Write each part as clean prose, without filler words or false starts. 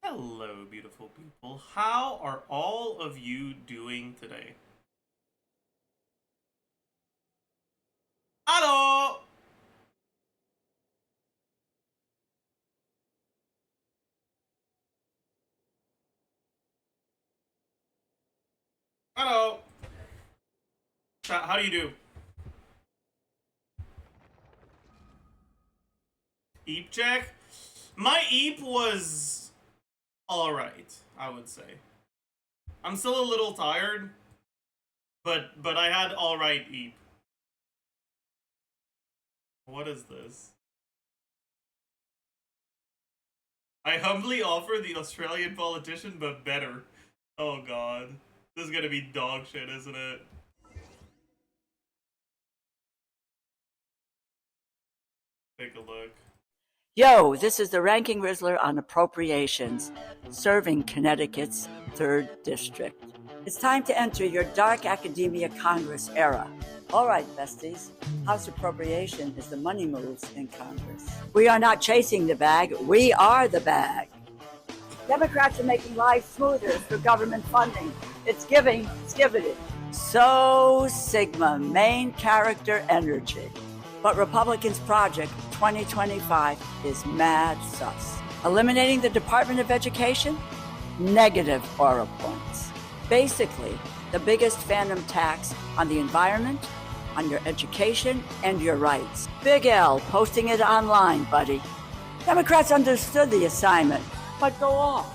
Hello, beautiful people. How are all of you doing today? Hello! Hello! Chat, how do you do? Eep check? My eep was alright, I would say. I'm still a little tired, but I had alright eep. What is this? I humbly offer the Australian politician, but better. Oh god. This is gonna be dog shit, isn't it? Take a look. Yo, this is the Ranking Rizzler on Appropriations, serving Connecticut's 3rd District. It's time to enter your dark academia Congress era. All right, besties, House Appropriation is the money moves in Congress. We are not chasing the bag, we are the bag. Democrats are making life smoother through government funding. It's giving, skivity. So Sigma, main character energy. But Republicans' Project 2025 is mad sus. Eliminating the Department of Education? Negative aura points. Basically, the biggest phantom tax on the environment, on your education, and your rights. Big L posting it online, buddy. Democrats understood the assignment, but go off.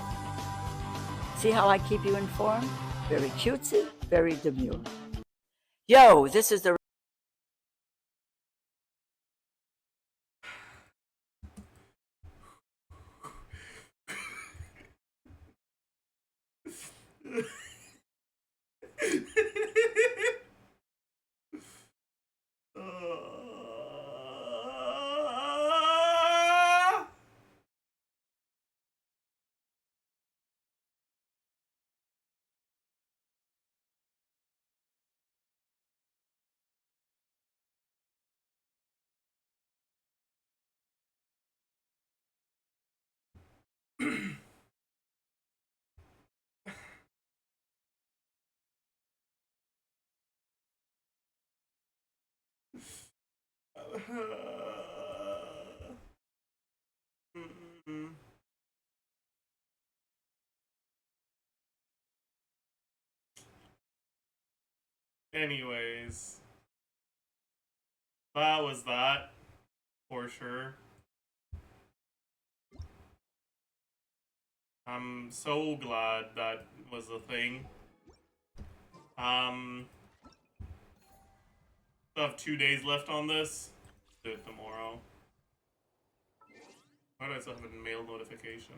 See how I keep you informed? Very cutesy, very demure. Yo, this is the Anyways, that was that for sure. I'm so glad that was a thing. I have 2 days left on this. Do it tomorrow. Why do I still have a mail notification?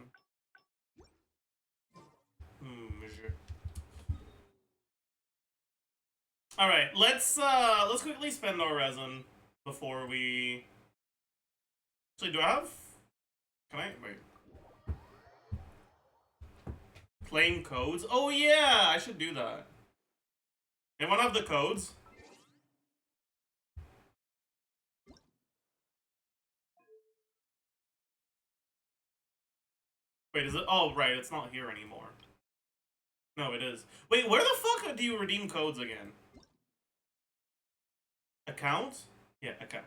All right, let's quickly spend our resin before we. Actually, do I have? Can I wait? Claim codes. Oh yeah, I should do that. Anyone have the codes? Wait, is it? Oh right, it's not here anymore. No, it is. Wait, where the fuck do you redeem codes again? Account? Yeah, account.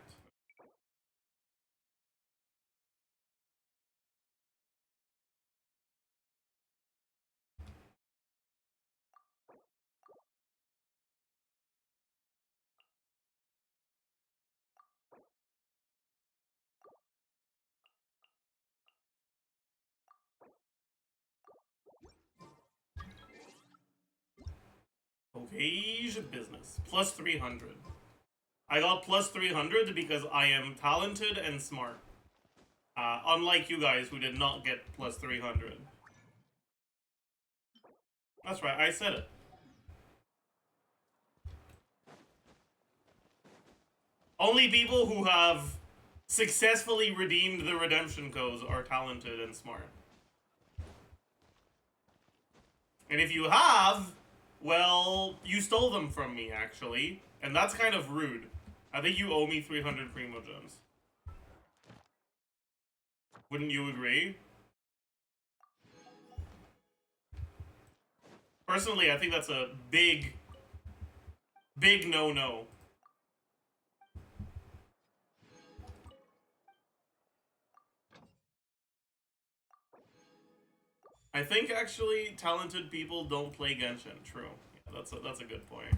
Okay, business. Plus 300. I got plus 300 because I am talented and smart. Unlike you guys who did not get plus 300. That's right, I said it. Only people who have successfully redeemed the redemption codes are talented and smart. And if you have, well, you stole them from me, actually. And that's kind of rude. I think you owe me 300 Primo Gems. Wouldn't you agree? Personally, I think that's a big no-no. I think actually talented people don't play Genshin. True. Yeah, that's a good point.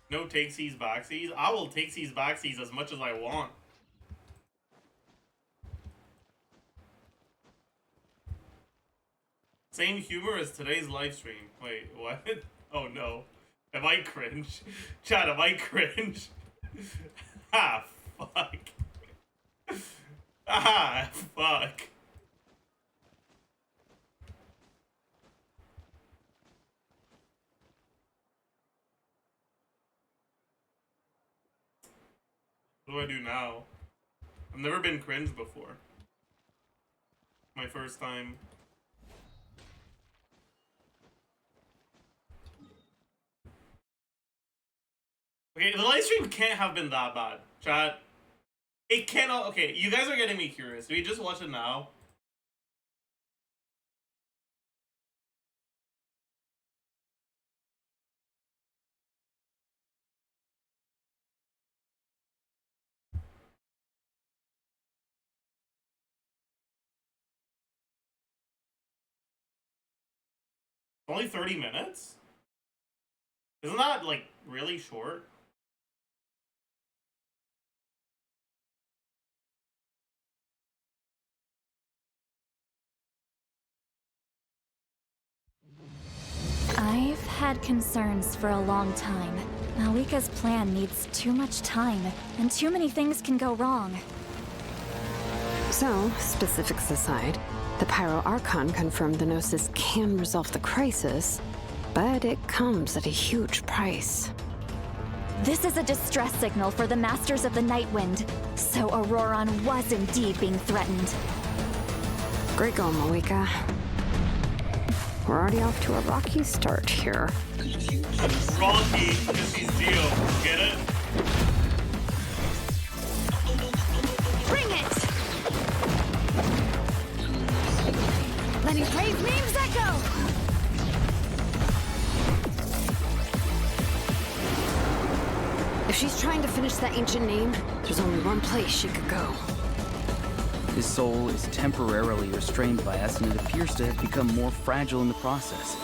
No takesies, backsies. I will takesies, backsies as much as I want. Same humor as today's live stream. Wait, what? Oh no. Am I cringe? Chat, am I cringe? Ah, fuck. Ah, fuck. What do I do now? I've never been cringe before. My first time. Okay, the live stream can't have been that bad. Chat. It cannot. Okay, you guys are getting me curious. Do we just watch it now? Only 30 minutes? Isn't that, like, really short? I've had concerns for a long time. Malika's plan needs too much time, and too many things can go wrong. So, specifics aside, the Pyro Archon confirmed the Gnosis can resolve the crisis, but it comes at a huge price. This is a distress signal for the Masters of the Nightwind, so Auroron was indeed being threatened. Great going, Malika. We're already off to a rocky start here. Rocky, because he's Geo. Get it? Bring it! Letting brave memes echo! If she's trying to finish that ancient name, there's only one place she could go. His soul is temporarily restrained by us, and it appears to have become more fragile in the process.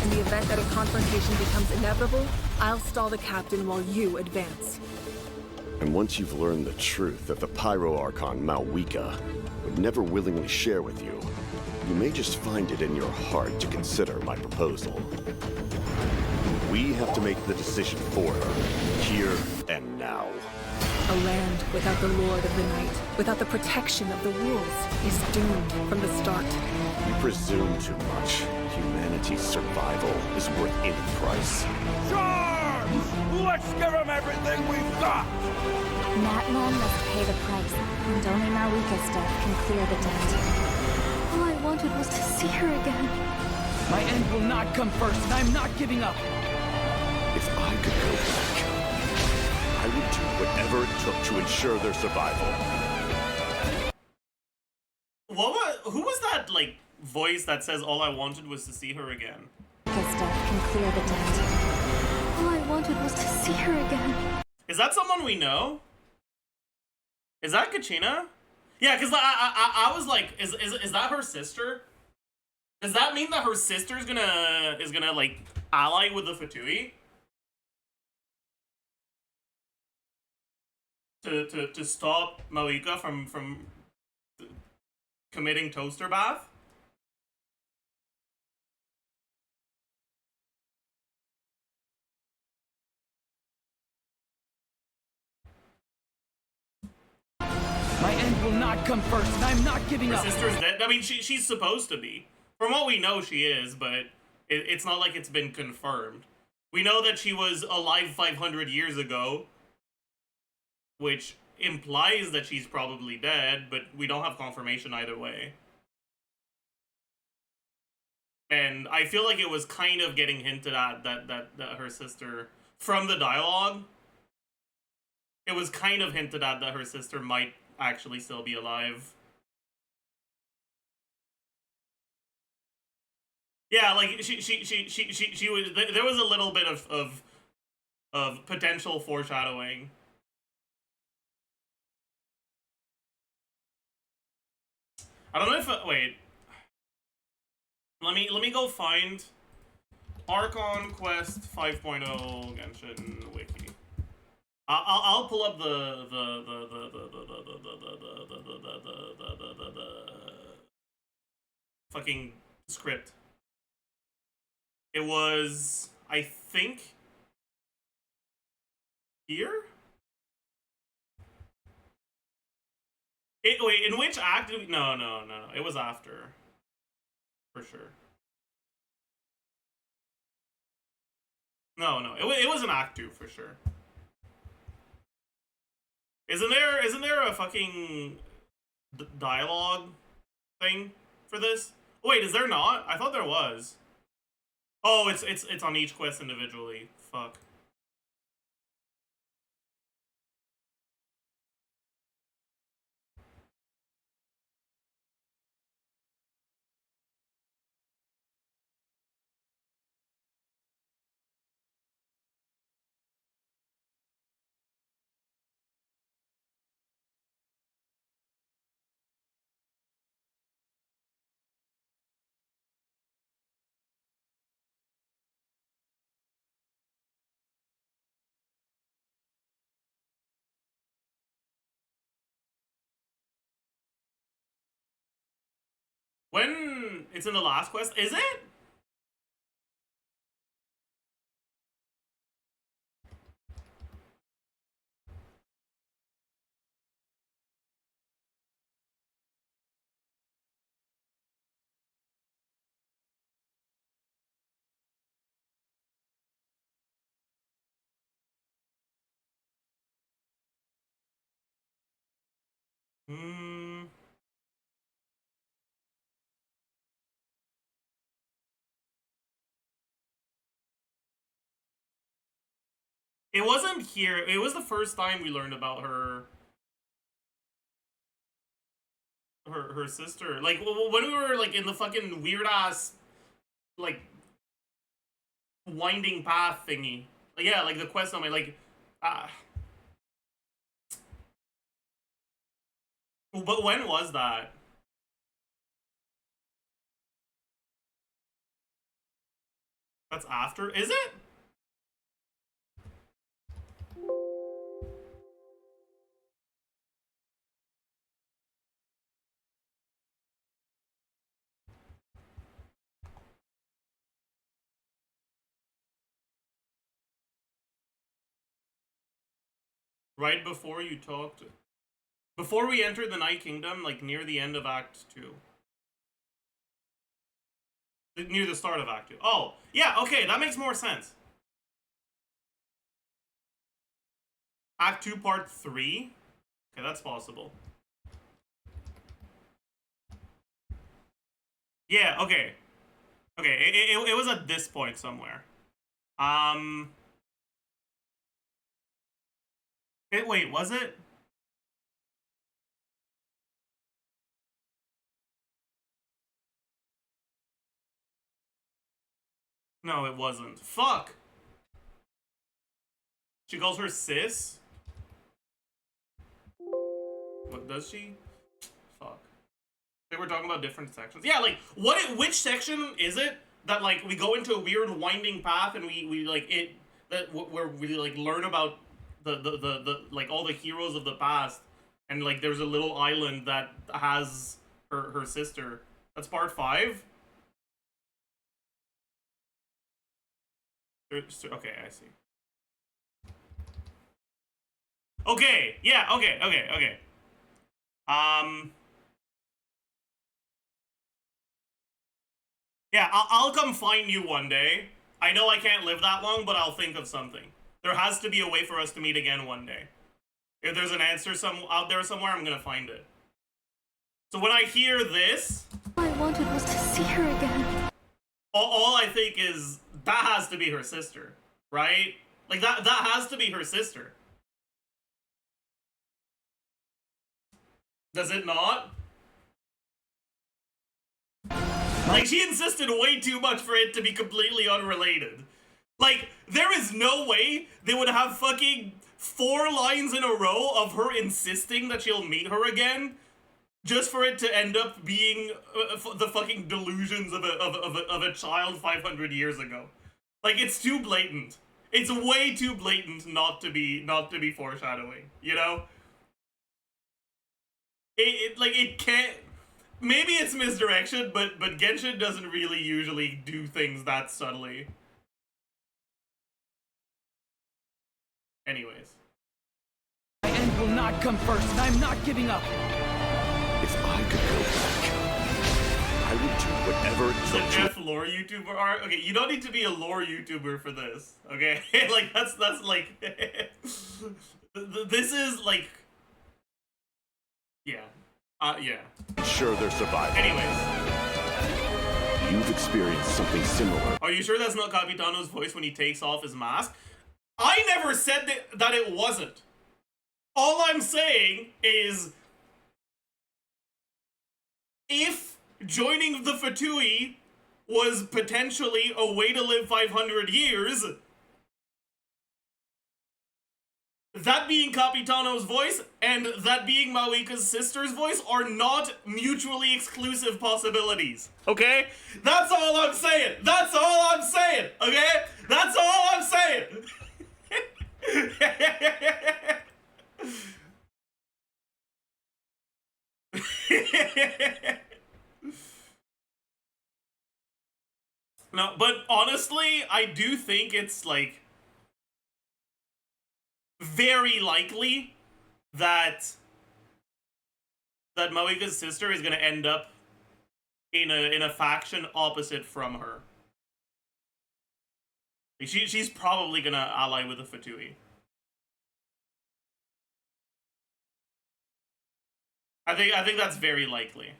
In the event that a confrontation becomes inevitable, I'll stall the captain while you advance. And once you've learned the truth that the Pyro Archon Malwika would never willingly share with you, you may just find it in your heart to consider my proposal. We have to make the decision for her, here and now. A land without the Lord of the Night, without the protection of the wolves, is doomed from the start. You presume too much. Humanity's survival is worth any price. Charge! Let's give them everything we've got! Natlan must pay the price, and only Malika's death can clear the debt. All I wanted was to see her again. My end will not come first, and I'm not giving up. If I could go back, I would do whatever it took to ensure their survival. Who was that, like, voice that says all I wanted was to see her again? Malika's death can clear the debt. All I wanted was to see her again. Is that someone we know? Is that Kachina? Yeah, because I was like, is that her sister? Does that mean that her sister is gonna like ally with the Fatui? To stop Malika from committing toaster bath? My end will not come first, and I'm not giving Her up. sister's dead? I mean, she's supposed to be. From what we know, she is, but it's not like it's been confirmed. We know that she was alive 500 years ago, which implies that she's probably dead, but we don't have confirmation either way. And I feel like it was kind of getting hinted at that her sister, from the dialogue, it was kind of hinted at that her sister might actually still be alive. Yeah, like she was. There was a little bit of potential foreshadowing. I don't know if wait. Let me go find Archon Quest 5.0 Genshin wiki. I'll pull up the fucking script. It was, I think, here? Wait, in which act did we... No. It was after. For sure. No. It was an act 2, for sure. Isn't there a fucking dialogue thing for this? Oh, wait, is there not? I thought there was. Oh, it's on each quest individually. Fuck. When it's in the last quest, is it? It wasn't here. It was the first time we learned about her sister. Like when we were like in the fucking weird ass like winding path thingy. Like, yeah, like the quest on my like But when was that? That's after? Is it? Right before you talked. Before we entered the Night Kingdom, like near the end of Act 2. Near the start of Act 2. Oh, yeah, okay, that makes more sense. Act 2, Part 3? Okay, that's possible. Yeah, okay. Okay, it was at this point somewhere. Wait, was it? No, it wasn't. Fuck! She calls her sis? What does she? Fuck. They were talking about different sections. Yeah, like, which section is it that, like, we go into a weird winding path and we like, where we, like, learn about the like, all the heroes of the past, and, like, there's a little island that has her sister. That's part 5? Okay, I see. Okay, yeah, okay. Yeah, I'll come find you one day. I know I can't live that long, but I'll think of something. There has to be a way for us to meet again one day. If there's an answer out there somewhere, I'm gonna find it. So when I hear this... All I wanted was to see her again. all I think is that has to be her sister, right? Like that has to be her sister. Does it not? Like, she insisted way too much for it to be completely unrelated. Like, there is no way they would have fucking 4 lines in a row of her insisting that she'll meet her again, just for it to end up being the fucking delusions of a child 500 years ago. Like, it's too blatant. It's way too blatant not to be foreshadowing, you know? It can't. Maybe it's misdirection, but Genshin doesn't really usually do things that subtly. Anyways. My end will not come first, and I'm not giving up. If I could go back, I would do whatever it took to... F lore YouTuber art? Okay, you don't need to be a lore YouTuber for this, okay? Like, that's like... This is, like... Yeah. Yeah. Sure they're surviving. Anyways. You've experienced something similar. Are you sure that's not Capitano's voice when he takes off his mask? I never said that it wasn't. All I'm saying is, if joining the Fatui was potentially a way to live 500 years, that being Capitano's voice and that being Mawika's sister's voice are not mutually exclusive possibilities. Okay? That's all I'm saying. That's all I'm saying. Okay? That's all I'm saying. No, but honestly, I do think it's like very likely that Mawika's sister is gonna end up in a faction opposite from her. Like, she's probably gonna ally with the Fatui. I think that's very likely.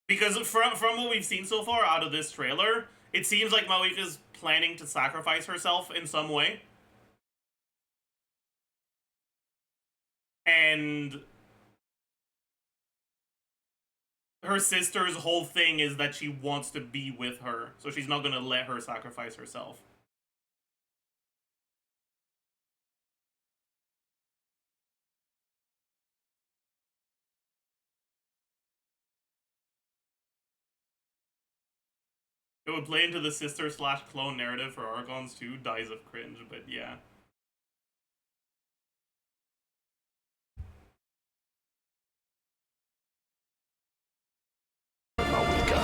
Because from what we've seen so far out of this trailer, it seems like Mawika's planning to sacrifice herself in some way. And her sister's whole thing is that she wants to be with her, so she's not gonna let her sacrifice herself. It would play into the sister/clone narrative for Archons too. Dies of cringe, but yeah. Mawika.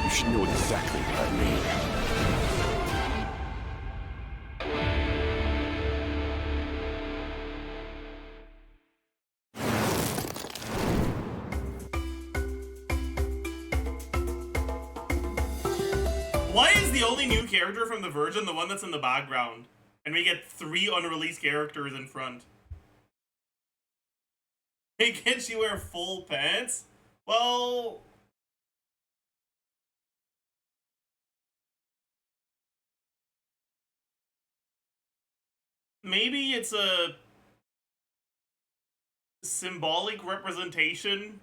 You should know exactly what I mean. Why is the only new character from the Virgin the one that's in the background? And we get 3 unreleased characters in front. Hey, can't she wear full pants? Well... maybe it's a symbolic representation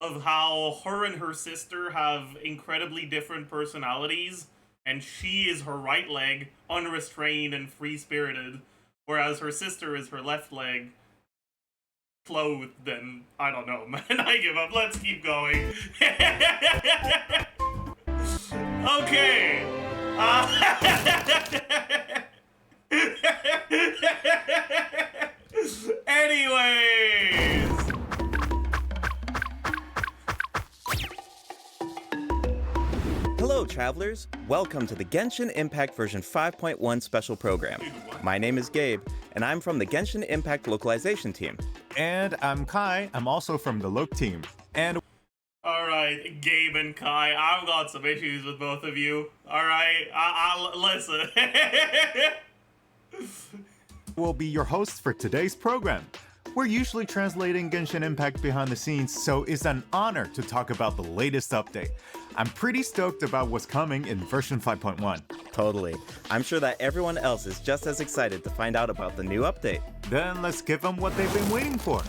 of how her and her sister have incredibly different personalities, and she is her right leg, unrestrained and free-spirited, whereas her sister is her left leg, clothed and... I don't know, man. I give up. Let's keep going. Okay. Anyways. Hello, travelers. Welcome to the Genshin Impact version 5.1 special program. My name is Gabe, and I'm from the Genshin Impact localization team. And I'm Kai. I'm also from the Loc team. And alright, Gabe and Kai, I've got some issues with both of you. Alright, I'll listen. we'll be your hosts for today's program. We're usually translating Genshin Impact behind the scenes, so it's an honor to talk about the latest update. I'm pretty stoked about what's coming in version 5.1. Totally. I'm sure that everyone else is just as excited to find out about the new update. Then let's give them what they've been waiting for.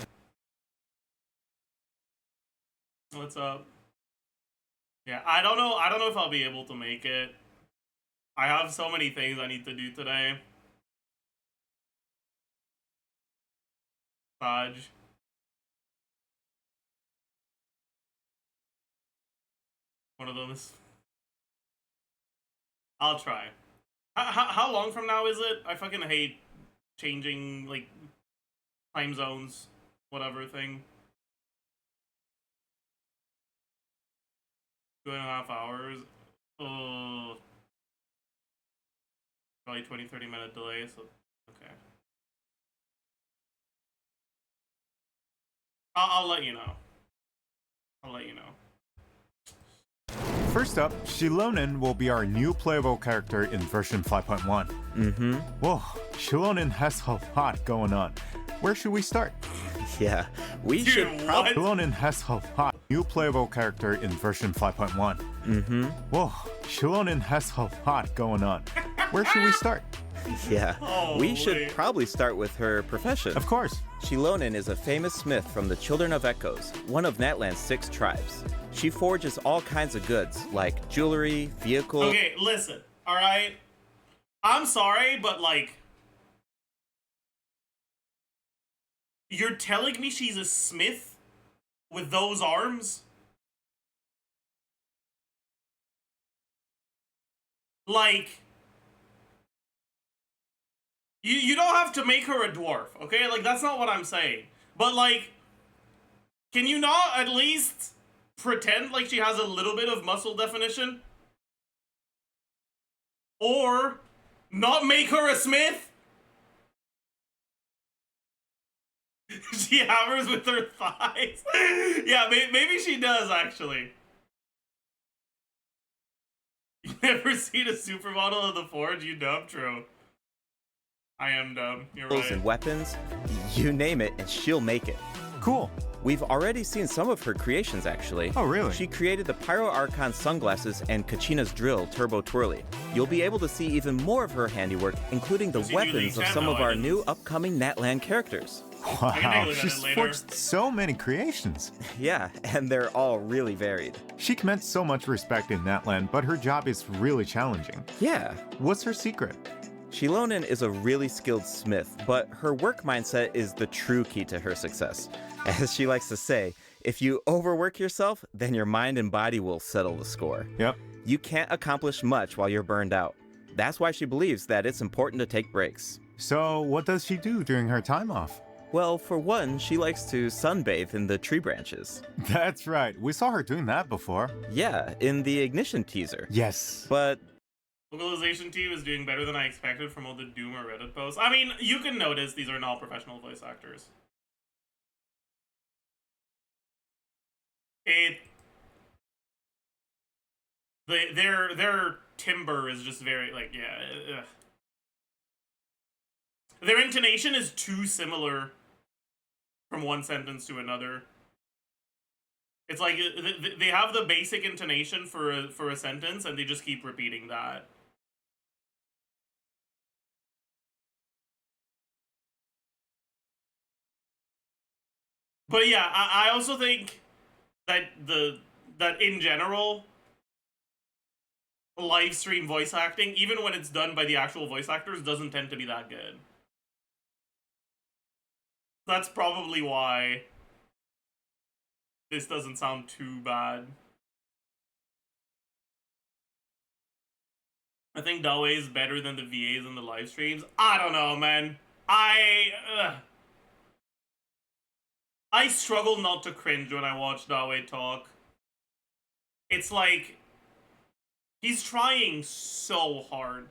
What's up? Yeah, I don't know if I'll be able to make it. I have so many things I need to do today. Saj. One of those. I'll try. How long from now is it? I fucking hate changing, like, time zones, whatever thing. 2.5 hours. Oh. Probably 20-30 minute delay, so okay. I'll let you know. I'll let you know. First up, Xilonen will be our new playable character in version 5.1. Whoa, Xilonen has a lot going on. Where should we start? Yeah, we should probably... Xilonen has a lot. New playable character in version 5.1. Whoa, Xilonen has a lot going on. Where should we start? Yeah, we should probably start with her profession. Of course. Xilonen is a famous smith from the Children of Echoes, one of Natlan's 6 tribes. She forges all kinds of goods, like jewelry, vehicles... Okay, listen, alright? I'm sorry, but, like... You're telling me she's a smith with those arms? Like... You don't have to make her a dwarf, okay? Like, that's not what I'm saying. But, like, can you not at least pretend like she has a little bit of muscle definition? Or not make her a smith? She hammers with her thighs. Yeah, maybe she does, actually. You never seen a supermodel of the Forge? You dumb, true. I am dumb. You're right. And weapons, you name it, and she'll make it. Cool. We've already seen some of her creations, actually. Oh, really? She created the Pyro Archon sunglasses and Kachina's drill, Turbo Twirly. You'll be able to see even more of her handiwork, including the weapons of some of our new upcoming Natlan characters. Wow, she's forged so many creations. Yeah, and they're all really varied. She commands so much respect in Natlan, but her job is really challenging. Yeah. What's her secret? Xilonen is a really skilled smith, but her work mindset is the true key to her success. As she likes to say, if you overwork yourself, then your mind and body will settle the score. Yep. You can't accomplish much while you're burned out. That's why she believes that it's important to take breaks. So what does she do during her time off? Well, for one, she likes to sunbathe in the tree branches. That's right. We saw her doing that before. Yeah, in the Ignition teaser. Yes. But... Localization team is doing better than I expected from all the Doom or Reddit posts. I mean, you can notice these are not professional voice actors. Their timbre is just very, like, yeah. Ugh. Their intonation is too similar from one sentence to another. It's like they have the basic intonation for a sentence, and they just keep repeating that. But yeah, I also think that that in general, live stream voice acting, even when it's done by the actual voice actors, doesn't tend to be that good. That's probably why this doesn't sound too bad. I think Dawe is better than the VAs in the live streams. I don't know, man. I struggle not to cringe when I watch Dawe talk. It's like he's trying so hard.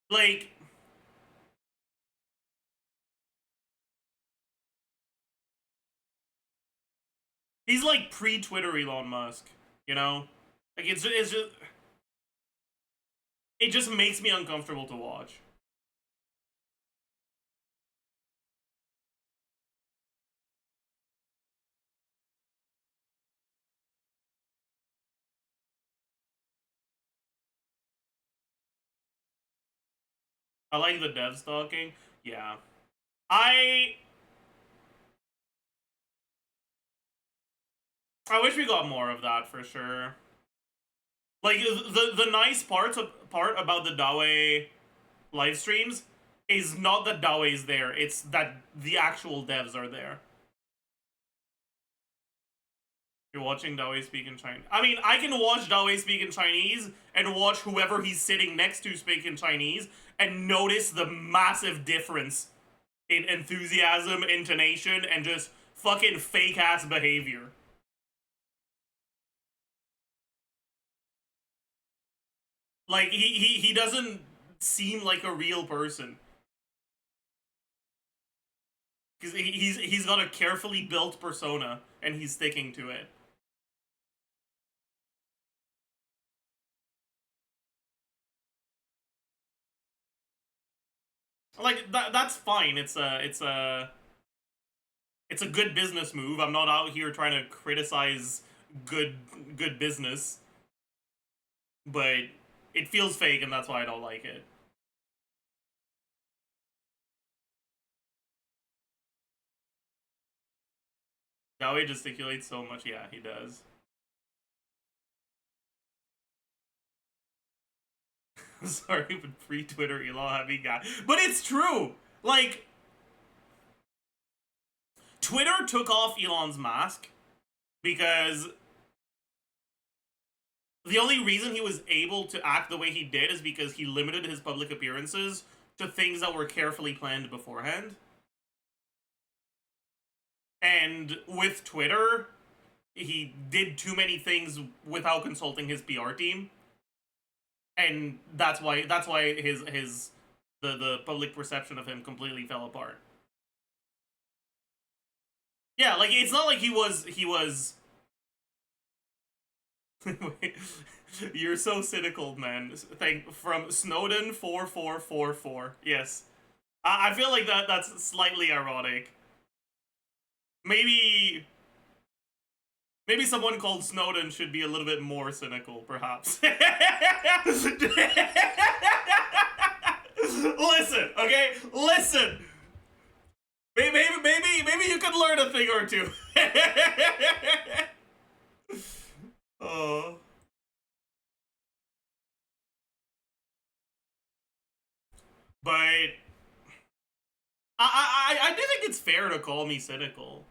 Like, he's like pre-Twitter Elon Musk, you know? Like, it's just... it just makes me uncomfortable to watch. I like the dev stalking. Yeah. I wish we got more of that for sure. Like the nice part about the Dawe live streams is not that Dawe is there, it's that the actual devs are there. You're watching Dawe speak in Chinese. I mean, I can watch Dawe speak in Chinese and watch whoever he's sitting next to speak in Chinese and notice the massive difference in enthusiasm, intonation, and just fucking fake ass behavior. Like he doesn't seem like a real person. Because he's got a carefully built persona and he's sticking to it. Like that's fine. It's a good business move. I'm not out here trying to criticize good business. But it feels fake and that's why I don't like it. Dawe gesticulates so much. Yeah, he does. Sorry, but pre-Twitter Elon heavy guy. But it's true! Like, Twitter took off Elon's mask because the only reason he was able to act the way he did is because he limited his public appearances to things that were carefully planned beforehand. And with Twitter, he did too many things without consulting his PR team. And that's why the public perception of him completely fell apart. Yeah, like it's not like he was You're so cynical, man. From Snowden 4444. Yes. I feel like that's slightly ironic. Maybe someone called Snowden should be a little bit more cynical, perhaps. Listen, okay? Listen! Maybe you could learn a thing or two. Oh. But I do think it's fair to call me cynical.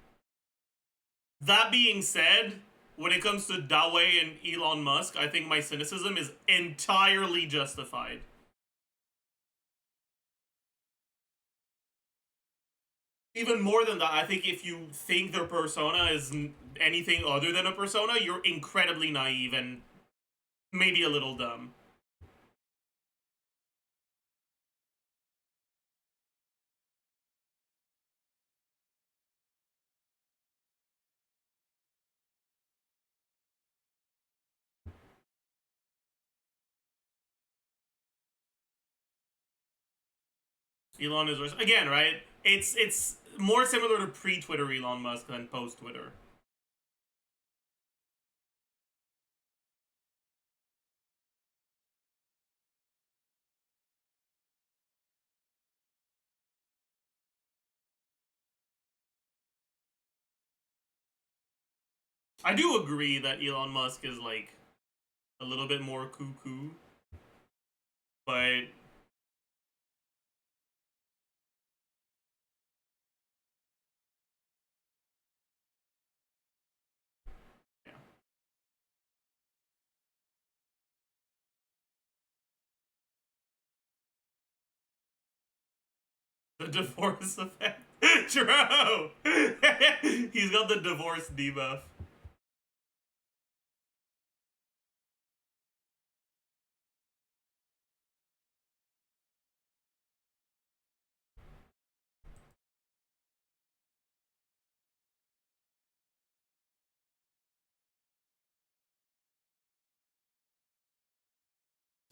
That being said, when it comes to Dawe and Elon Musk, I think my cynicism is entirely justified. Even more than that, I think if you think their persona is anything other than a persona, you're incredibly naive and maybe a little dumb. Elon is again, right? It's more similar to pre-Twitter Elon Musk than post-Twitter. I do agree that Elon Musk is like a little bit more cuckoo, but yeah. The divorce effect. True. He's got the divorce debuff.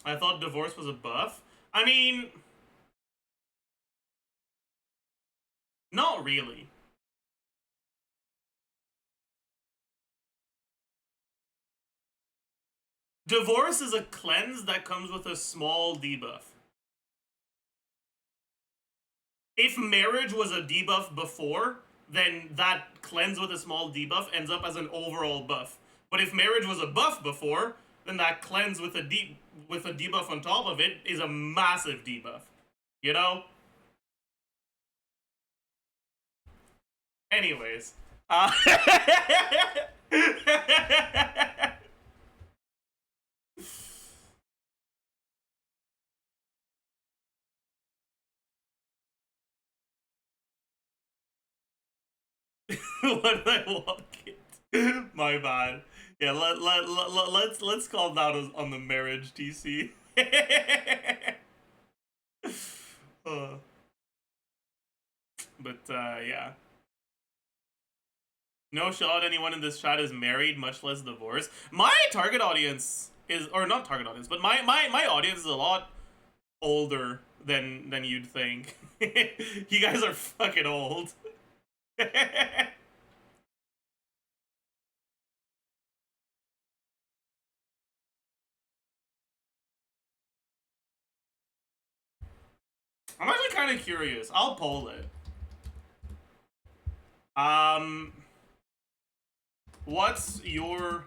I thought divorce was a buff. I mean, not really. Divorce is a cleanse that comes with a small debuff. If marriage was a debuff before, then that cleanse with a small debuff ends up as an overall buff. But if marriage was a buff before, then that cleanse with a debuff on top of it is a massive debuff. You know? Anyways. What did I walk it? My bad. Yeah, let's calm down on the marriage TC. Yeah. No shot anyone in this chat is married, much less divorced. My target audience is, or not target audience, but my audience is a lot older than you'd think. You guys are fucking old. I'm actually kind of curious. I'll poll it. What's your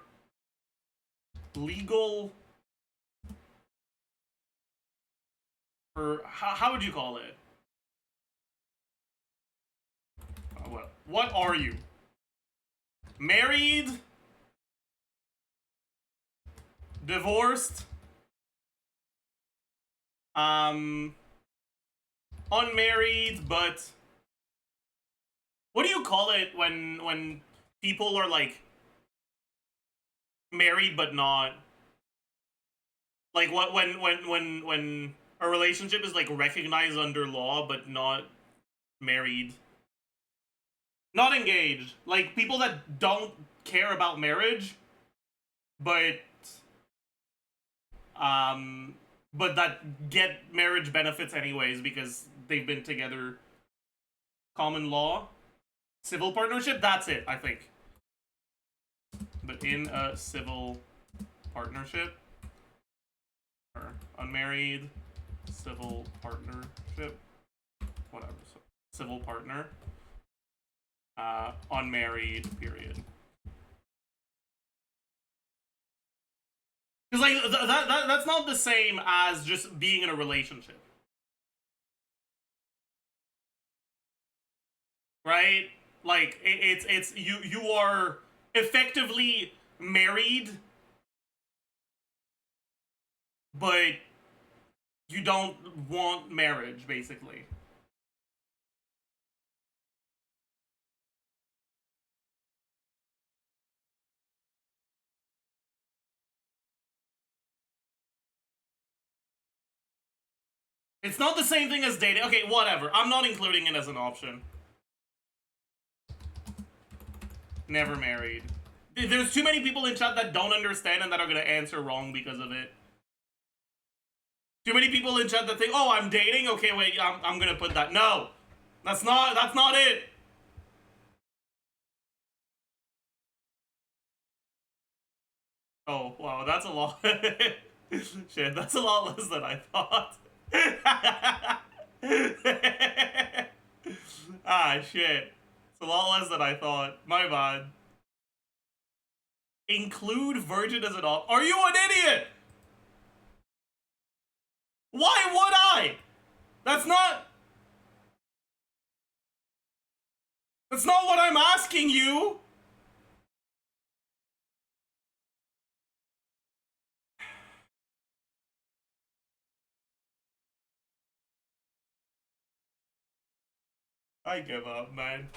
legal, or how would you call it? What are you? Married? Divorced? Unmarried, but what do you call it when people are like married but not, like what when a relationship is like recognized under law but not married, not engaged, like people that don't care about marriage but that get marriage benefits anyways because they've been together. Common law, civil partnership, that's it, I think. But in a civil partnership, or unmarried, civil partnership, whatever, so civil partner, unmarried, period. Because like that's not the same as just being in a relationship, right? Like it's you are effectively married, but you don't want marriage, basically. It's not the same thing as dating. Okay, whatever. I'm not including it as an option. Never married. There's too many people in chat that don't understand and that are gonna answer wrong because of it. Too many people in chat that think, oh, I'm dating? Okay, wait, I'm gonna put that. No! That's not it! Oh, wow, that's a lot. Shit, that's a lot less than I thought. Ah, shit. It's a lot less than I thought. My bad. Include virgin as an option. Are you an idiot? Why would I? That's not what I'm asking you. I give up, man.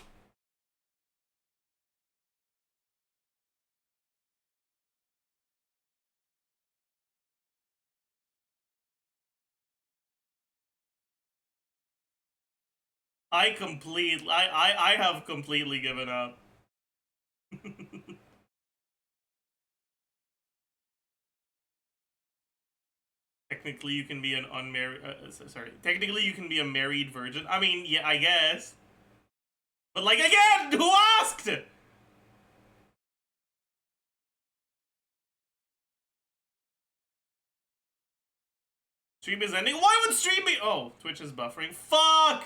I have completely given up. technically you can be an unmarried. Sorry, technically you can be a married virgin. I mean, yeah, I guess. But like again, who asked? Stream is ending. Why would stream be? Oh, Twitch is buffering. Fuck.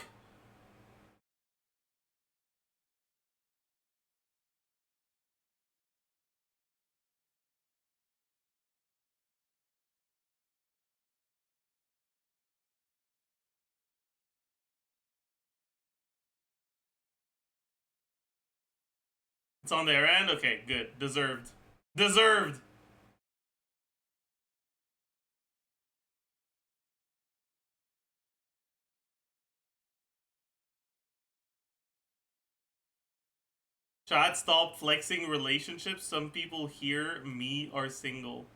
It's on their end? Okay, good. Deserved. Deserved! Chat, stop flexing relationships. Some people here, me, are single.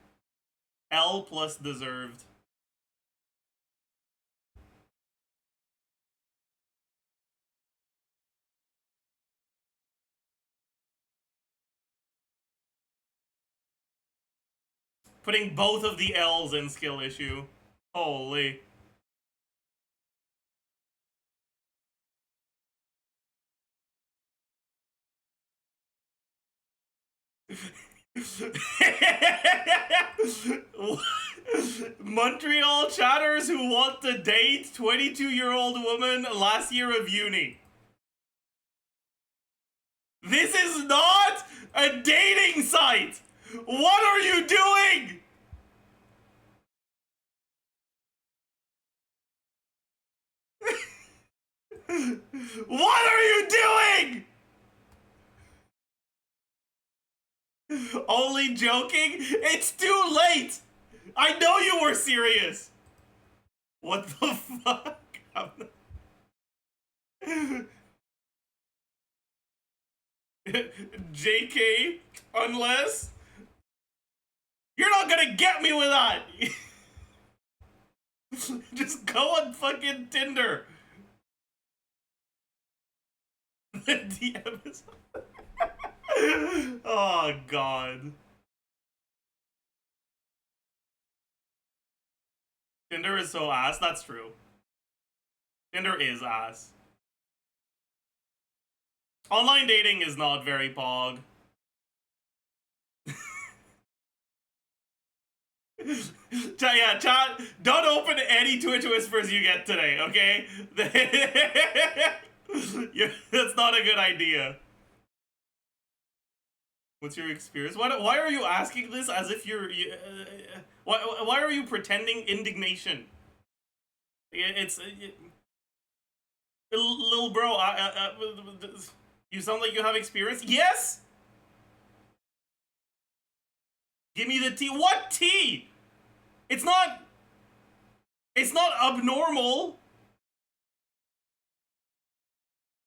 L plus deserved. Putting both of the L's in skill issue. Holy. Montreal chatters who want to date 22-year-old woman last year of uni. This is not a dating site! What are you doing? What are you doing? Only joking? It's too late! I know you were serious! What the fuck? JK, unless... You're not gonna get me with that! Just go on fucking Tinder! The DM is... Oh, God. Tinder is so ass. That's true. Tinder is ass. Online dating is not very pog. Yeah, chat, don't open any Twitch whispers you get today, okay? That's not a good idea. What's your experience? Why are you asking this as if why are you pretending indignation? It's... little bro, you sound like you have experience? Yes! Give me the tea. What tea? It's not abnormal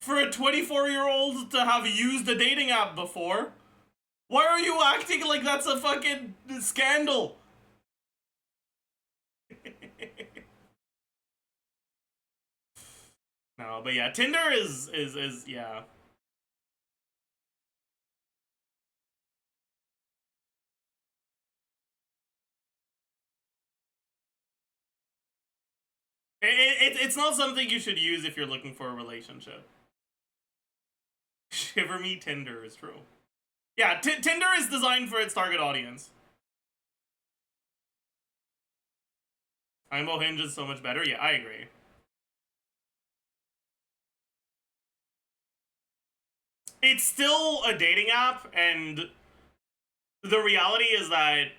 for a 24-year-old to have used a dating app before. Why are you acting like that's a fucking scandal? No, but yeah, Tinder is yeah. It's not something you should use if you're looking for a relationship. Shiver me, Tinder is true. Yeah, Tinder is designed for its target audience. IMO Hinge is so much better. Yeah, I agree. It's still a dating app, and the reality is that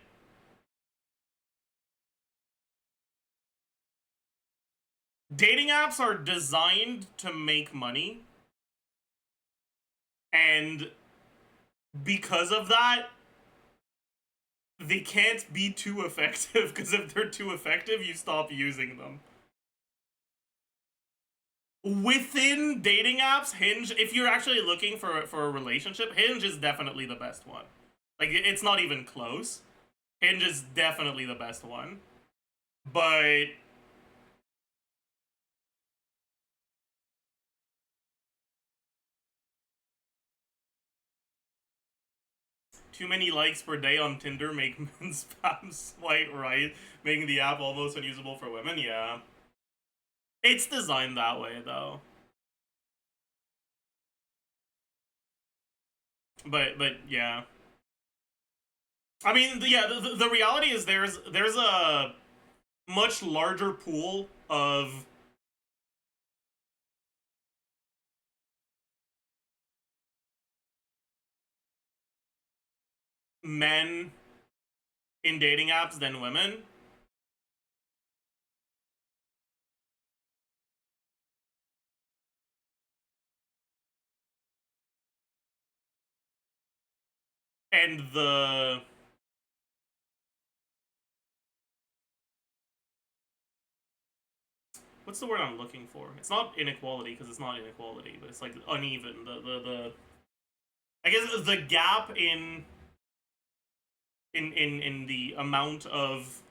dating apps are designed to make money, and because of that, they can't be too effective, because if they're too effective, you stop using them. Within dating apps, Hinge, if you're actually looking for a relationship, Hinge is definitely the best one. Like, it's not even close. Hinge is definitely the best one. But Too many likes per day on Tinder make men spam swipe right, making the app almost unusable for women. Yeah. It's designed that way, though. But yeah. I mean, yeah, the reality is there's a much larger pool of men in dating apps than women. And what's the word I'm looking for? It's not inequality, because it's not inequality, but it's like uneven. I guess the gap in the amount of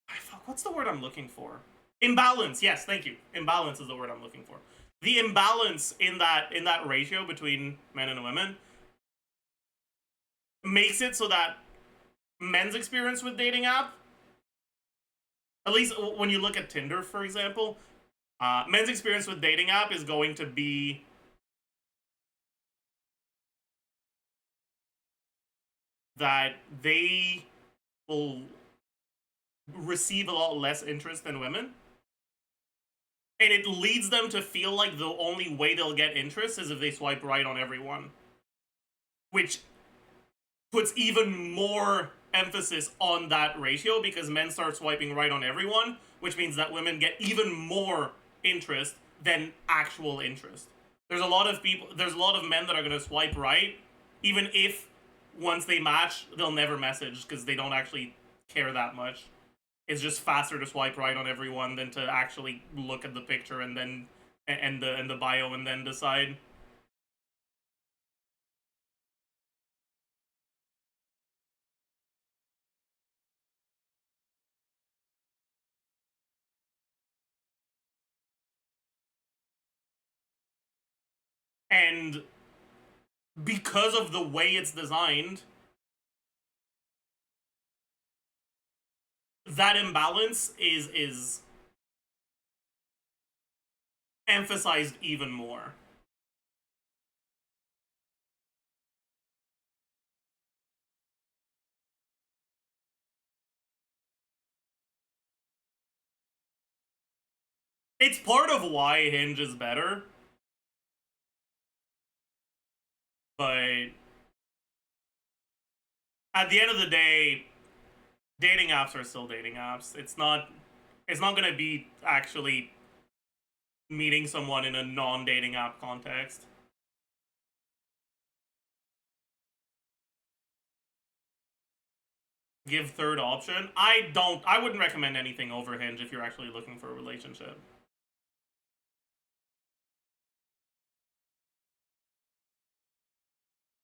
fuck, what's the word I'm looking for? Imbalance. Yes, thank you. Imbalance is the word I'm looking for. The imbalance in that ratio between men and women makes it so that men's experience with dating app, at least when you look at Tinder, for example, men's experience with dating app is going to be that they will receive a lot less interest than women. And it leads them to feel like the only way they'll get interest is if they swipe right on everyone. Which puts even more emphasis on that ratio, because men start swiping right on everyone, which means that women get even more interest than actual interest. There's a lot of men that are going to swipe right, even if once they match, they'll never message because they don't actually care that much. It's just faster to swipe right on everyone than to actually look at the picture and then and the bio and then decide. And because of the way it's designed, that imbalance is emphasized even more. It's part of why Hinge is better. But at the end of the day, dating apps are still dating apps. It's not gonna be actually meeting someone in a non-dating app context. Give third option. I wouldn't recommend anything over Hinge if you're actually looking for a relationship.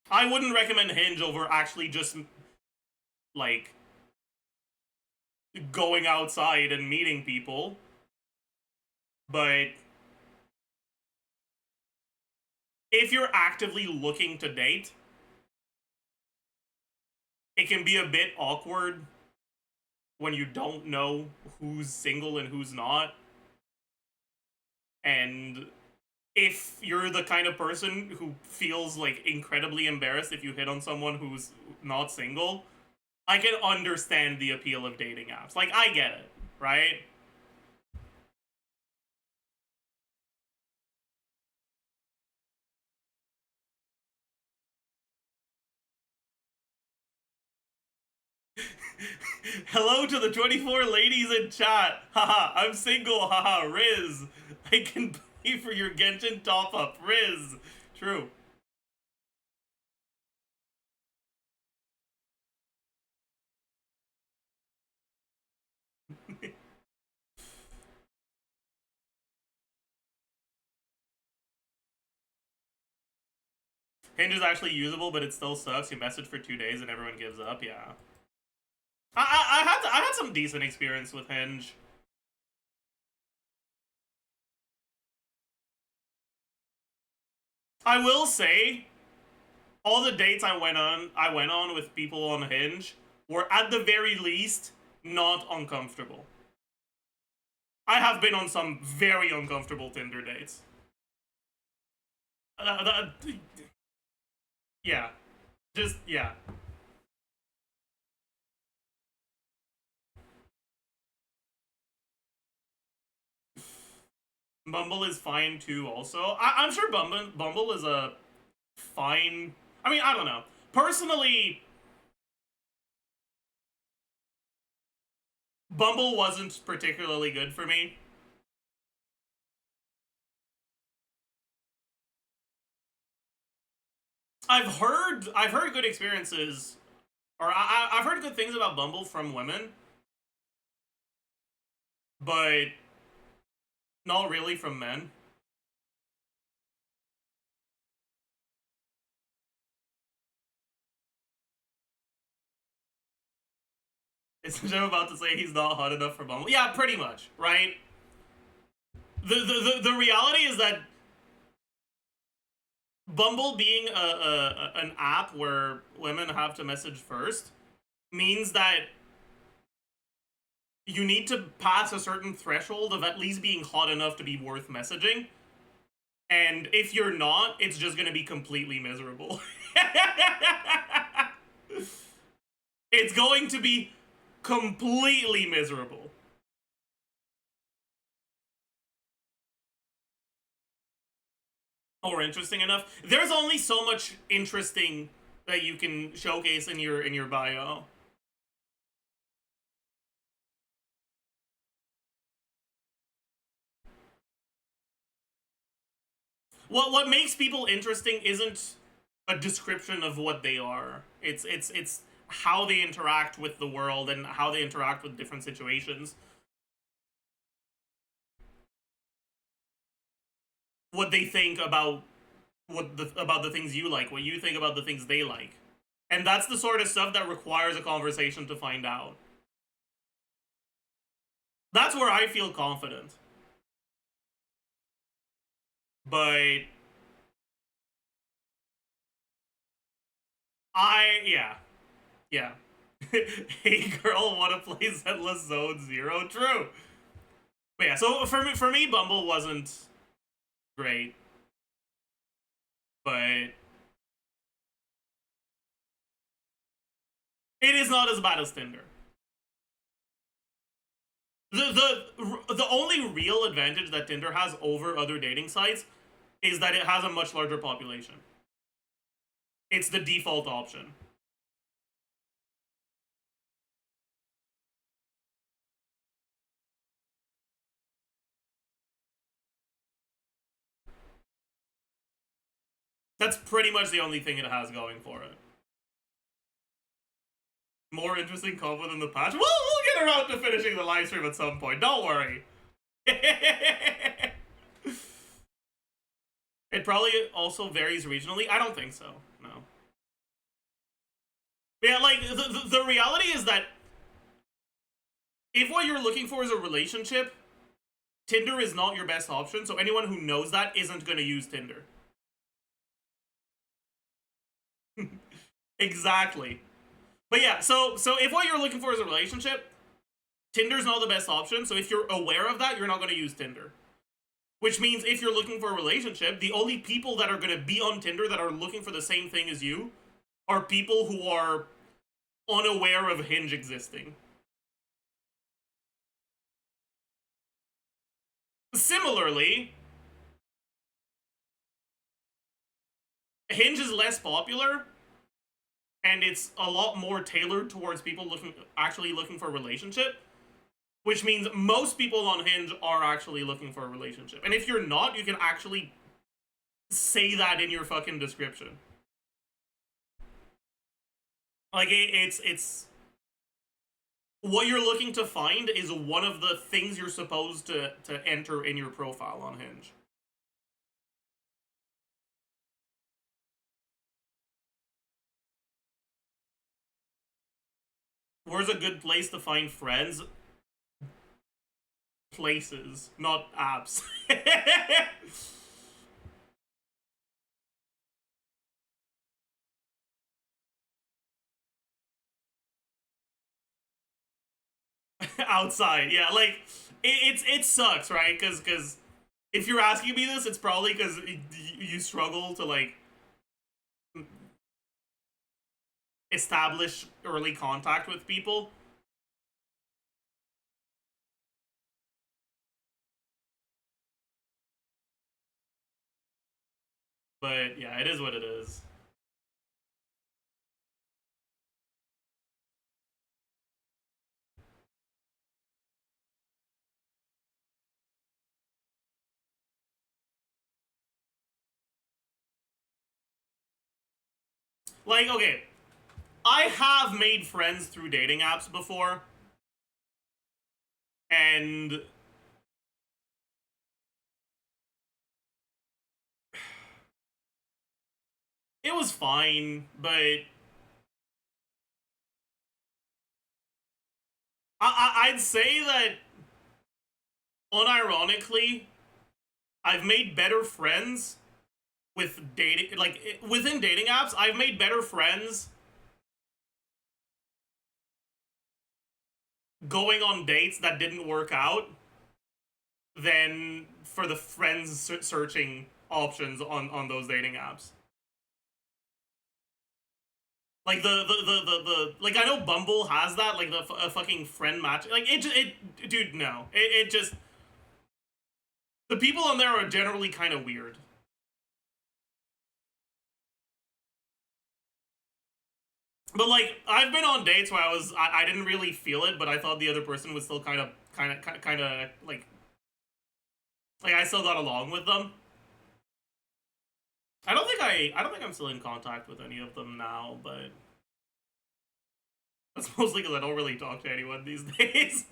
I wouldn't recommend Hinge over actually just like going outside and meeting people. But if you're actively looking to date, it can be a bit awkward when you don't know who's single and who's not. And if you're the kind of person who feels like incredibly embarrassed if you hit on someone who's not single, I can understand the appeal of dating apps. Like, I get it, right? Hello to the 24 ladies in chat. Haha, I'm single. Haha, Riz. I can pay for your Genshin top up. Riz. True. Hinge is actually usable, but it still sucks. You message for 2 days and everyone gives up. Yeah. I had some decent experience with Hinge. I will say, all the dates I went on with people on Hinge were at the very least not uncomfortable. I have been on some very uncomfortable Tinder dates. Yeah. Just, yeah. Bumble is fine too also. I'm sure Bumble is a fine... I mean, I don't know. Personally, Bumble wasn't particularly good for me. I've heard good experiences, or I've heard good things about Bumble from women, but not really from men. It's I'm about to say he's not hot enough for Bumble. Yeah, pretty much, right? The reality is that Bumble being an app where women have to message first means that you need to pass a certain threshold of at least being hot enough to be worth messaging. And if you're not, it's just gonna be completely miserable. It's going to be completely miserable. Or interesting enough. There's only so much interesting that you can showcase in your bio. What makes people interesting isn't a description of what they are. It's how they interact with the world and how they interact with different situations. What they think about about the things you like, what you think about the things they like. And that's the sort of stuff that requires a conversation to find out. That's where I feel confident. But yeah. Hey girl, wanna play Zenless Zone Zero? True. But yeah, so for me, Bumble wasn't great. But it is not as bad as Tinder. The only real advantage that Tinder has over other dating sites is that it has a much larger population. It's the default option. That's pretty much the only thing it has going for it. More interesting combo than the patch? We'll get around to finishing the live stream at some point. Don't worry. It probably also varies regionally. I don't think so. No. Yeah, like, the reality is that if what you're looking for is a relationship, Tinder is not your best option, so anyone who knows that isn't going to use Tinder. Exactly. But yeah, so if what you're looking for is a relationship, Tinder's not the best option, so if you're aware of that, you're not going to use Tinder. Which means if you're looking for a relationship, the only people that are going to be on Tinder that are looking for the same thing as you are people who are unaware of Hinge existing. Similarly, Hinge is less popular, and it's a lot more tailored towards people actually looking for a relationship, which means most people on Hinge are actually looking for a relationship. And if you're not, you can actually say that in your fucking description. Like, it's what you're looking to find is one of the things you're supposed to enter in your profile on Hinge. Where's a good place to find friends? Places, not apps. outside. Yeah, like it sucks, right? Because if you're asking me this, it's probably because you struggle to like establish early contact with people. But yeah, it is what it is. Like, okay, I have made friends through dating apps before, and it was fine, but I'd say that unironically, I've made better friends with dating, like within dating apps. I've made better friends going on dates that didn't work out than for the friends searching options on those dating apps. Like the like I know Bumble has that, like the fucking friend match. Like it dude, no, it just, the people on there are generally kind of weird. But like I've been on dates where I didn't really feel it, but I thought the other person was still kind of like I still got along with them. I don't think I'm still in contact with any of them now, but that's mostly because I don't really talk to anyone these days.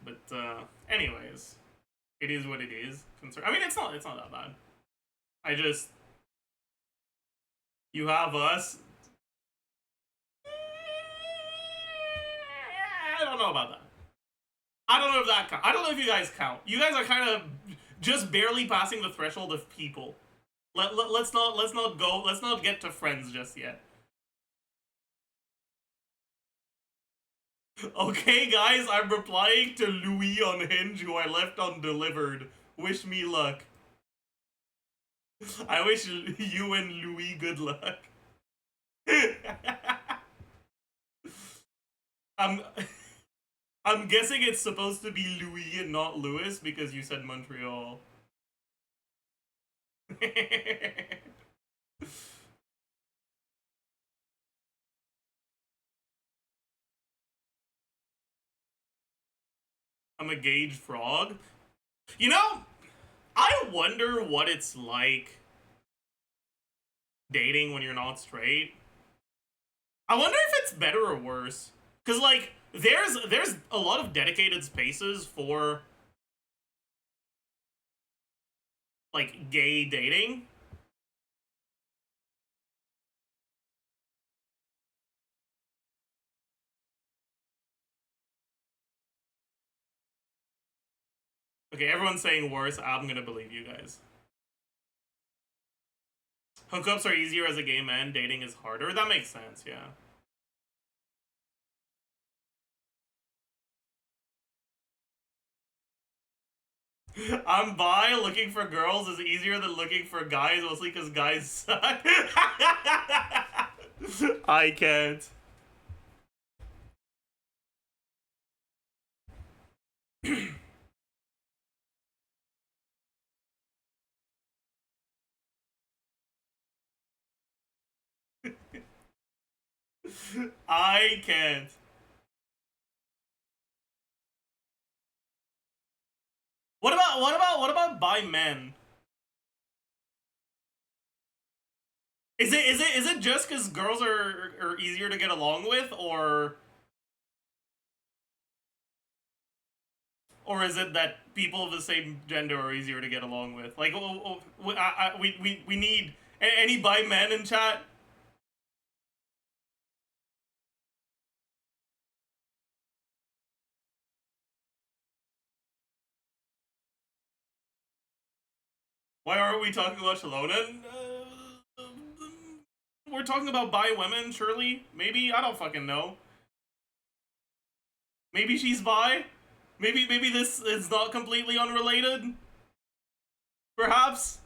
But anyways, it is what it is. I mean, it's not that bad. I just, you have us. I don't know about that. I don't know if that counts. I don't know if you guys count. You guys are kind of just barely passing the threshold of people. Let's not get to friends just yet. Okay, guys, I'm replying to Louis on Hinge, who I left undelivered. Wish me luck. I wish you and Louis good luck. I'm guessing it's supposed to be Louis and not Louis because you said Montreal. I'm a gauge frog. You know, I wonder what it's like dating when you're not straight. I wonder if it's better or worse. Cause like there's a lot of dedicated spaces for like gay dating. Okay, everyone's saying worse. I'm gonna believe you guys. Hookups are easier as a gay man. Dating is harder. That makes sense, yeah. I'm bi. Looking for girls is easier than looking for guys, mostly because guys suck. I can't. I can't. What about bi men? Is it just because girls are easier to get along with, or is it that people of the same gender are easier to get along with? Like, we need any bi men in chat. Why aren't we talking about Xilonen? We're talking about bi women, surely? Maybe? I don't fucking know. Maybe she's bi? Maybe this is not completely unrelated? Perhaps?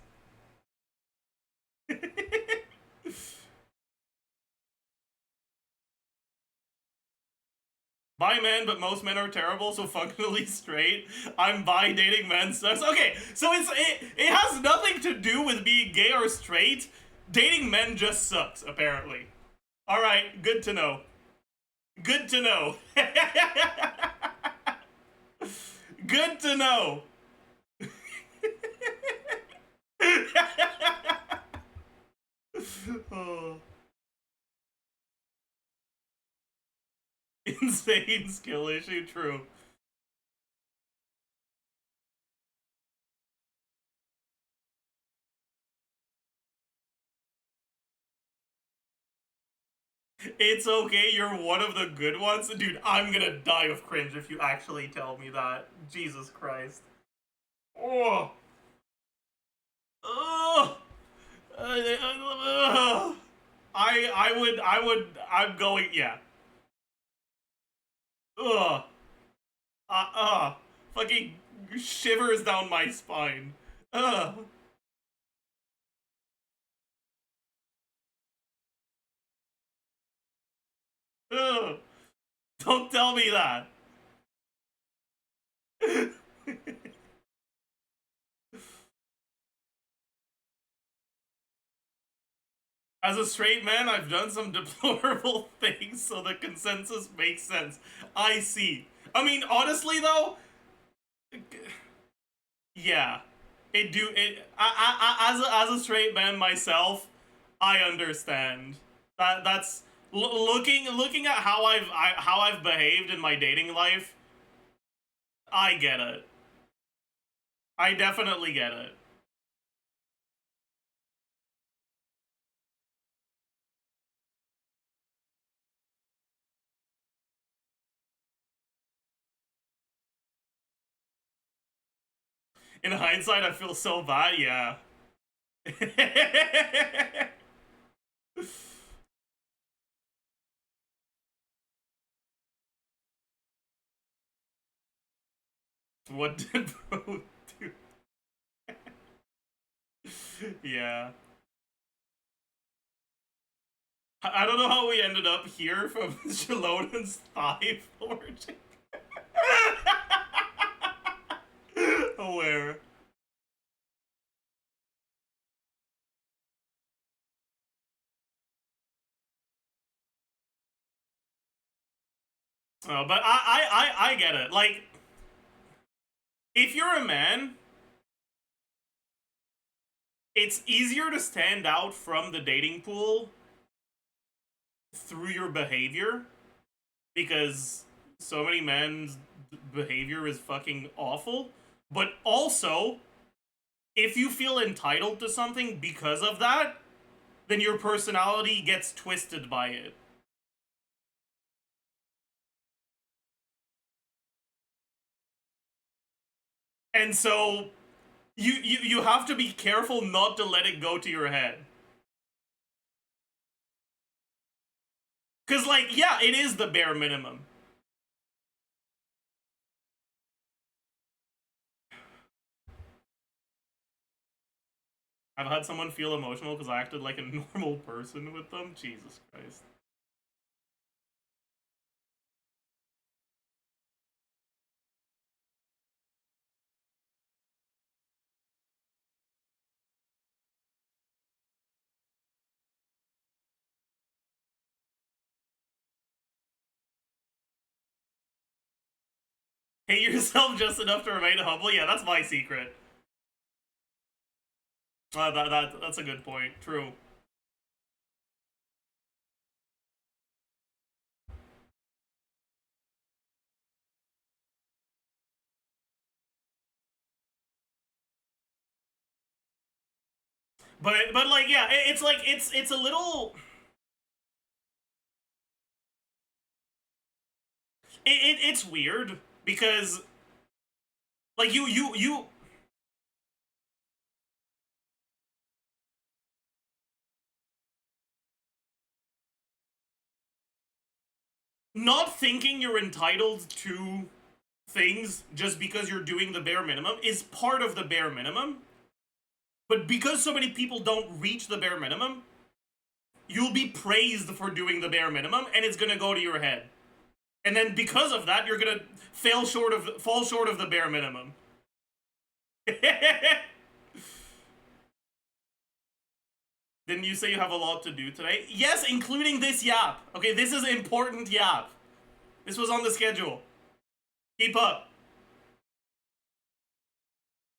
Bi men, but most men are terrible, so functionally straight. I'm bi dating men sucks. Okay, so it has nothing to do with being gay or straight. Dating men just sucks, apparently. Alright, good to know. Good to know. Good to know. Oh. Insane skill issue, true. It's okay, you're one of the good ones? Dude, I'm gonna die of cringe if you actually tell me that. Jesus Christ. Oh. Oh. I'm going, yeah. Ugh. Fucking shivers down my spine. Ugh. Ugh. Don't tell me that. As a straight man, I've done some deplorable things, so the consensus makes sense. I see. I mean, honestly, though, yeah, as a straight man myself, I understand. That's looking at how I've behaved in my dating life. I get it. I definitely get it. In hindsight, I feel so bad, yeah. What did bro do? Yeah. I don't know how we ended up here from Xilonen's thigh forging. Where? Oh, but I get it. Like, if you're a man, it's easier to stand out from the dating pool through your behavior, because so many men's behavior is fucking awful. But also, if you feel entitled to something because of that, then your personality gets twisted by it. And so you have to be careful not to let it go to your head. Cause like, yeah, it is the bare minimum. I've had someone feel emotional because I acted like a normal person with them. Jesus Christ. Hate yourself just enough to remain humble? Yeah, that's my secret. That's a good point. True. But like, yeah, it's like, it's a little... It's weird, because... Like, you not thinking you're entitled to things just because you're doing the bare minimum is part of the bare minimum. But because so many people don't reach the bare minimum, you'll be praised for doing the bare minimum, and it's gonna go to your head. And then because of that, you're gonna fall short of the bare minimum. Didn't you say you have a lot to do today? Yes, including this yap. Okay, this is important yap. This was on the schedule. Keep up.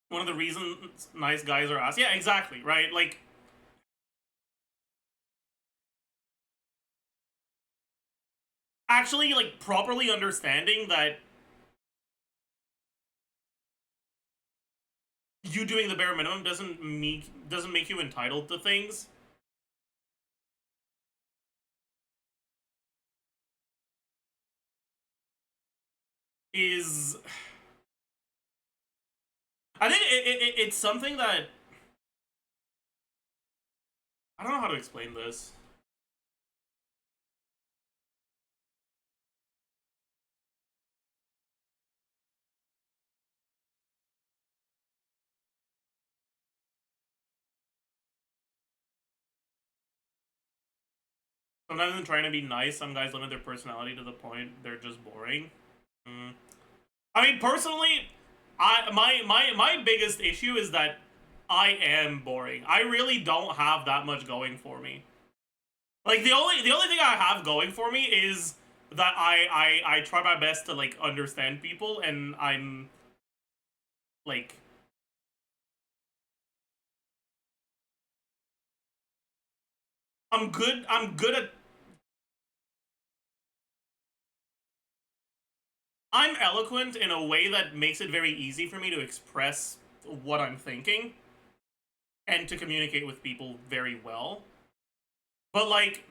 One of the reasons nice guys are asked. Yeah, exactly, right? Like, actually, like, properly understanding that you doing the bare minimum doesn't make you entitled to things. Is, I think it's something that, I don't know how to explain this. Sometimes in trying to be nice, some guys limit their personality to the point they're just boring. I mean, personally, my biggest issue is that I am boring. I really don't have that much going for me. Like, the only thing I have going for me is that I try my best to, like, understand people, and I'm, like, I'm good at, I'm eloquent in a way that makes it very easy for me to express what I'm thinking and to communicate with people very well. But, like,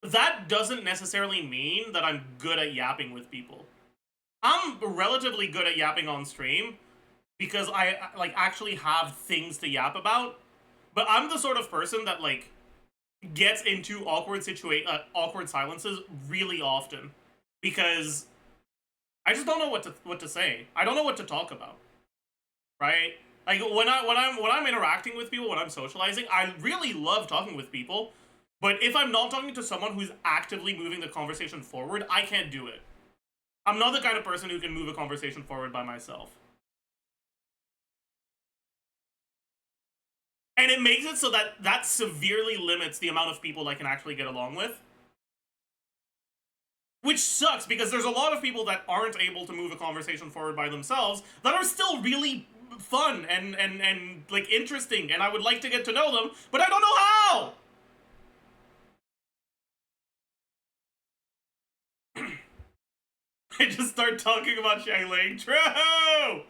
that doesn't necessarily mean that I'm good at yapping with people. I'm relatively good at yapping on stream because I, like, actually have things to yap about. But I'm the sort of person that, like, gets into awkward silences really often because I just don't know what to say. I don't know what to talk about, right? Like, when I'm interacting with people, when I'm socializing, I really love talking with people. But if I'm not talking to someone who's actively moving the conversation forward, I can't do it. I'm not the kind of person who can move a conversation forward by myself. And it makes it so that that severely limits the amount of people I can actually get along with. Which sucks, because there's a lot of people that aren't able to move a conversation forward by themselves that are still really fun and like, interesting, and I would like to get to know them, but I don't know how! I just start talking about Xilonen. True!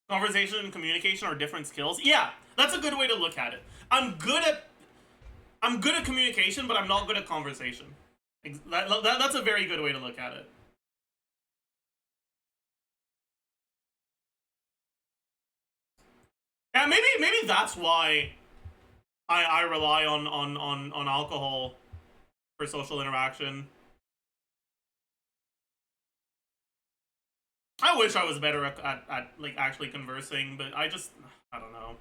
Conversation and communication are different skills. Yeah, that's a good way to look at it. I'm good at communication, but I'm not good at conversation. That's a very good way to look at it. Yeah, maybe that's why I rely on alcohol for social interaction. I wish I was better at like, actually conversing, but I don't know.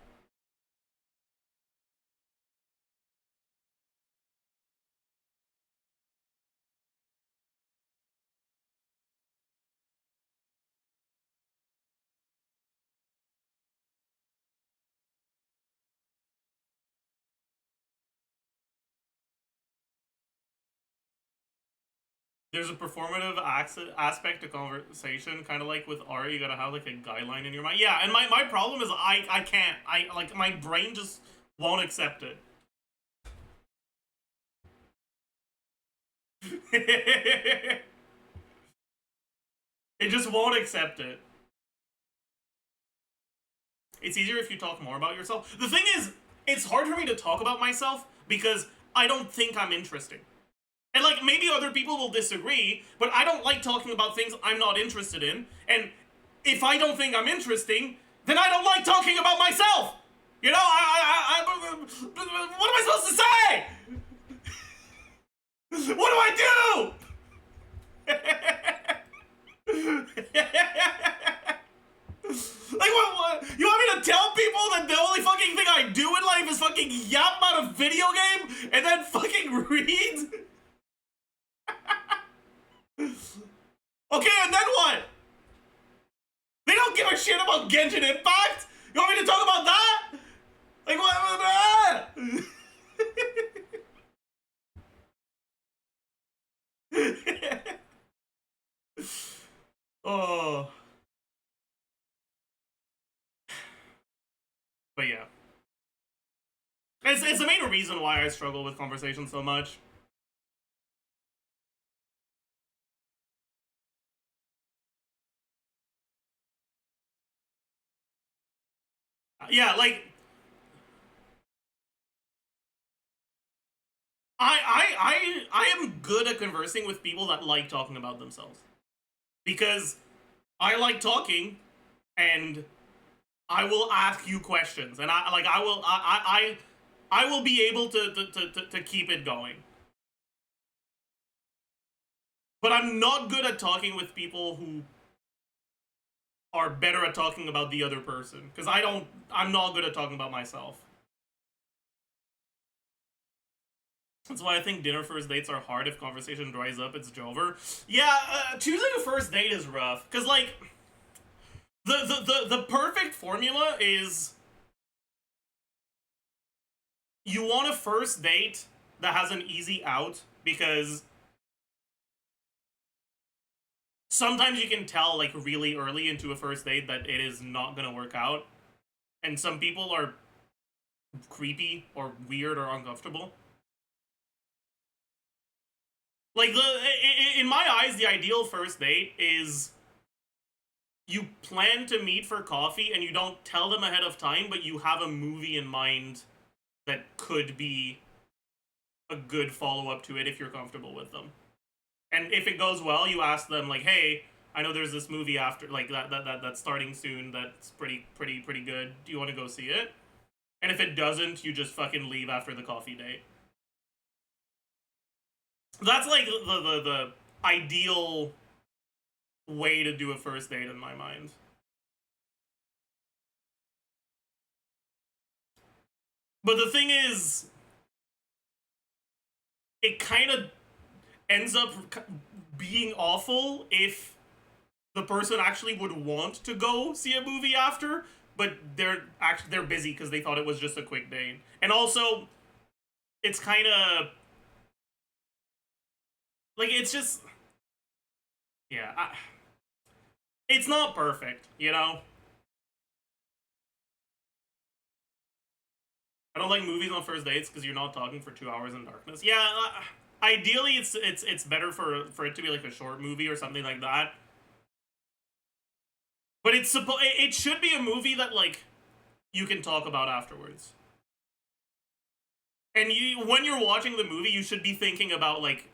There's a performative aspect to conversation, kind of like with art. You gotta have, like, a guideline in your mind. Yeah, and my problem is I can't. Like, my brain just won't accept it. It just won't accept it. It's easier if you talk more about yourself. The thing is, it's hard for me to talk about myself because I don't think I'm interesting. And, like, like, maybe other people will disagree, but I don't like talking about things I'm not interested in, and if I don't think I'm interesting, then I don't like talking about myself! You know, what am I supposed to say? What do I do? Like, what? You want me to tell people that the only fucking thing I do in life is fucking yap about a video game and then fucking read? Okay, and then what? They don't give a shit about Genshin Impact? You want me to talk about that? Like, what? Oh. But yeah. It's the main reason why I struggle with conversation so much. Yeah, like... I am good at conversing with people that like talking about themselves. Because I like talking, and I will ask you questions, and I will be able to keep it going. But I'm not good at talking with people who are better at talking about the other person, because I'm not good at talking about myself. That's why I think dinner first dates are hard. If conversation dries up, it's over. Yeah, choosing a first date is rough, because, like, the perfect formula is you want a first date that has an easy out, because sometimes you can tell, like, really early into a first date that it is not gonna work out, and some people are creepy or weird or uncomfortable. Like, in my eyes, the ideal first date is you plan to meet for coffee and you don't tell them ahead of time, but you have a movie in mind that could be a good follow-up to it if you're comfortable with them. And if it goes well, you ask them, like, hey, I know there's this movie after, like, that's starting soon that's pretty good. Do you want to go see it? And if it doesn't, you just fucking leave after the coffee date. That's, like, the ideal way to do a first date in my mind. But the thing is, it kind of ends up being awful if the person actually would want to go see a movie after, but they're busy because they thought it was just a quick date. And also, it's kind of like, it's just, yeah, it's not perfect, you know? I don't like movies on first dates because you're not talking for 2 hours in darkness. Yeah, ideally it's better for it to be like a short movie or something like that. But it should be a movie that, like, you can talk about afterwards. And when you're watching the movie, you should be thinking about, like,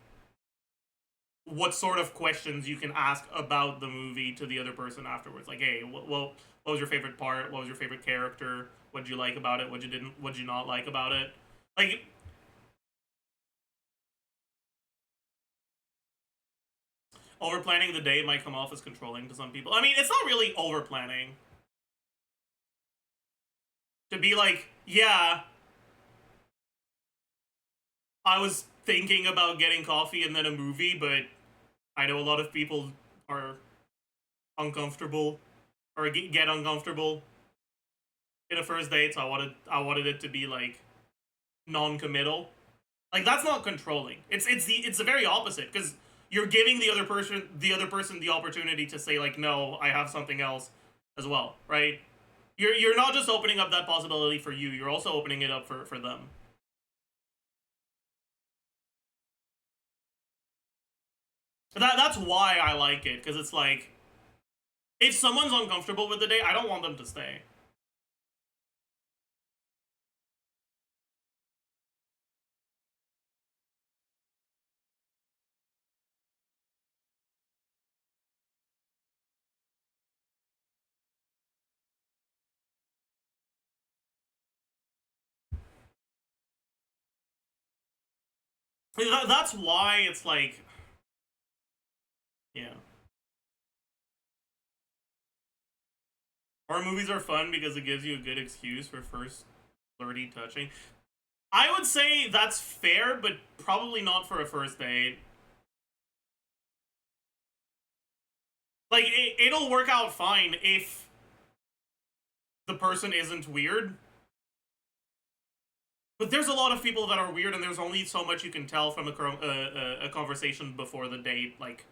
what sort of questions you can ask about the movie to the other person afterwards. Like, hey, what was your favorite part? What was your favorite character? What did you like about it? What did you not like about it? Like, over-planning the day might come off as controlling to some people. I mean, it's not really over-planning. To be like, yeah, I was thinking about getting coffee and then a movie, but I know a lot of people are uncomfortable or get uncomfortable in a first date, so I wanted it to be, like, non-committal. Like, that's not controlling. It's the very opposite, because you're giving the other person the opportunity to say, like, no, I have something else as well, right? You're not just opening up that possibility for you, you're also opening it up for them. That's why I like it, because it's like, if someone's uncomfortable with the date, I don't want them to stay. That's why it's like, yeah. Horror movies are fun because it gives you a good excuse for first flirty touching. I would say that's fair, but probably not for a first date. Like, it'll work out fine if the person isn't weird. But there's a lot of people that are weird, and there's only so much you can tell from a conversation before the date, like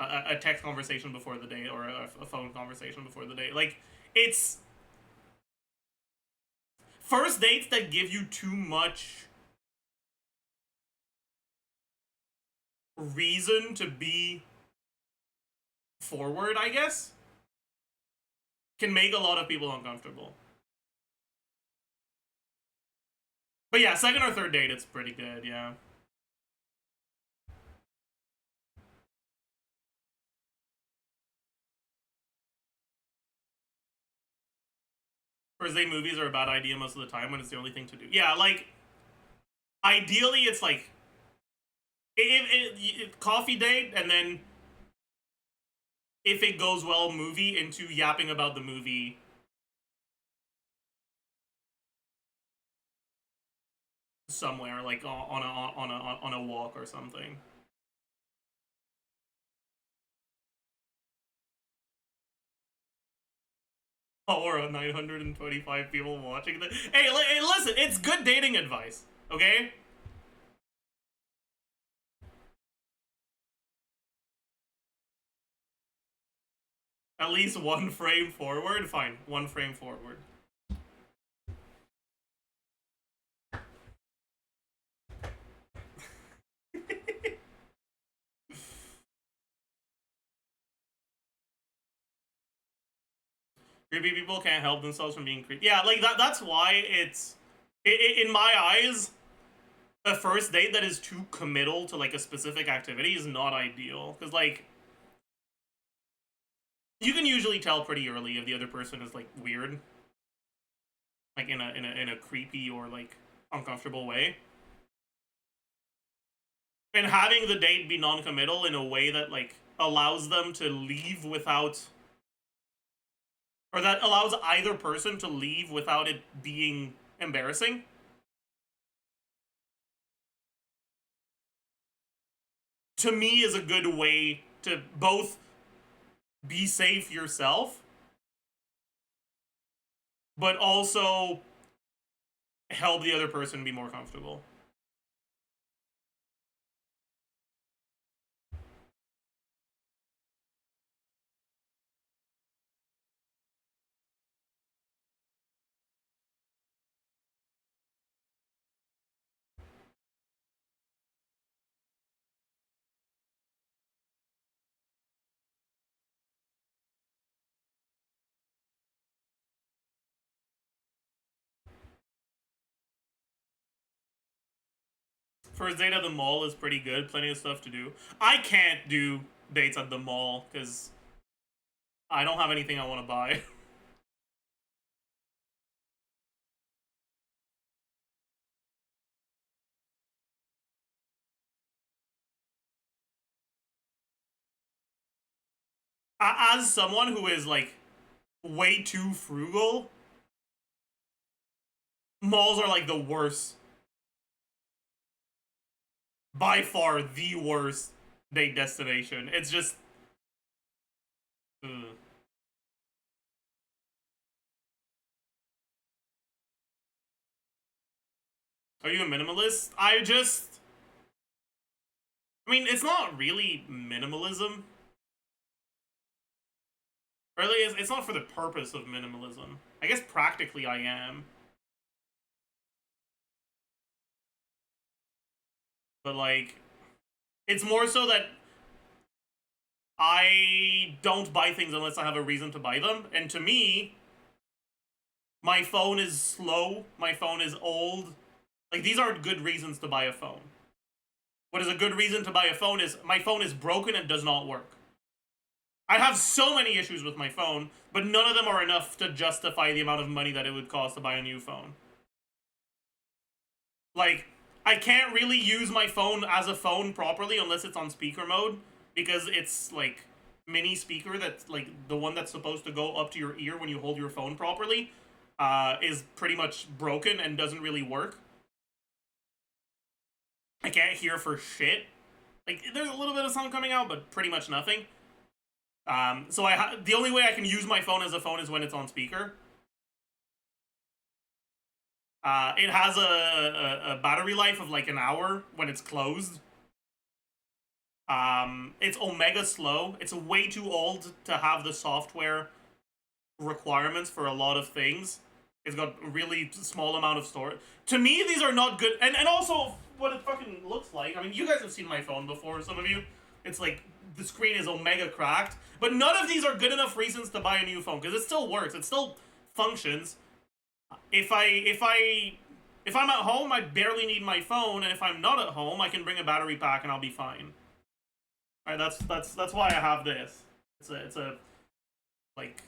a text conversation before the date, or a phone conversation before the date. Like, it's first dates that give you too much reason to be forward, I guess, can make a lot of people uncomfortable. But yeah, second or third date, it's pretty good, yeah. First date movies are a bad idea most of the time when it's the only thing to do. Yeah, like, ideally it's like, coffee date, and then if it goes well, movie into yapping about the movie. Somewhere, like on a walk or something. Or 925 people watching this. Hey, listen, it's good dating advice, okay? At least one frame forward? Fine, one frame forward. Creepy people can't help themselves from being creepy. Yeah, like, that's why it's... in my eyes, a first date that is too committal to, like, a specific activity is not ideal. Because, like, you can usually tell pretty early if the other person is, like, weird. Like, in a creepy or, like, uncomfortable way. And having the date be non-committal in a way that, like, allows them to leave without... or that allows either person to leave without it being embarrassing. To me, is a good way to both be safe yourself, but also help the other person be more comfortable. First date at the mall is pretty good. Plenty of stuff to do. I can't do dates at the mall because I don't have anything I want to buy. As someone who is, like, way too frugal, malls are, like, the worst. By far the worst date destination. It's just... ugh. Are you a minimalist? I mean, it's not really minimalism. Really, it's not for the purpose of minimalism. I guess practically I am. But, like, it's more so that I don't buy things unless I have a reason to buy them. And to me, my phone is slow, my phone is old. Like, these aren't good reasons to buy a phone. What is a good reason to buy a phone is my phone is broken and does not work. I have so many issues with my phone, but none of them are enough to justify the amount of money that it would cost to buy a new phone. Like, I can't really use my phone as a phone properly unless it's on speaker mode, because it's like mini speaker that's like the one that's supposed to go up to your ear when you hold your phone properly is pretty much broken and doesn't really work. I can't hear for shit. Like, there's a little bit of sound coming out, but pretty much nothing. So the only way I can use my phone as a phone is when it's on speaker. It has a battery life of like an hour when it's closed. It's omega slow. It's way too old to have the software requirements for a lot of things. It's got a really small amount of storage. To me, these are not good. And also, what it fucking looks like. I mean, you guys have seen my phone before, some of you. It's like, the screen is omega cracked. But none of these are good enough reasons to buy a new phone, because it still works. It still functions. If I'm at home, I barely need my phone, and if I'm not at home, I can bring a battery pack and I'll be fine. Alright, that's why I have this. It's a like,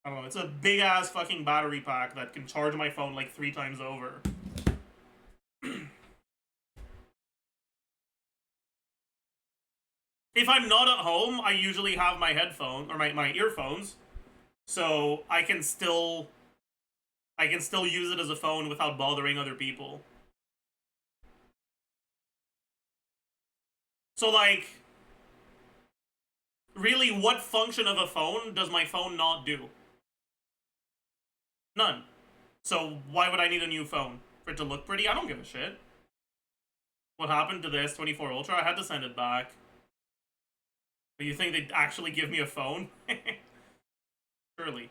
I don't know, it's a big ass fucking battery pack that can charge my phone like 3 times over. If I'm not at home, I usually have my headphone or my earphones, so I can still use it as a phone without bothering other people. So like, really, what function of a phone does my phone not do? None. So why would I need a new phone? For it to look pretty? I don't give a shit. What happened to this 24 Ultra? I had to send it back. But you think they'd actually give me a phone? Surely.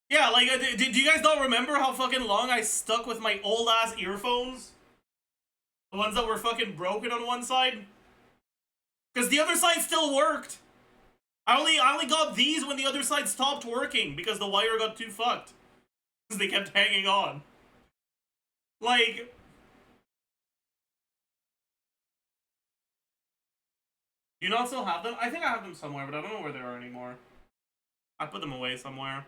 Yeah, like, do you guys not remember how fucking long I stuck with my old-ass earphones? The ones that were fucking broken on one side? Because the other side still worked. I only got these when the other side stopped working, because the wire got too fucked. Because they kept hanging on. Like... Do you not still have them? I think I have them somewhere, but I don't know where they are anymore. I put them away somewhere.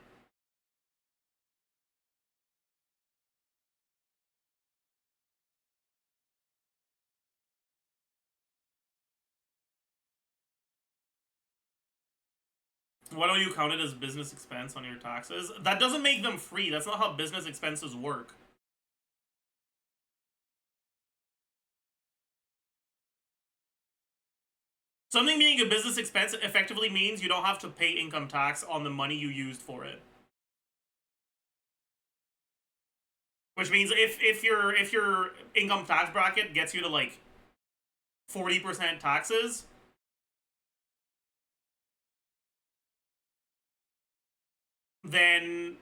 Why don't you count it as business expense on your taxes? That doesn't make them free. That's not how business expenses work. Something being a business expense effectively means you don't have to pay income tax on the money you used for it. Which means if your income tax bracket gets you to like 40% taxes, then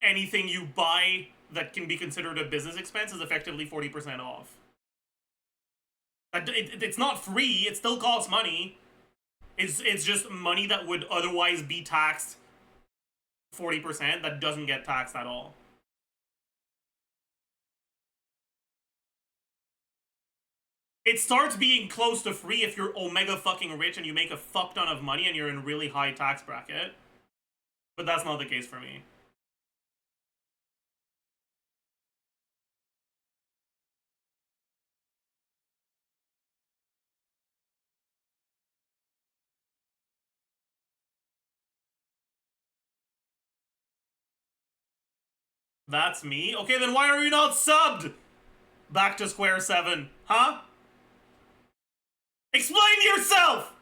anything you buy that can be considered a business expense is effectively 40% off. It's not free, it still costs money. It's just money that would otherwise be taxed 40% that doesn't get taxed at all. It starts being close to free if you're omega fucking rich and you make a fuck ton of money and you're in a really high tax bracket. But that's not the case for me. That's me? Okay, then why are you not subbed? Back to square 7, huh? Explain yourself!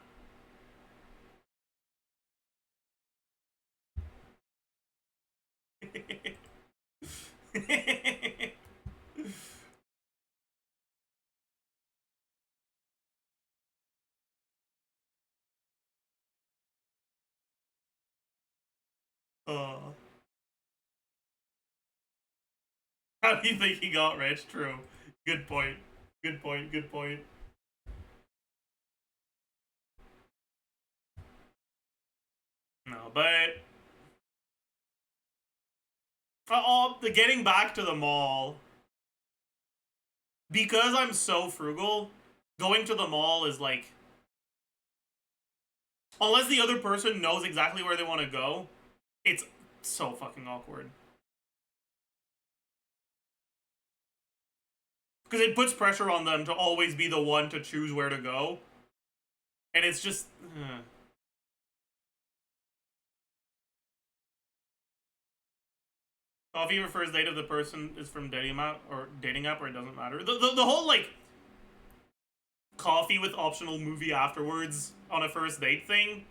How do you think he got rich? True. Good point. Good point. Good point. No, but The getting back to the mall. Because I'm so frugal, going to the mall is like... Unless the other person knows exactly where they want to go, it's so fucking awkward. Because it puts pressure on them to always be the one to choose where to go. And it's just... Coffee refers date if the person is from dating app or it doesn't matter. The whole, like, coffee with optional movie afterwards on a first date thing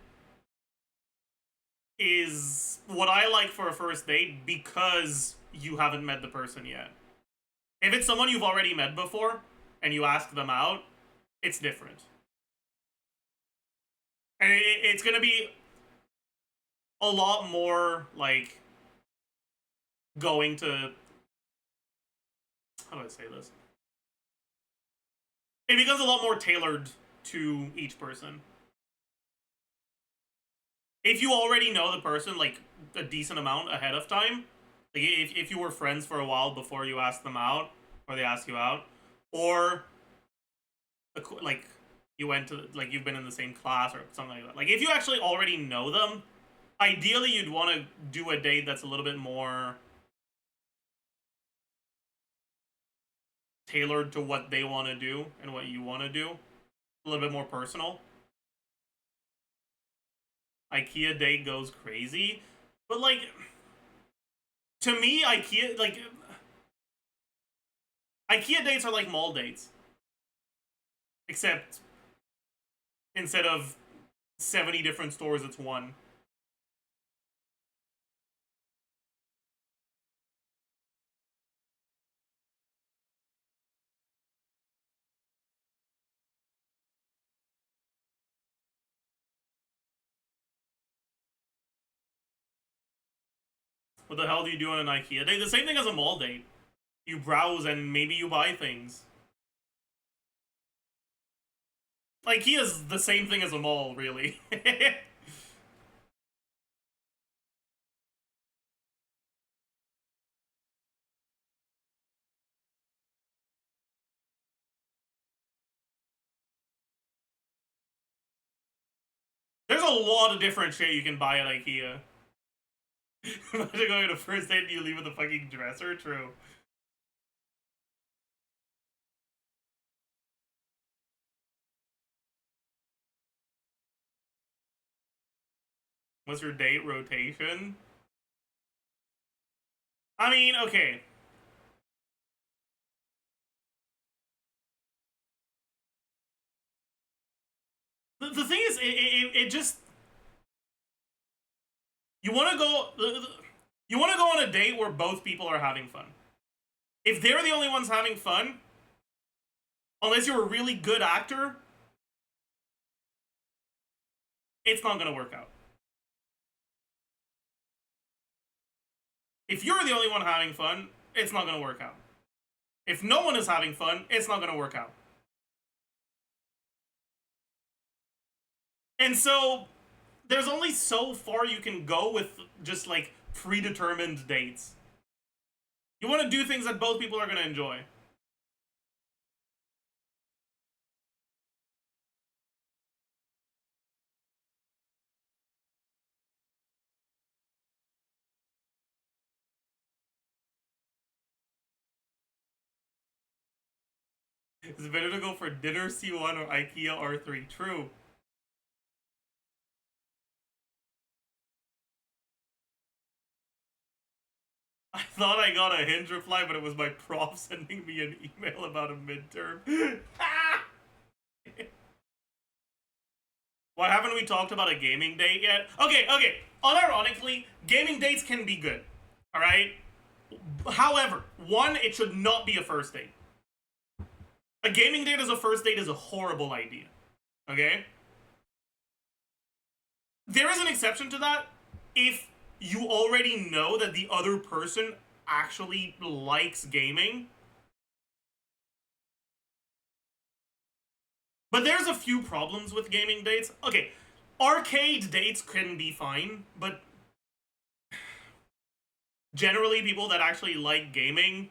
is what I like for a first date because you haven't met the person yet. If it's someone you've already met before and you ask them out, it's different. And it's gonna be a lot more, like, going to... How do I say this? It becomes a lot more tailored to each person. If you already know the person, like, a decent amount ahead of time, like, if you were friends for a while before you asked them out, or they asked you out, or, like, you went to, like, you've been in the same class or something like that. Like, if you actually already know them, ideally you'd want to do a date that's a little bit more tailored to what they want to do and what you want to do. A little bit more personal. IKEA date goes crazy. But, like, to me, IKEA dates are like mall dates. Except, instead of 70 different stores, it's one. What the hell do you do on an IKEA date? The same thing as a mall date. You browse and maybe you buy things. IKEA's the same thing as a mall, really. There's a lot of different shit you can buy at IKEA. Imagine going to a first date and you leave with a fucking dresser? True. What's your date rotation? I mean, okay. The thing is, it just... You want to go on a date where both people are having fun. If they're the only ones having fun, unless you're a really good actor, it's not going to work out. If you're the only one having fun, it's not going to work out. If no one is having fun, it's not going to work out. And so, there's only so far you can go with just, like, predetermined dates. You want to do things that both people are going to enjoy. It's better to go for dinner C1 or IKEA R3. True. I thought I got a Hinge reply, but it was my prof sending me an email about a midterm. Why haven't we talked about a gaming date yet? Okay. Unironically, gaming dates can be good. Alright? However, one, it should not be a first date. A gaming date as a first date is a horrible idea. Okay? There is an exception to that if you already know that the other person actually likes gaming. But there's a few problems with gaming dates. Okay, arcade dates can be fine, but generally people that actually like gaming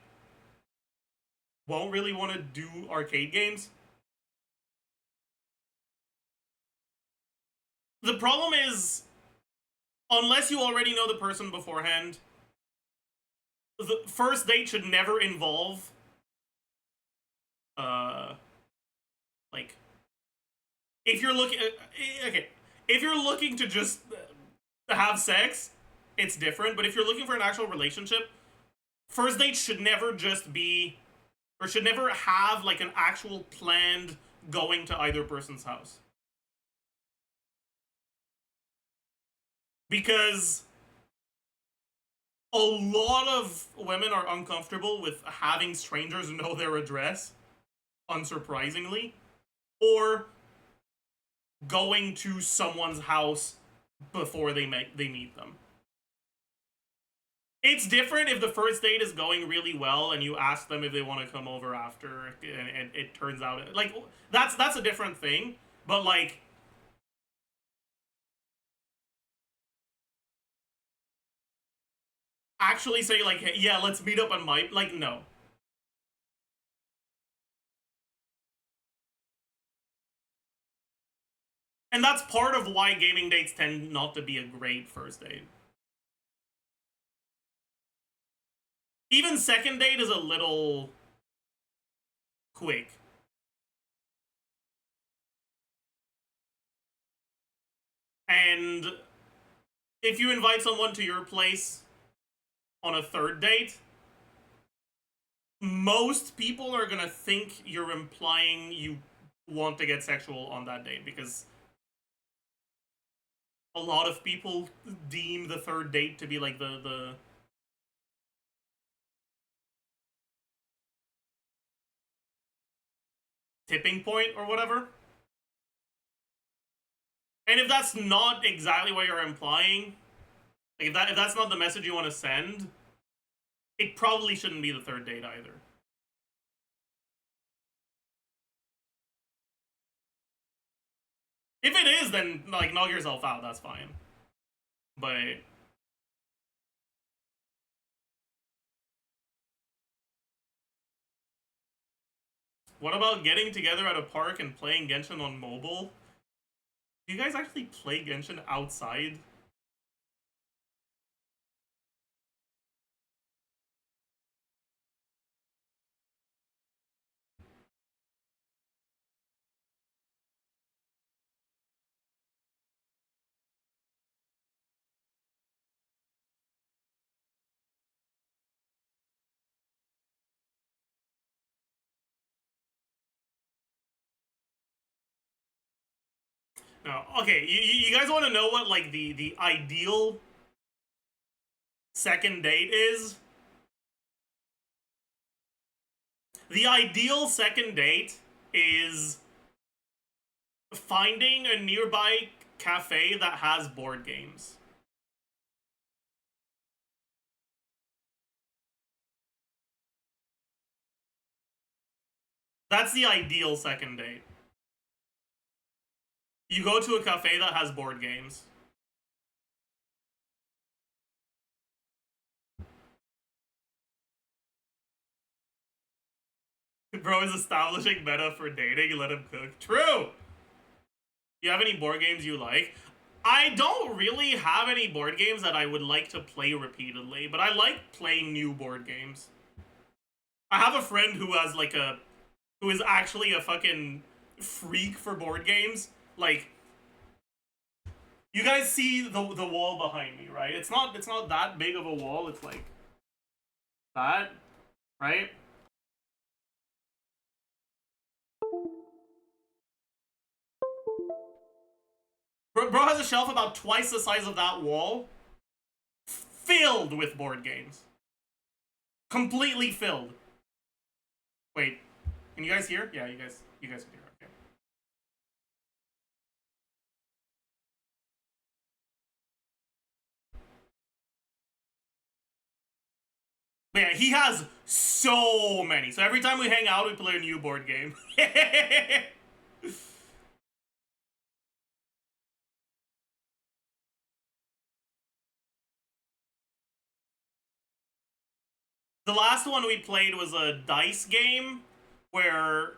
won't really want to do arcade games. The problem is, unless you already know the person beforehand, the first date should never involve, like, if you're looking, okay, if you're looking to just have sex, it's different, but if you're looking for an actual relationship, first date should never just be, or should never have, like, an actual planned going to either person's house. Because a lot of women are uncomfortable with having strangers know their address, unsurprisingly, or going to someone's house before they meet them. It's different if the first date is going really well and you ask them if they want to come over after, and it turns out, like, that's a different thing, but, like, actually say, like, hey, yeah, let's meet up on my, like, no. And that's part of why gaming dates tend not to be a great first date. Even second date is a little quick. And if you invite someone to your place on a third date, most people are gonna think you're implying you want to get sexual on that date, because a lot of people deem the third date to be like the tipping point or whatever. And if that's not exactly what you're implying, like, if that's not the message you want to send, it probably shouldn't be the third date either. If it is, then, like, knock yourself out, that's fine. But what about getting together at a park and playing Genshin on mobile? Do you guys actually play Genshin outside? No. Okay, you guys want to know what, like, the ideal second date is? The ideal second date is finding a nearby cafe that has board games. That's the ideal second date. You go to a cafe that has board games. Bro is establishing meta for dating, let him cook. True! You have any board games you like? I don't really have any board games that I would like to play repeatedly, but I like playing new board games. I have a friend who has, like, who is actually a fucking freak for board games. Like, you guys see the wall behind me, right? It's not that big of a wall. It's like that, right? Bro has a shelf about twice the size of that wall, filled with board games. Completely filled. Wait, can you guys hear? Yeah, you guys can hear. Okay. But yeah, he has so many. So every time we hang out, we play a new board game. The last one we played was a dice game where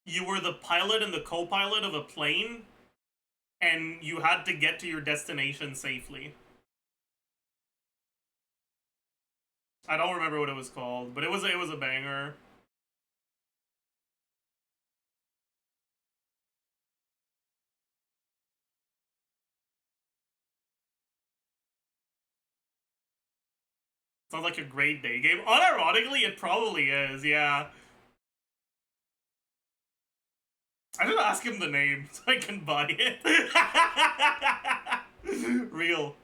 you were the pilot and the co-pilot of a plane, and you had to get to your destination safely. I don't remember what it was called, but it was a banger. Sounds like a great day game. Unironically, it probably is, yeah. I should ask him the name so I can buy it. Real.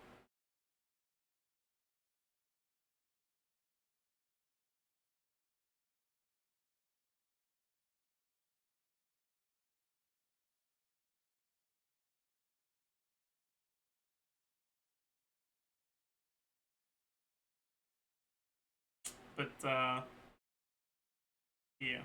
But, yeah.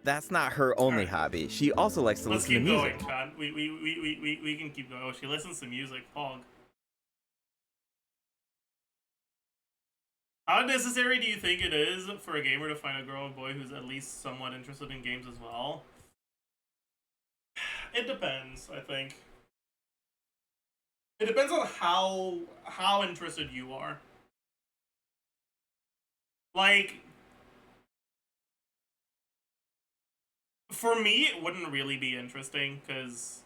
That's not her only hobby. She also likes to Let's listen to keep music. going, Chad. We can keep going. Oh, she listens to music. Pog. How necessary do you think it is for a gamer to find a girl or boy who's at least somewhat interested in games as well? It depends, I think. It depends on how interested you are. Like, for me, it wouldn't really be interesting, because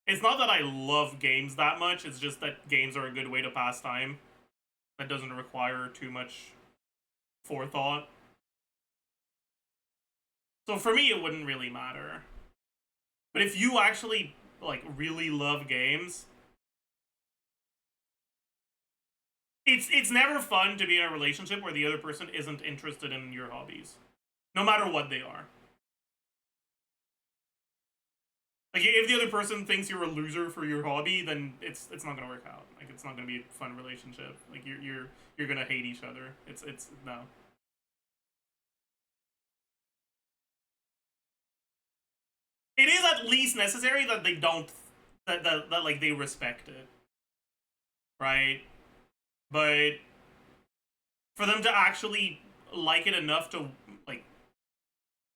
it's not that I love games that much, it's just that games are a good way to pass time. That doesn't require too much forethought. So for me, it wouldn't really matter. But if you actually, like, really love games, it's never fun to be in a relationship where the other person isn't interested in your hobbies. No matter what they are. Like, if the other person thinks you're a loser for your hobby, then it's not gonna work out. Like, it's not gonna be a fun relationship. Like, you're gonna hate each other. It's no. It is at least necessary that they don't that like they respect it. Right? But for them to actually like it enough to like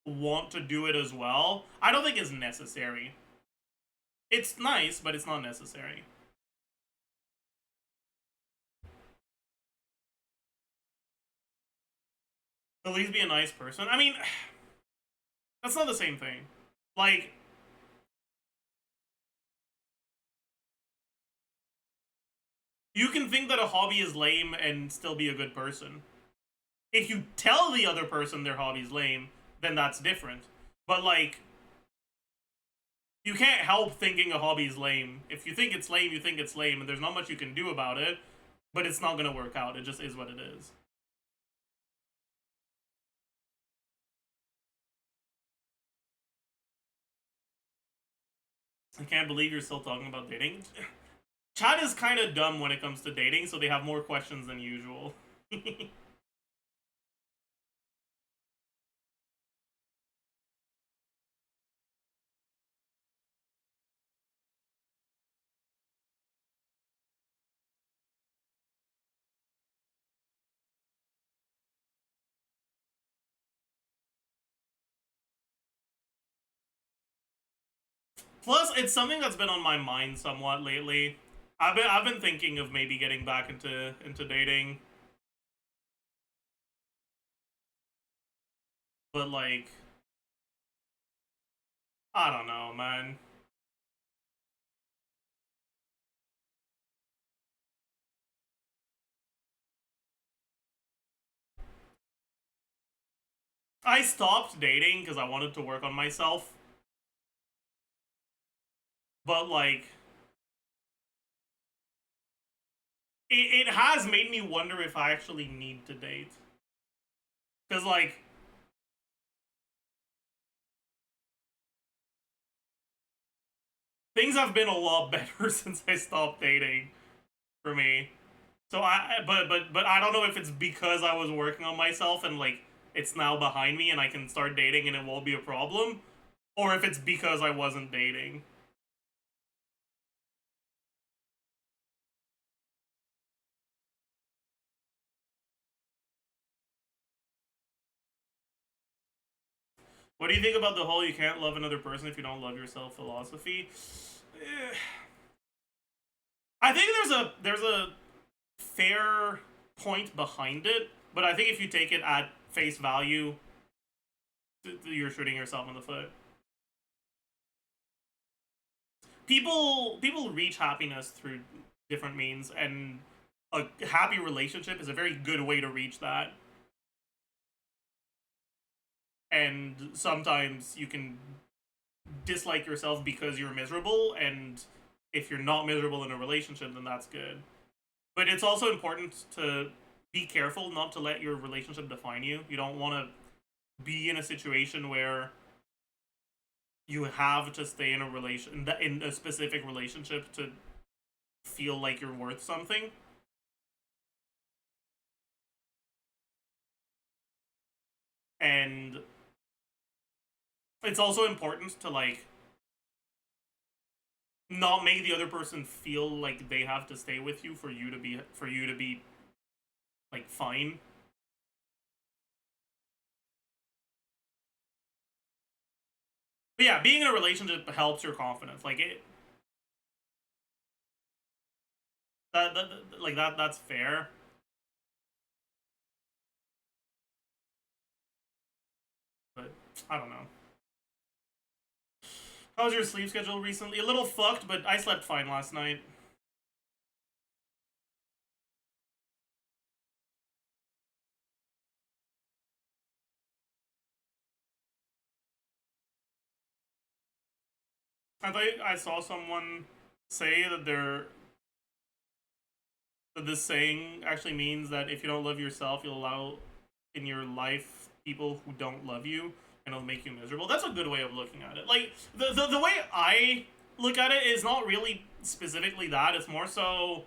want to do it as well, I don't think it's necessary. It's nice, but it's not necessary. At least be a nice person. I mean, that's not the same thing. Like, you can think that a hobby is lame and still be a good person. If you tell the other person their hobby's lame, then that's different. But, like, you can't help thinking a hobby's lame. If you think it's lame, you think it's lame, and there's not much you can do about it, but it's not gonna work out. It just is what it is. I can't believe you're still talking about dating. Chat is kind of dumb when it comes to dating, so they have more questions than usual. Plus, it's something that's been on my mind somewhat lately. I've been thinking of maybe getting back into dating. But, like, I don't know, man. I stopped dating because I wanted to work on myself. But, like, it has made me wonder if I actually need to date. Because, like, things have been a lot better since I stopped dating for me. So but I don't know if it's because I was working on myself and, like, it's now behind me and I can start dating and it won't be a problem, or if it's because I wasn't dating. What do you think about the whole you can't love another person if you don't love yourself philosophy? I think there's a fair point behind it, but I think if you take it at face value, you're shooting yourself in the foot. People reach happiness through different means, and a happy relationship is a very good way to reach that. And sometimes you can dislike yourself because you're miserable, and if you're not miserable in a relationship, then that's good. But it's also important to be careful not to let your relationship define you. You don't want to be in a situation where you have to stay in a specific relationship to feel like you're worth something. And it's also important to, like, not make the other person feel like they have to stay with you for you to be like fine. But yeah, being in a relationship helps your confidence. Like that's fair. But I don't know. How was your sleep schedule recently? A little fucked, but I slept fine last night. I thought I saw someone say that this saying actually means that if you don't love yourself, you'll allow in your life people who don't love you, and it'll make you miserable. That's a good way of looking at it. Like, the way I look at it is not really specifically that. It's more so,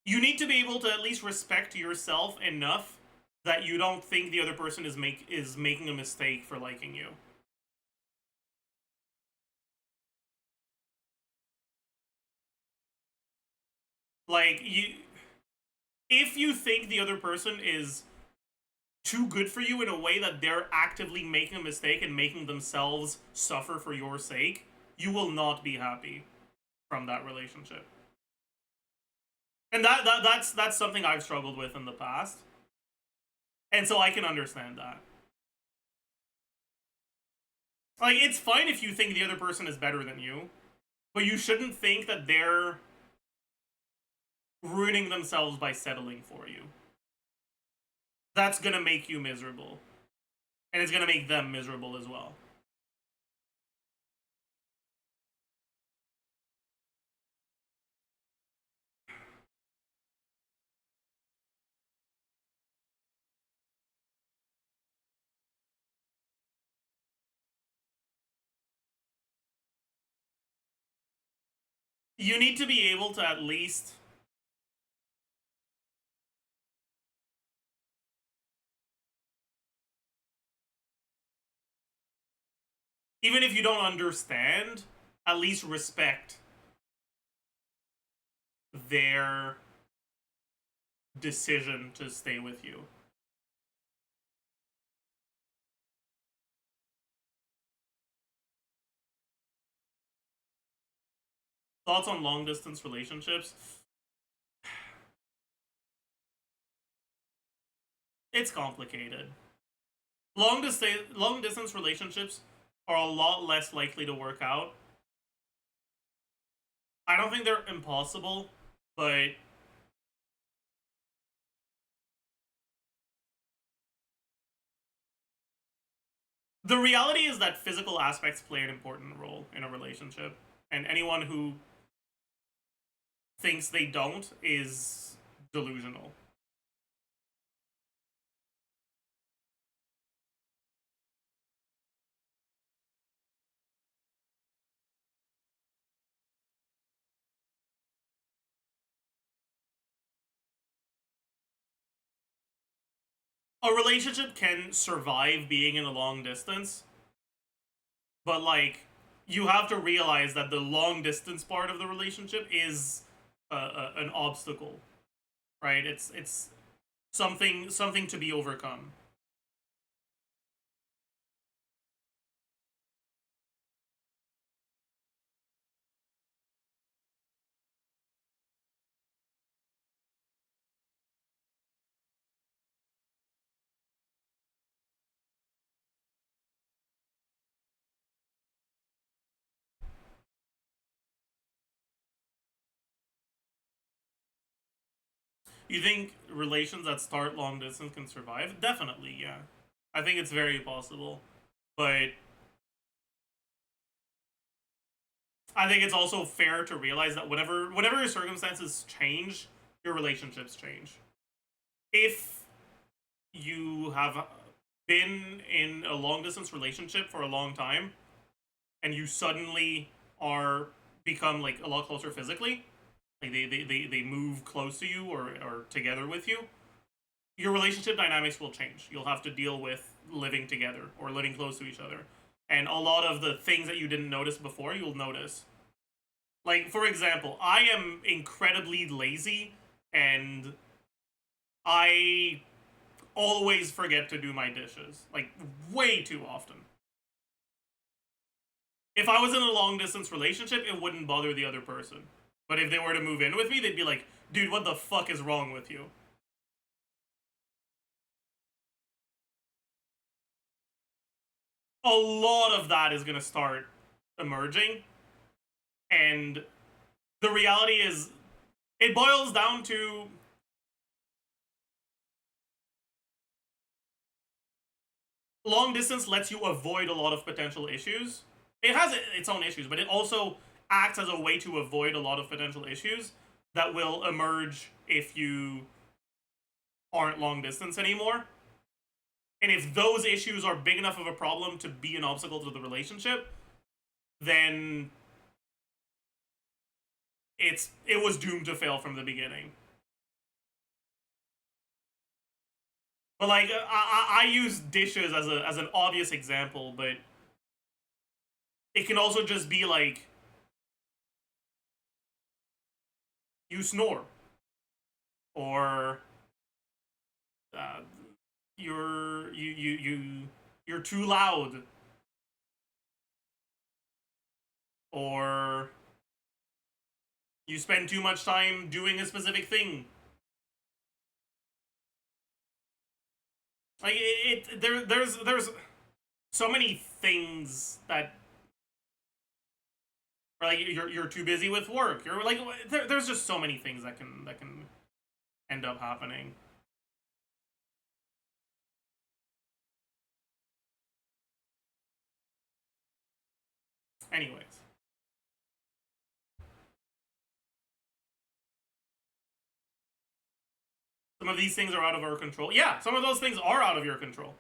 you need to be able to at least respect yourself enough that you don't think the other person is making a mistake for liking you. Like, if you think the other person is too good for you in a way that they're actively making a mistake and making themselves suffer for your sake, you will not be happy from that relationship. And that's something I've struggled with in the past. And so I can understand that. Like, it's fine if you think the other person is better than you, but you shouldn't think that they're ruining themselves by settling for you. That's gonna make you miserable. And it's gonna make them miserable as well. You need to be able to at least even if you don't understand, at least respect their decision to stay with you. Thoughts on long distance relationships? It's complicated. Long distance relationships are a lot less likely to work out. I don't think they're impossible, but The reality is that physical aspects play an important role in a relationship, and anyone who thinks they don't is delusional. A relationship can survive being in a long distance, but like you have to realize that the long distance part of the relationship is an obstacle, right? It's something to be overcome. You think relations that start long distance can survive? Definitely, yeah. I think it's very possible. But I think it's also fair to realize that whenever your circumstances change, your relationships change. If you have been in a long distance relationship for a long time and you suddenly become like a lot closer physically, like they move close to you or together with you, your relationship dynamics will change. You'll have to deal with living together or living close to each other. And a lot of the things that you didn't notice before, you'll notice. Like, for example, I am incredibly lazy and I always forget to do my dishes. Like, way too often. If I was in a long distance relationship, it wouldn't bother the other person. But if they were to move in with me, they'd be like, dude, what the fuck is wrong with you? A lot of that is going to start emerging. And the reality is, it boils down to long distance lets you avoid a lot of potential issues. It has its own issues, but it also acts as a way to avoid a lot of potential issues that will emerge if you aren't long distance anymore. And if those issues are big enough of a problem to be an obstacle to the relationship, then it was doomed to fail from the beginning. But like, I use dishes as an obvious example, but it can also just be like, you snore, or you're too loud, or you spend too much time doing a specific thing. Like there's so many things that or like you're too busy with work. You're like there's just so many things that can end up happening. Anyways. Some of these things are out of our control. Yeah, some of those things are out of your control.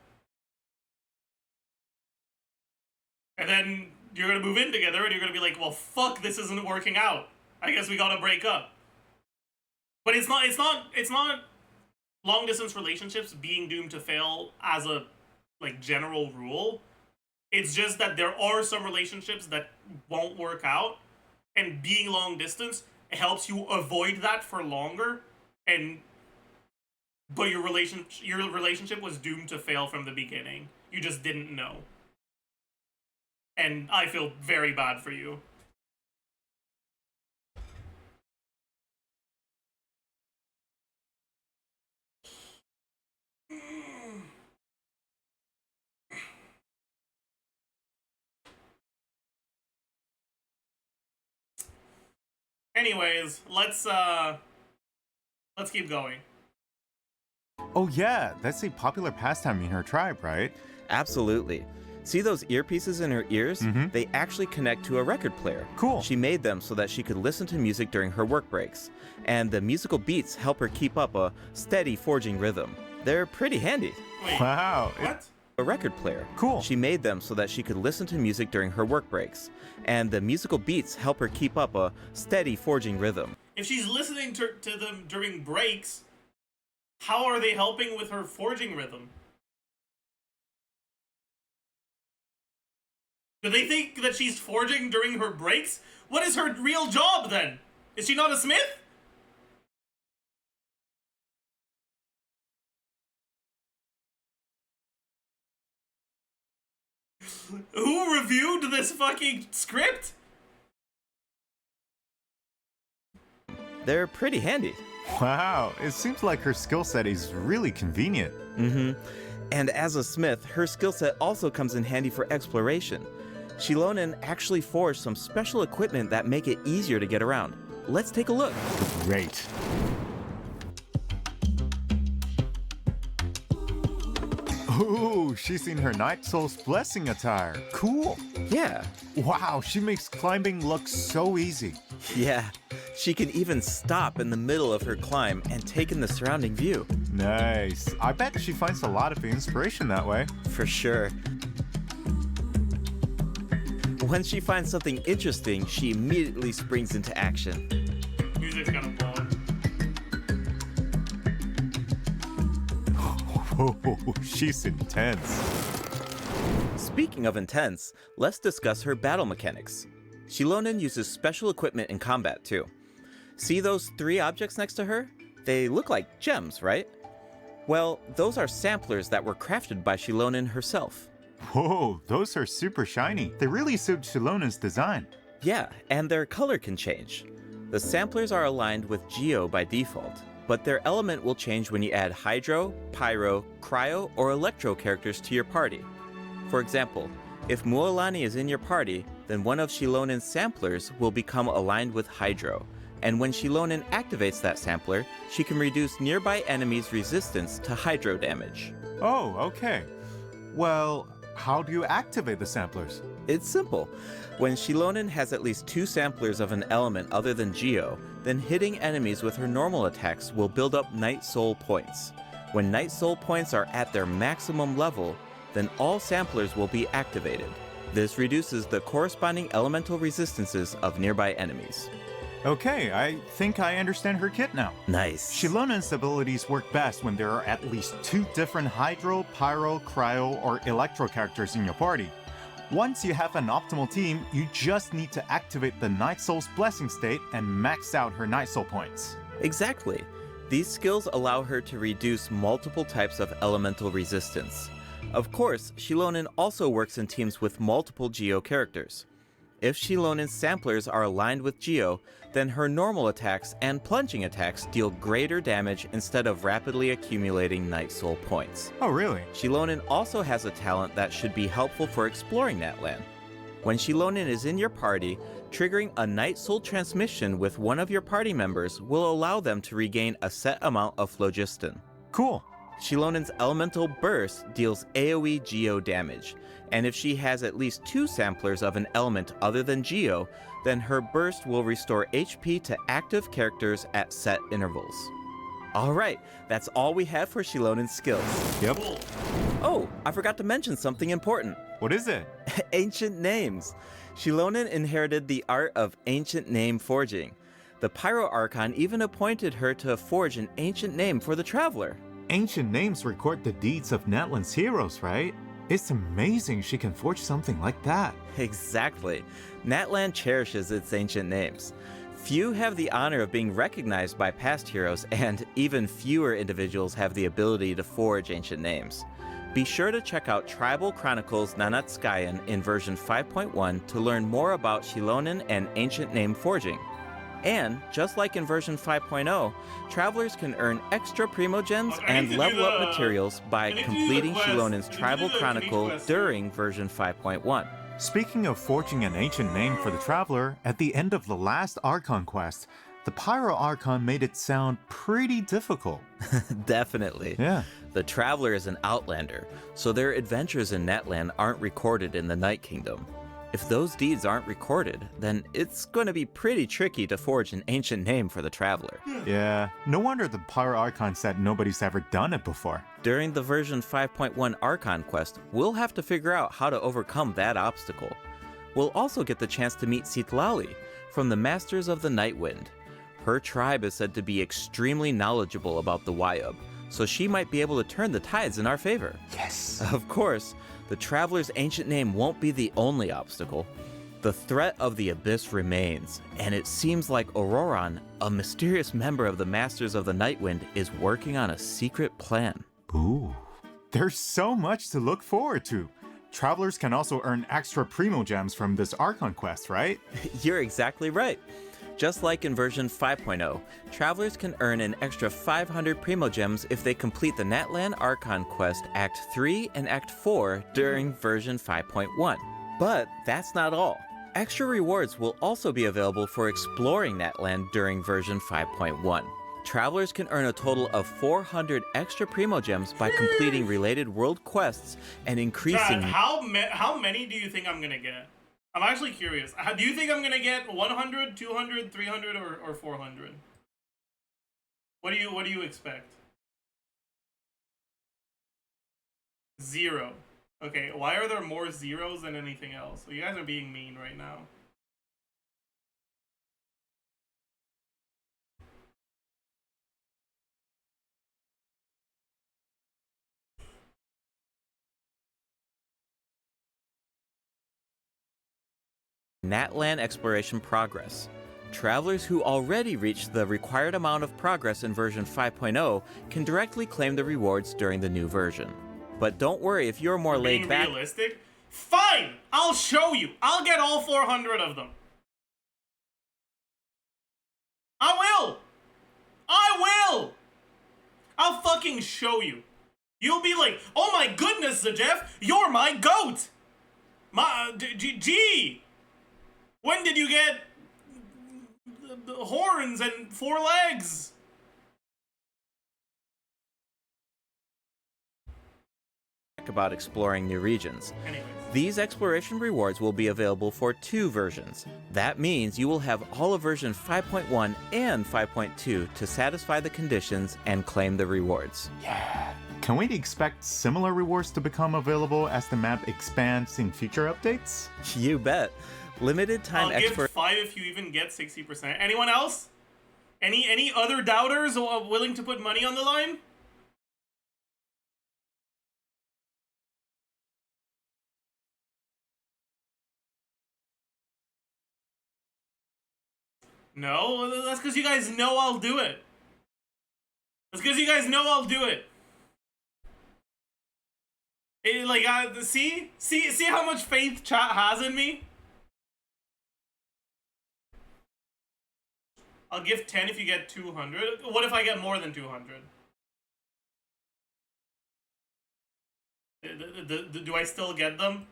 And then you're gonna move in together and you're gonna be like, well, fuck, this isn't working out. I guess we gotta break up. But it's not long distance relationships being doomed to fail as a like general rule. It's just that there are some relationships that won't work out, and being long distance helps you avoid that for longer. But your relationship was doomed to fail from the beginning. You just didn't know. And I feel very bad for you. Anyways, let's keep going. Oh yeah, that's a popular pastime in her tribe, right? Absolutely. See those earpieces in her ears? They actually connect to a record player. Cool. She made them so that she could listen to music during her work breaks. And the musical beats help her keep up a steady forging rhythm. They're pretty handy. Wait, Wow. what? A record player. Cool. She made them so that she could listen to music during her work breaks. And the musical beats help her keep up a steady forging rhythm. If she's listening to them during breaks, how are they helping with her forging rhythm? Do they think that she's forging during her breaks? What is her real job then? Is she not a smith? Who reviewed this fucking script? They're pretty handy. Wow, it seems like her skill set is really convenient. And as a smith, her skill set also comes in handy for exploration. Xilonen actually forged some special equipment that make it easier to get around. Let's take a look. Great. Ooh, she's in her Night Soul's Blessing attire. Cool. Yeah. Wow, she makes climbing look so easy. Yeah. She can even stop in the middle of her climb and take in the surrounding view. Nice. I bet she finds a lot of inspiration that way. For sure. When she finds something interesting, she immediately springs into action. Music's gonna blow. Oh, she's intense. Speaking of intense, let's discuss her battle mechanics. Xilonen uses special equipment in combat too. See those 3 objects next to her? They look like gems, right? Well, those are samplers that were crafted by Xilonen herself. Whoa, those are super shiny. They really suit Xilonen's design. Yeah, and their color can change. The samplers are aligned with Geo by default, but their element will change when you add Hydro, Pyro, Cryo, or Electro characters to your party. For example, if Mualani is in your party, then one of Xilonen's samplers will become aligned with Hydro, and when Xilonen activates that sampler, she can reduce nearby enemies' resistance to Hydro damage. Oh, okay. Well, how do you activate the samplers? It's simple. When Xilonen has at least 2 samplers of an element other than Geo, then hitting enemies with her normal attacks will build up Night Soul points. When Night Soul points are at their maximum level, then all samplers will be activated. This reduces the corresponding elemental resistances of nearby enemies. Okay, I think I understand her kit now. Nice. Xilonen's abilities work best when there are at least 2 different Hydro, Pyro, Cryo, or Electro characters in your party. Once you have an optimal team, you just need to activate the Night Soul's Blessing state and max out her Night Soul points. Exactly. These skills allow her to reduce multiple types of elemental resistance. Of course, Xilonen also works in teams with multiple Geo characters. If Xilonen's samplers are aligned with Geo, then her normal attacks and plunging attacks deal greater damage instead of rapidly accumulating Night Soul points. Oh, really? Xilonen also has a talent that should be helpful for exploring that land. When Xilonen is in your party, triggering a Night Soul transmission with one of your party members will allow them to regain a set amount of phlogiston. Cool. Xilonen's elemental burst deals AoE Geo damage, and if she has at least 2 samplers of an element other than Geo, then her burst will restore HP to active characters at set intervals. Alright, that's all we have for Xilonen's skills. Yep. Oh, I forgot to mention something important. What is it? Ancient names. Xilonen inherited the art of ancient name forging. The Pyro Archon even appointed her to forge an ancient name for the Traveler. Ancient names record the deeds of Natlan's heroes, right? It's amazing she can forge something like that. Exactly. Natlan cherishes its ancient names. Few have the honor of being recognized by past heroes, and even fewer individuals have the ability to forge ancient names. Be sure to check out Tribal Chronicles Nanatskayan in version 5.1 to learn more about Xilonen and ancient name forging. And, just like in version 5.0, travelers can earn extra primogens and level up materials by completing Xilonen's Tribal Chronicle during version 5.1. Speaking of forging an ancient name for the Traveler, at the end of the last Archon quest, the Pyro Archon made it sound pretty difficult. Definitely. Yeah. The Traveler is an outlander, so their adventures in Netland aren't recorded in the Night Kingdom. If those deeds aren't recorded, then it's going to be pretty tricky to forge an ancient name for the Traveler. Yeah, no wonder the Pyro Archon said nobody's ever done it before. During the version 5.1 Archon quest, we'll have to figure out how to overcome that obstacle. We'll also get the chance to meet Citlali from the Masters of the Night Wind. Her tribe is said to be extremely knowledgeable about the Wyub, so she might be able to turn the tides in our favor. Yes! Of course, the Traveler's ancient name won't be the only obstacle. The threat of the Abyss remains, and it seems like Auroran, a mysterious member of the Masters of the Night Wind, is working on a secret plan. Ooh, there's so much to look forward to. Travelers can also earn extra Primo Gems from this Archon quest, right? You're exactly right. Just like in version 5.0, travelers can earn an extra 500 Primo Gems if they complete the Natlan Archon quest Act 3 and Act 4 during version 5.1. But that's not all. Extra rewards will also be available for exploring Natlan during version 5.1. Travelers can earn a total of 400 extra Primo Gems by completing related world quests and increasing... Chad, how many do you think I'm gonna get? I'm actually curious. Do you think I'm gonna get 100, 200, 300, or 400? What do you expect? 0. Okay, why are there more zeros than anything else? You guys are being mean right now. Natlan exploration progress. Travelers who already reached the required amount of progress in version 5.0 can directly claim the rewards during the new version. But don't worry if you're more laid back. Being realistic? Fine! I'll show you! I'll get all 400 of them. I will! I will! I'll fucking show you. You'll be like, oh my goodness, Zajef, you're my goat! Gee! When did you get the horns and 4 legs? About exploring new regions. Anyways. These exploration rewards will be available for 2 versions. That means you will have all of version 5.1 and 5.2 to satisfy the conditions and claim the rewards. Yeah. Can we expect similar rewards to become available as the map expands in future updates? You bet. Limited time I'll give 5 if you even get 60%. Anyone else? Any other doubters willing to put money on the line? No, that's because you guys know I'll do it. That's because you guys know I'll do it. See how much faith chat has in me? I'll give 10 if you get 200. What if I get more than 200? Do I still get them?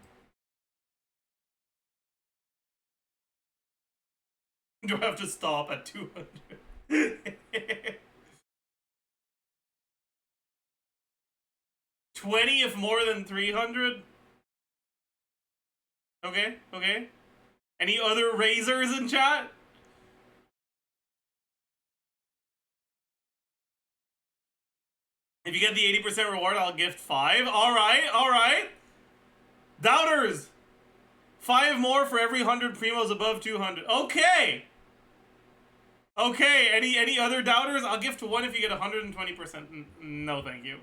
Do I have to stop at 200? 20 if more than 300? Okay, okay. Any other razors in chat? If you get the 80% reward, I'll gift 5. Alright, alright. Doubters! 5 more for every 100 primos above 200. Okay! Okay, any other doubters? I'll gift 1 if you get 120%. No, thank you.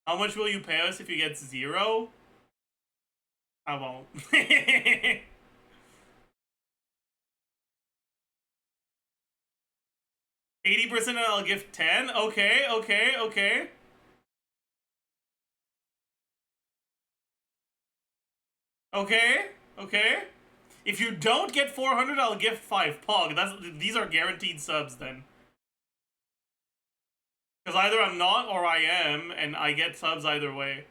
How much will you pay us if you get 0? I won't. 80% and I'll give 10? Okay, okay, okay. Okay, okay. If you don't get 400, I'll give 5. Pog, these are guaranteed subs then. Because either I'm not or I am, and I get subs either way.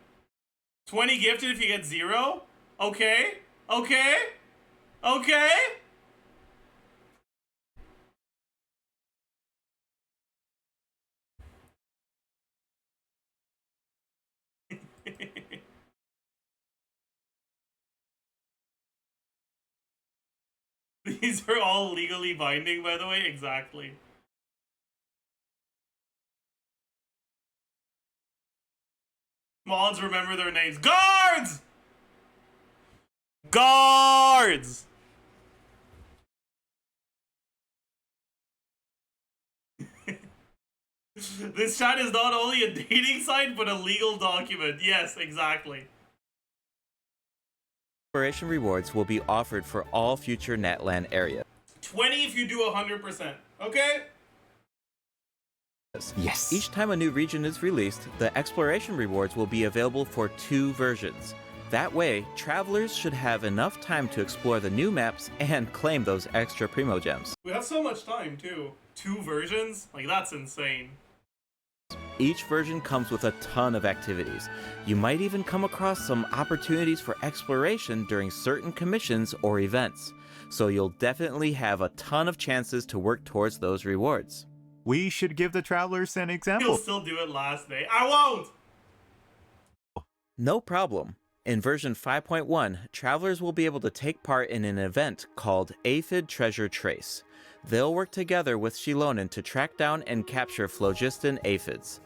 20 gifted if you get 0? Okay, okay, okay. These are all legally binding, by the way. Exactly. Mods remember their names. Guards! Guards! This chat is not only a dating site, but a legal document. Yes, exactly. Exploration rewards will be offered for all future Natlan areas. 20 if you do 100%. Okay? Yes. Each time a new region is released, the exploration rewards will be available for 2 versions. That way, travelers should have enough time to explore the new maps and claim those extra Primo Gems. We have so much time, too. 2 versions? Like, that's insane. Each version comes with a ton of activities. You might even come across some opportunities for exploration during certain commissions or events. So you'll definitely have a ton of chances to work towards those rewards. We should give the travelers an example. You'll still do it last day. I won't! No problem. In version 5.1, travelers will be able to take part in an event called Aphid Treasure Trace. They'll work together with Xilonen to track down and capture phlogiston aphids.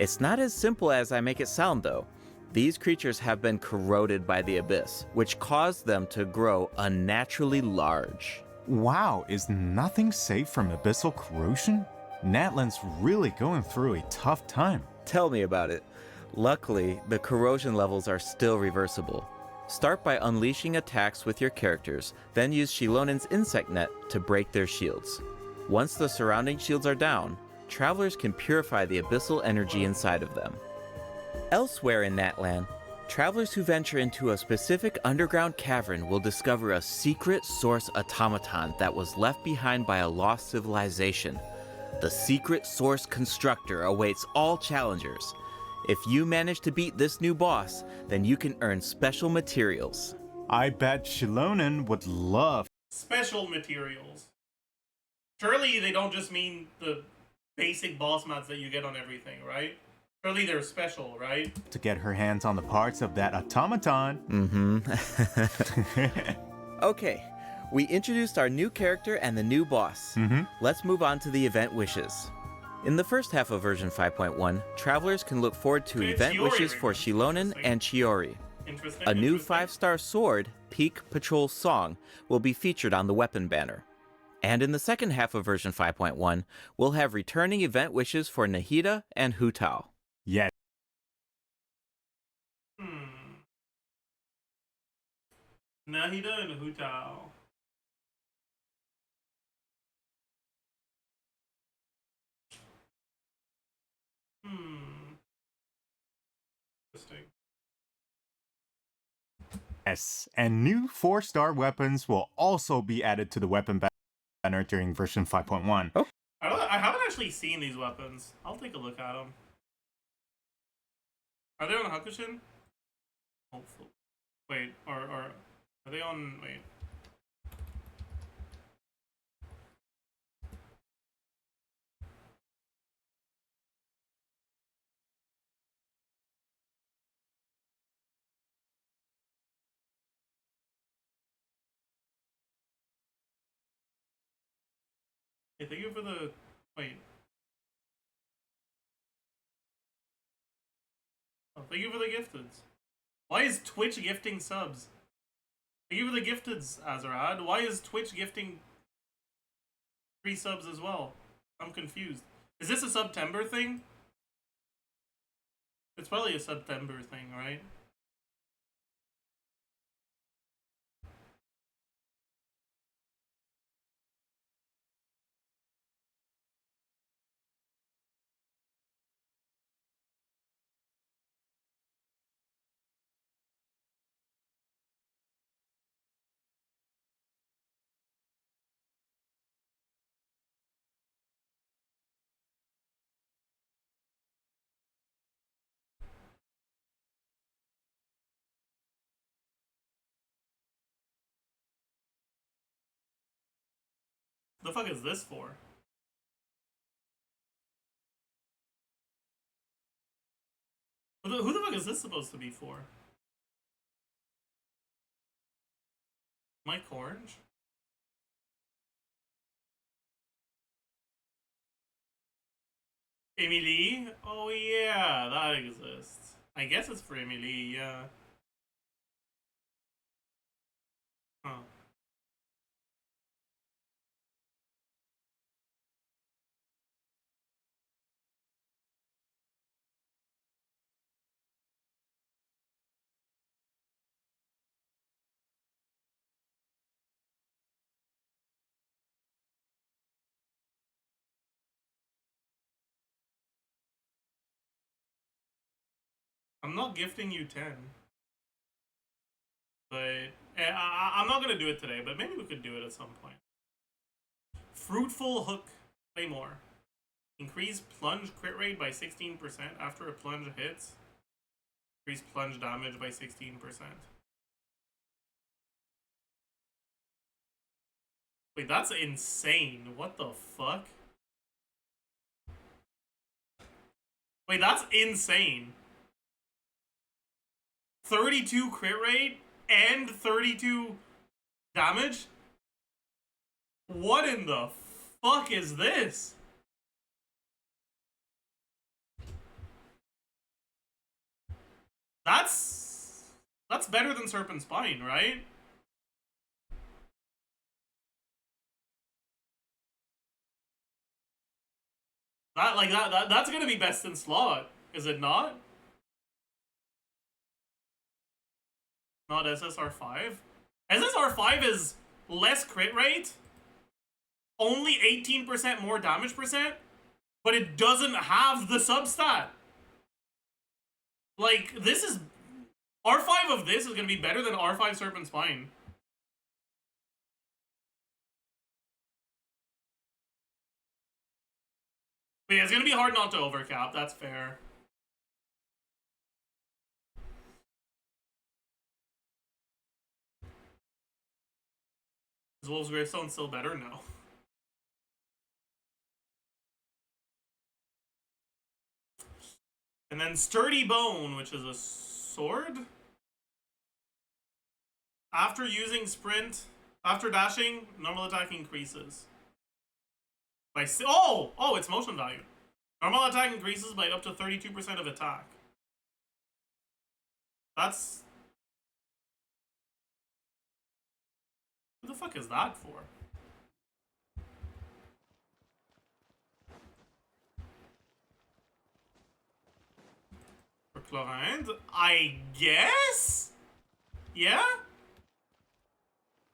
It's not as simple as I make it sound though. These creatures have been corroded by the abyss, which caused them to grow unnaturally large. Wow, is nothing safe from abyssal corrosion? Natlan's really going through a tough time. Tell me about it. Luckily, the corrosion levels are still reversible. Start by unleashing attacks with your characters, then use Xilonen's insect net to break their shields. Once the surrounding shields are down, travelers can purify the abyssal energy inside of them. Elsewhere in Natlan, travelers who venture into a specific underground cavern will discover a secret source automaton that was left behind by a lost civilization. The secret source constructor awaits all challengers. If you manage to beat this new boss, then you can earn special materials. I bet Xilonen would love Special materials. Surely they don't just mean the basic boss mats that you get on everything, right? Surely they're special, right? to get her hands on the parts of that automaton. Okay, we introduced our new character and the new boss. Let's move on to the event wishes. In the first half of version 5.1, travelers can look forward to Okay, event Chiori wishes right for now. Xilonen and Chiori. Interesting. A new interesting. 5-star sword, Peak Patrol Song, will be featured on the weapon banner. And in the second half of version 5.1, we'll have returning event wishes for Nahida and Hu Tao. Yes. Nahida and Hu Tao. Interesting. Yes, and new 4-star weapons will also be added to the weapon banner during version 5.1. Oh. I haven't actually seen these weapons. I'll take a look at them. Are they on Hakushin? Hopefully. Wait, or are they on? Wait. Hey, thank you for the wait. Oh, thank you for the gifteds. Why is Twitch gifting subs? Thank you for the gifteds, Azarad. Why is Twitch gifting 3 subs as well? I'm confused. Is this a September thing? It's probably a September thing, right? The fuck is this for? Who the fuck is this supposed to be for? Mike Orange? Emily? Oh yeah, that exists. I guess it's for Emily, yeah. Huh. I'm not gifting you 10. But I'm not gonna do it today, but maybe we could do it at some point. Fruitful Hook. Play more. Increase plunge crit rate by 16% after a plunge hits. Increase plunge damage by 16%. Wait, that's insane. What the fuck? Wait, that's insane. 32 crit rate and 32 damage? What in the fuck is this? That's better than Serpent Spine, right? That's gonna be best in slot, is it not? Not SSR5? SSR5 is less crit rate, only 18% more damage percent, but it doesn't have the substat. Like, this is... R5 of this is gonna be better than R5 Serpent Spine. But yeah, it's gonna be hard not to overcap, that's fair. Is Wolf's Gravestone still better? No. And then Sturdy Bone, which is a sword? After using sprint, after dashing, normal attack increases. By oh, it's motion value. Normal attack increases by up to 32% of attack. That's... Who the fuck is that for? For Chlorinde? I guess? Yeah?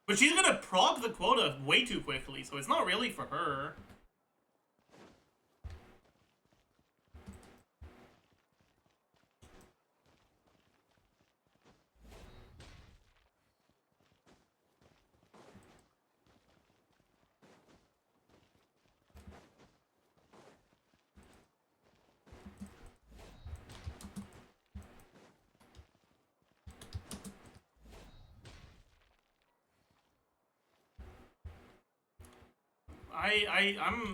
But she's gonna proc the quota way too quickly, so it's not really for her.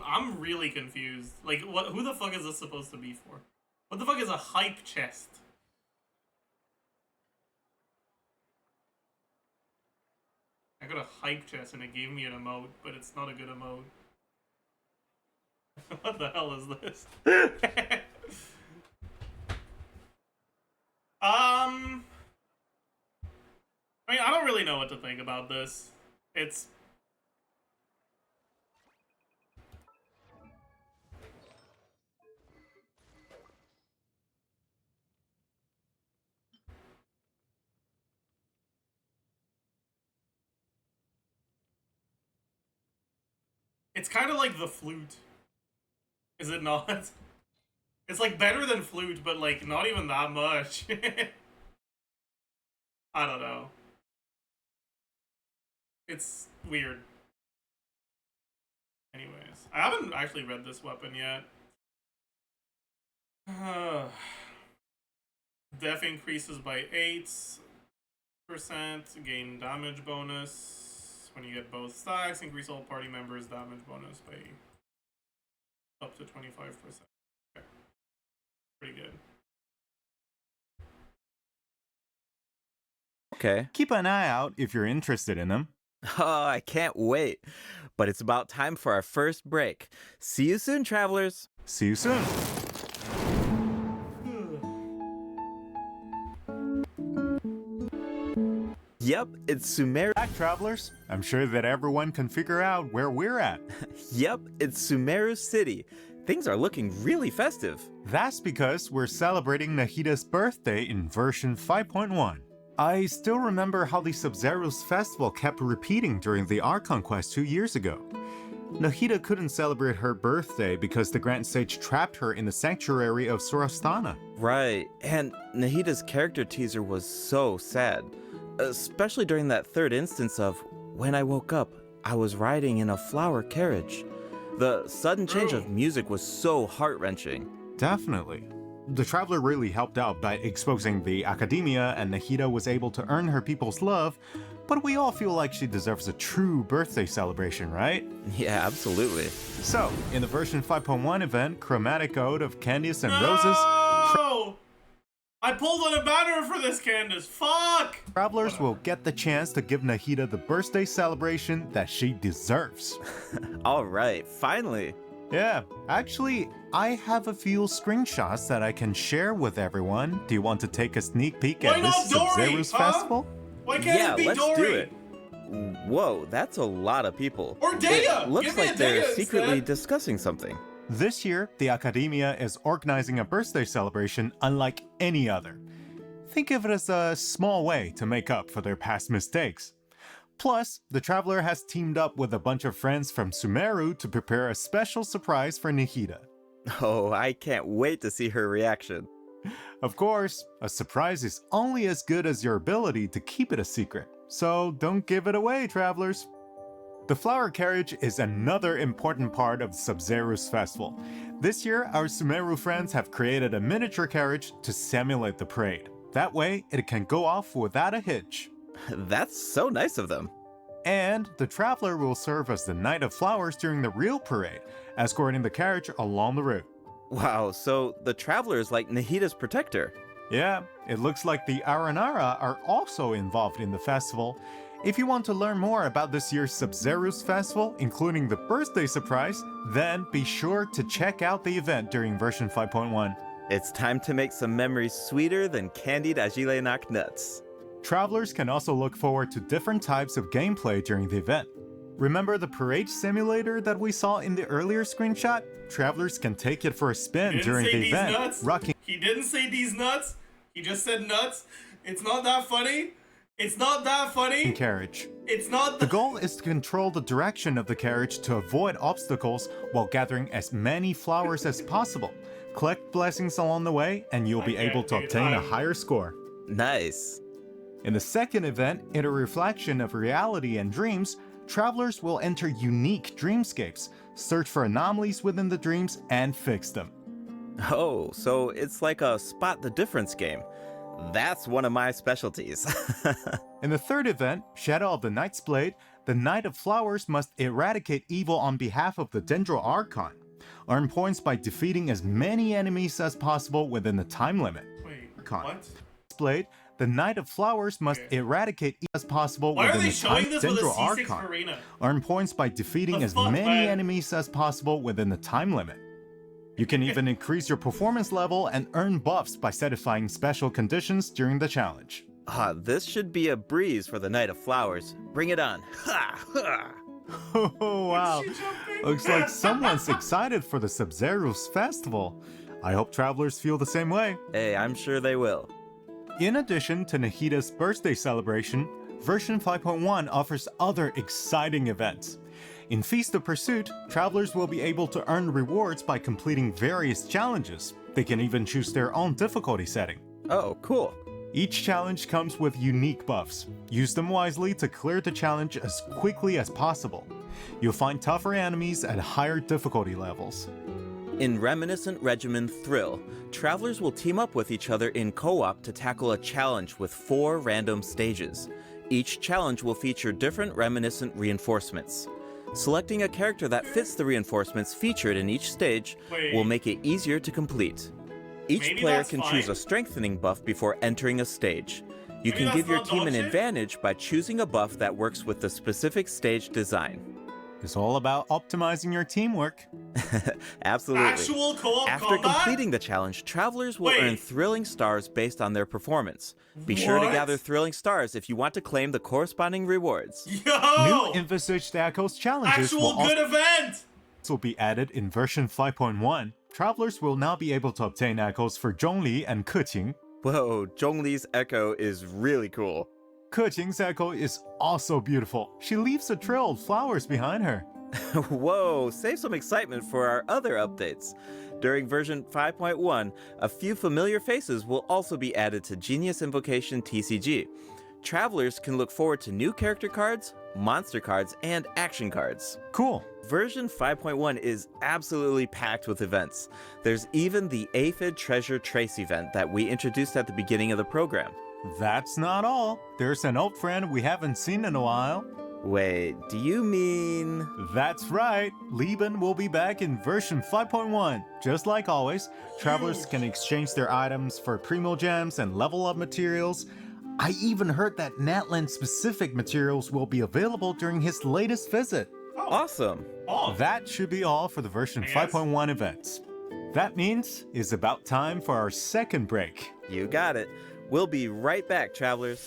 I'm really confused. Like, who the fuck is this supposed to be for? What the fuck is a hype chest? I got a hype chest and it gave me an emote, but it's not a good emote. What the hell is this? I mean, I don't really know what to think about this. It's kind of like the flute. Is it not? It's like better than flute, but like not even that much. I don't know. It's weird. Anyways, I haven't actually read this weapon yet. Def increases by 8%, gain damage bonus. When you get both stacks, increase all party members' damage bonus by up to 25%. Okay. Pretty good. Okay. Keep an eye out if you're interested in them. Oh, I can't wait. But it's about time for our first break. See you soon, travelers. See you soon. Yep, it's Sumeru. Back, travelers. I'm sure that everyone can figure out where we're at. Yep, it's Sumeru City. Things are looking really festive. That's because we're celebrating Nahida's birthday in version 5.1. I still remember how the Sub-Zero's festival kept repeating during the Archon quest 2 years ago. Nahida couldn't celebrate her birthday because the Grand Sage trapped her in the sanctuary of Sorastana. Right, and Nahida's character teaser was so sad. Especially during that third instance of, when I woke up, I was riding in a flower carriage. The sudden change of music was so heart-wrenching. Definitely. The Traveler really helped out by exposing the Academia, and Nahida was able to earn her people's love, but we all feel like she deserves a true birthday celebration, right? Yeah, absolutely. So, in the version 5.1 event, Chromatic Ode of Candice and Roses, I pulled on a banner for this, Candace. Fuck! Travelers will get the chance to give Nahida the birthday celebration that she deserves. Alright, finally. Yeah, actually, I have a few screenshots that I can share with everyone. Do you want to take a sneak peek at this Sub-Zero's festival? Why can't it be let's Dory? do it. Whoa, that's a lot of people. Or Data! It looks Give me like a they're Data secretly instead. discussing something. This year, the Academia is organizing a birthday celebration unlike any other. Think of it as a small way to make up for their past mistakes. Plus, the Traveler has teamed up with a bunch of friends from Sumeru to prepare a special surprise for Nahida. Oh, I can't wait to see her reaction. Of course, a surprise is only as good as your ability to keep it a secret, so don't give it away, Travelers. The flower carriage is another important part of Sub-Zero's festival. This year, our Sumeru friends have created a miniature carriage to simulate the parade. That way, it can go off without a hitch. That's so nice of them. And the Traveler will serve as the Knight of Flowers during the real parade, escorting the carriage along the route. Wow, so the Traveler is like Nahida's protector. Yeah, it looks like the Aranara are also involved in the festival. If you want to learn more about this year's Sub-Zero's festival, including the birthday surprise, then be sure to check out the event during version 5.1. It's time to make some memories sweeter than candied Xilonen nuts. Travelers can also look forward to different types of gameplay during the event. Remember the parade simulator that we saw in the earlier screenshot? Travelers can take it for a spin during the event, rocking. He didn't say these nuts. He just said nuts. It's not that funny. It's not that funny. Carriage. It's not. The goal is to control the direction of the carriage to avoid obstacles while gathering as many flowers as possible. Collect blessings along the way, and you'll be able to obtain a higher score. Nice. In the second event, in a reflection of reality and dreams, travelers will enter unique dreamscapes, search for anomalies within the dreams, and fix them. Oh, so it's like a spot the difference game. That's one of my specialties. In the third event, Shadow of the Knight's Blade, the Knight of Flowers must eradicate evil on behalf of the Dendro Archon. Earn points by defeating as many enemies as possible within the time limit. Wait, Archon. what? Blade, the Knight of Flowers must eradicate evil as possible Why within are they the showing time this with a Dendro C6 Archon. arena? Earn points by defeating as many enemies as possible within the time limit. You can even increase your performance level and earn buffs by satisfying special conditions during the challenge. This should be a breeze for the Knight of Flowers. Bring it on. Ha! Ha! Oh wow, looks like someone's excited for the Sub-Zero's festival. I hope travelers feel the same way. Hey, I'm sure they will. In addition to Nahida's birthday celebration, version 5.1 offers other exciting events. In Feast of Pursuit, travelers will be able to earn rewards by completing various challenges. They can even choose their own difficulty setting. Oh, cool. Each challenge comes with unique buffs. Use them wisely to clear the challenge as quickly as possible. You'll find tougher enemies at higher difficulty levels. In Reminiscent Regimen Thrill, travelers will team up with each other in co-op to tackle a challenge with 4 random stages. Each challenge will feature different reminiscent reinforcements. Selecting a character that fits the reinforcements featured in each stage will make it easier to complete. Each player can choose a strengthening buff before entering a stage. You can give your team an advantage by choosing a buff that works with the specific stage design. It's all about optimizing your teamwork. Absolutely. Actual co-op After combat? completing the challenge, travelers will earn thrilling stars based on their performance. Be sure to What? gather thrilling stars if you want to claim the corresponding rewards. Yo! New envisaged Echoes challenges Actual will good event! also be added in version 5.1. Travelers will now be able to obtain echoes for Zhongli and Keqing. Whoa, Zhongli's echo is really cool. Keqing's echo is also beautiful. She leaves a trail of flowers behind her. Whoa, save some excitement for our other updates. During version 5.1, a few familiar faces will also be added to Genius Invocation TCG. Travelers can look forward to new character cards, monster cards, and action cards. Cool. Version 5.1 is absolutely packed with events. There's even the Aphid Treasure Trace event that we introduced at the beginning of the program. That's not all. There's an old friend we haven't seen in a while. Wait, do you mean... That's right. Lieben will be back in version 5.1. Just like always, travelers can exchange their items for primo gems and level up materials. I even heard that Natlan-specific materials will be available during his latest visit. Awesome. That should be all for the version 5.1 events. That means it's about time for our second break. You got it. We'll be right back, travelers.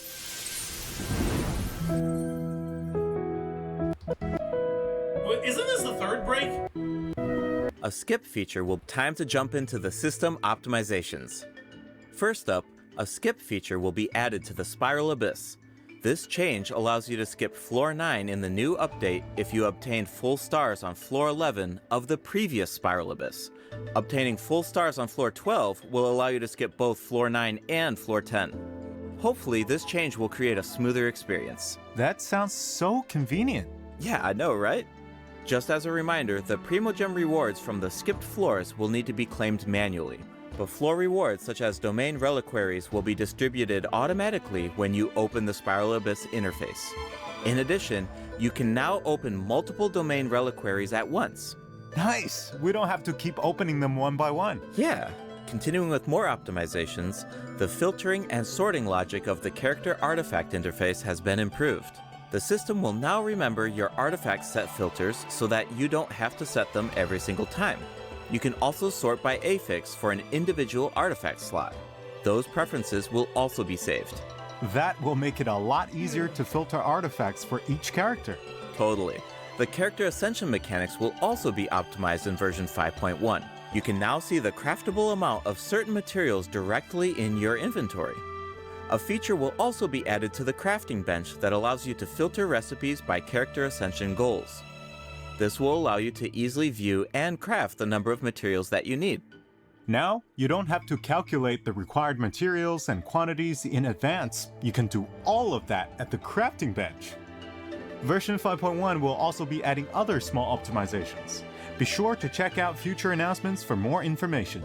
Isn't this the third break? A skip feature will time to jump into the system optimizations. First up, a skip feature will be added to the Spiral Abyss. This change allows you to skip floor 9 in the new update if you obtained full stars on floor 11 of the previous Spiral Abyss. Obtaining full stars on floor 12 will allow you to skip both floor 9 and floor 10. Hopefully, this change will create a smoother experience. That sounds so convenient. Yeah, I know, right? Just as a reminder, the Primogem rewards from the skipped floors will need to be claimed manually. But floor rewards such as domain reliquaries will be distributed automatically when you open the Spiral Abyss interface. In addition, you can now open multiple domain reliquaries at once. Nice! We don't have to keep opening them one by one. Yeah. Continuing with more optimizations, the filtering and sorting logic of the character artifact interface has been improved. The system will now remember your artifact set filters so that you don't have to set them every single time. You can also sort by affix for an individual artifact slot. Those preferences will also be saved. That will make it a lot easier to filter artifacts for each character. Totally. The character ascension mechanics will also be optimized in version 5.1. You can now see the craftable amount of certain materials directly in your inventory. A feature will also be added to the crafting bench that allows you to filter recipes by character ascension goals. This will allow you to easily view and craft the number of materials that you need. Now, you don't have to calculate the required materials and quantities in advance. You can do all of that at the crafting bench. Version 5.1 will also be adding other small optimizations. Be sure to check out future announcements for more information.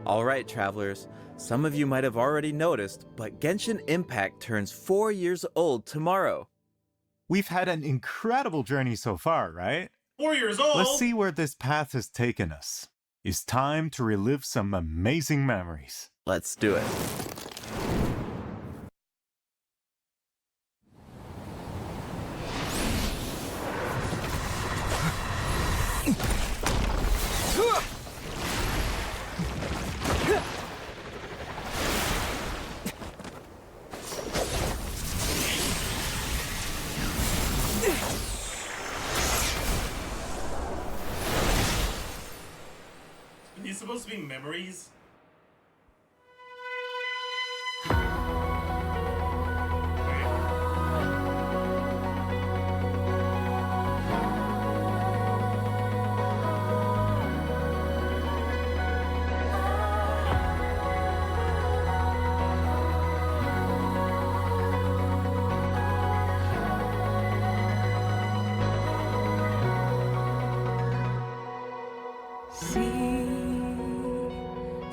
Alright, travelers. Some of you might have already noticed, but Genshin Impact turns 4 years old tomorrow. We've had an incredible journey so far, right? 4 years old? Let's see where this path has taken us. It's time to relive some amazing memories. Let's do it. Are these supposed to be memories?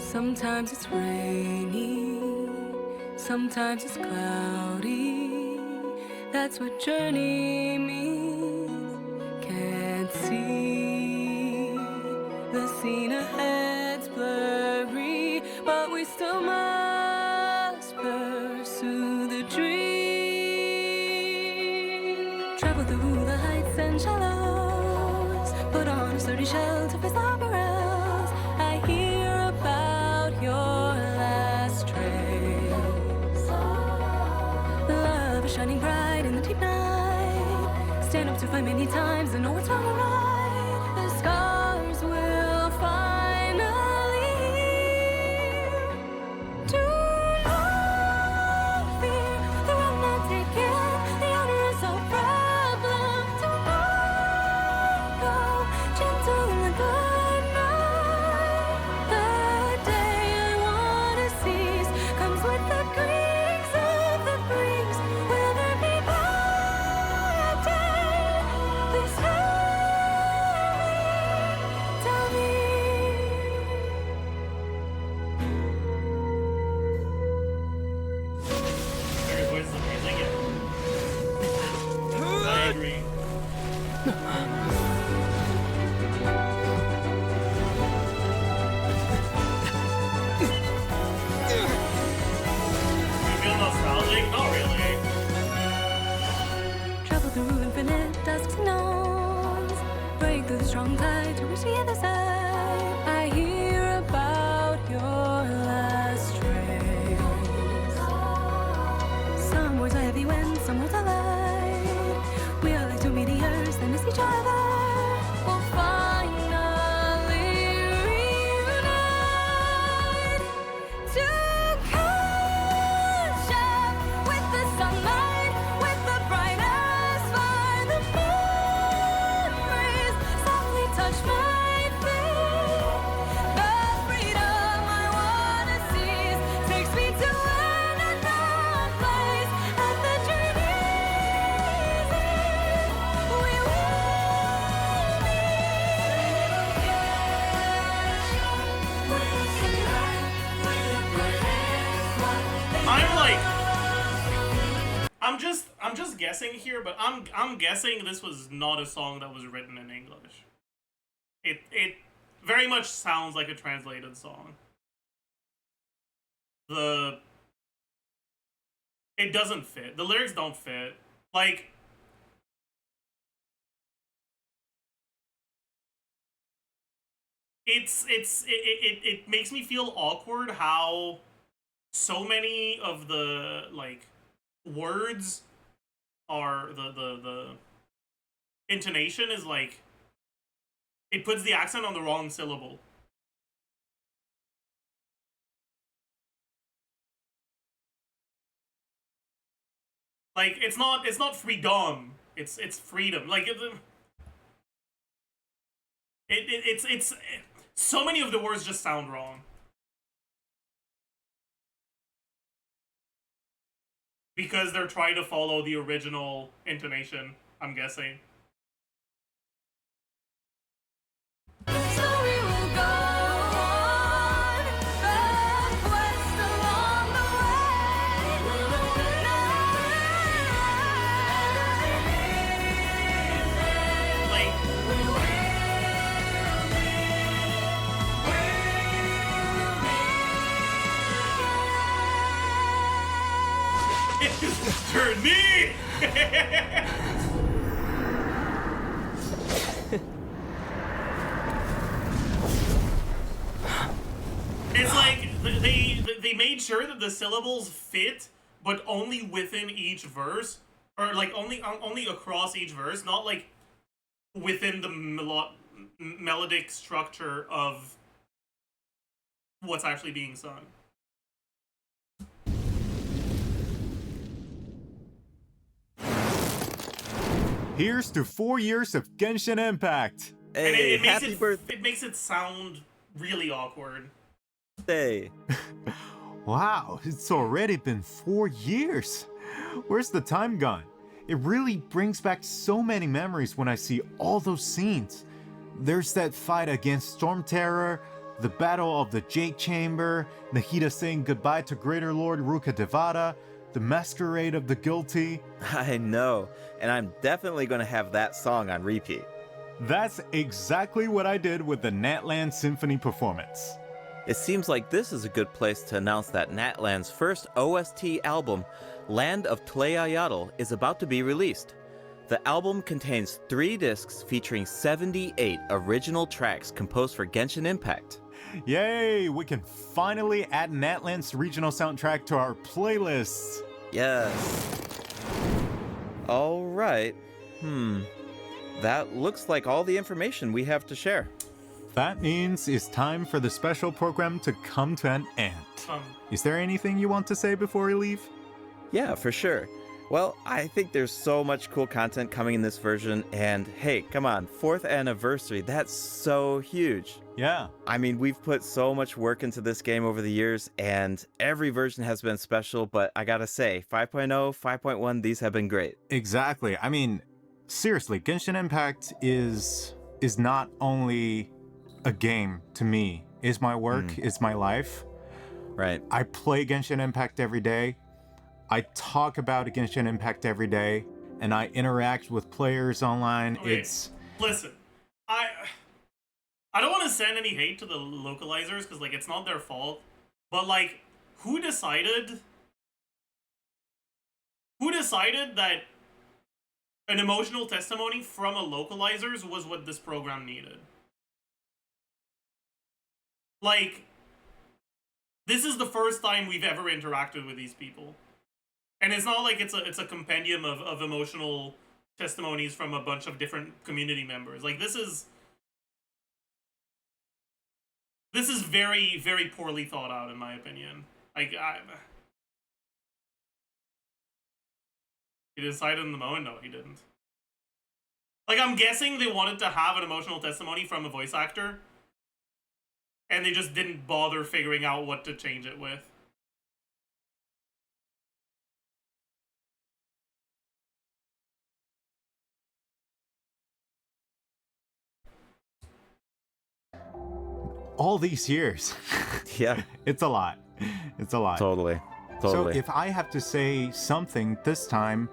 Sometimes it's rainy, sometimes it's cloudy. That's what journey means. Can't see the scene ahead's blurry, but we still must pursue the dream. Travel through the heights and shallows, put on a sturdy shell to face the perils. I hear about your last trace. Love is shining bright in the deep night. Stand up to fight many times and know what's wrong or right. The scars will finally heal. Do not fear, the road not taken. The honor is our problem. Do not go gentle and good night. The day I wanna seize comes with the creaks of the breeze. Will there be bad day? Please tell me. Very voices amazing, yeah. I agree. You feel nostalgic? Not really. Travel through infinite dusks and dawns. Break through the strong tide to reach the other side. I hear about your last trace. Some words are heavy when some words are light. We are like two meteors that miss each other. We'll finally reunite. To catch up with the sunlight, with the brightest fire. The memories softly touch my feet. The freedom I wanna seize takes me to another place. At the journey's end, we will I'm like, I'm just guessing here, but I'm guessing this was not a song that was written in English. It very much sounds like a translated song. It doesn't fit. The lyrics don't fit. Like, it makes me feel awkward how so many of the like words are the intonation is like it puts the accent on the wrong syllable. Like it's not freedom. It's freedom. Like it's so many of the words just sound wrong. Because they're trying to follow the original intonation, I'm guessing. Story will go on, the quest along the way. Like, it's journey. It's like they made sure that the syllables fit, but only within each verse, or like only across each verse, not like within the melodic structure of what's actually being sung. Here's to 4 years of Genshin Impact. And Hey, it makes happy it birthday. it makes it sound really awkward. Wow, it's already been 4 years. Where's the time gone? It really brings back so many memories when I see all those scenes. There's that fight against Storm Terror, the Battle of the Jade Chamber, Nahida saying goodbye to Greater Lord Ruka Devada, the Masquerade of the Guilty. I know, and I'm definitely going to have that song on repeat. That's exactly what I did with the Natland Symphony performance. It seems like this is a good place to announce that Natland's first OST album, Land of Tleayatl, is about to be released. The album contains 3 discs featuring 78 original tracks composed for Genshin Impact. Yay! We can finally add an Atlantis regional soundtrack to our playlists. Yes. All right. That looks like all the information we have to share. That means it's time for the special program to come to an end. Is there anything you want to say before we leave? Yeah, for sure. Well, I think there's so much cool content coming in this version, and hey, come on, 4th anniversary, that's so huge. Yeah. I mean, we've put so much work into this game over the years, and every version has been special, but I gotta say, 5.0, 5.1, these have been great. Exactly. I mean, seriously, Genshin Impact is not only a game to me. It's my work, it's my life. Right. I play Genshin Impact every day. I talk about Genshin Impact every day, and I interact with players online. Okay. Listen, I don't want to send any hate to the localizers because like it's not their fault, but like who decided that an emotional testimony from a localizers was what this program needed? Like, this is the first time we've ever interacted with these people. And it's not like it's a compendium of emotional testimonies from a bunch of different community members. Like, this is very, very poorly thought out, in my opinion. Like, he decided in the moment? No, he didn't. Like, I'm guessing they wanted to have an emotional testimony from a voice actor, and they just didn't bother figuring out what to change it with. All these years. Yeah. It's a lot. It's a lot. Totally. So if I have to say something this time,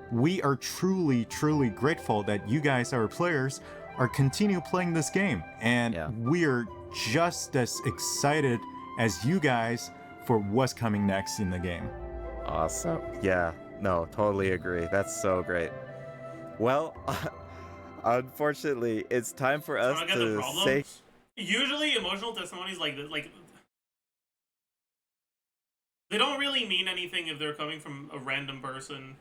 we are truly, truly grateful that you guys, our players, are continue playing this game. And we're just as excited as you guys for what's coming next in the game. Awesome. Yeah, no, totally agree. That's so great. Well, unfortunately, it's time for us to say... Usually emotional testimonies like this, like, they don't really mean anything if they're coming from a random person.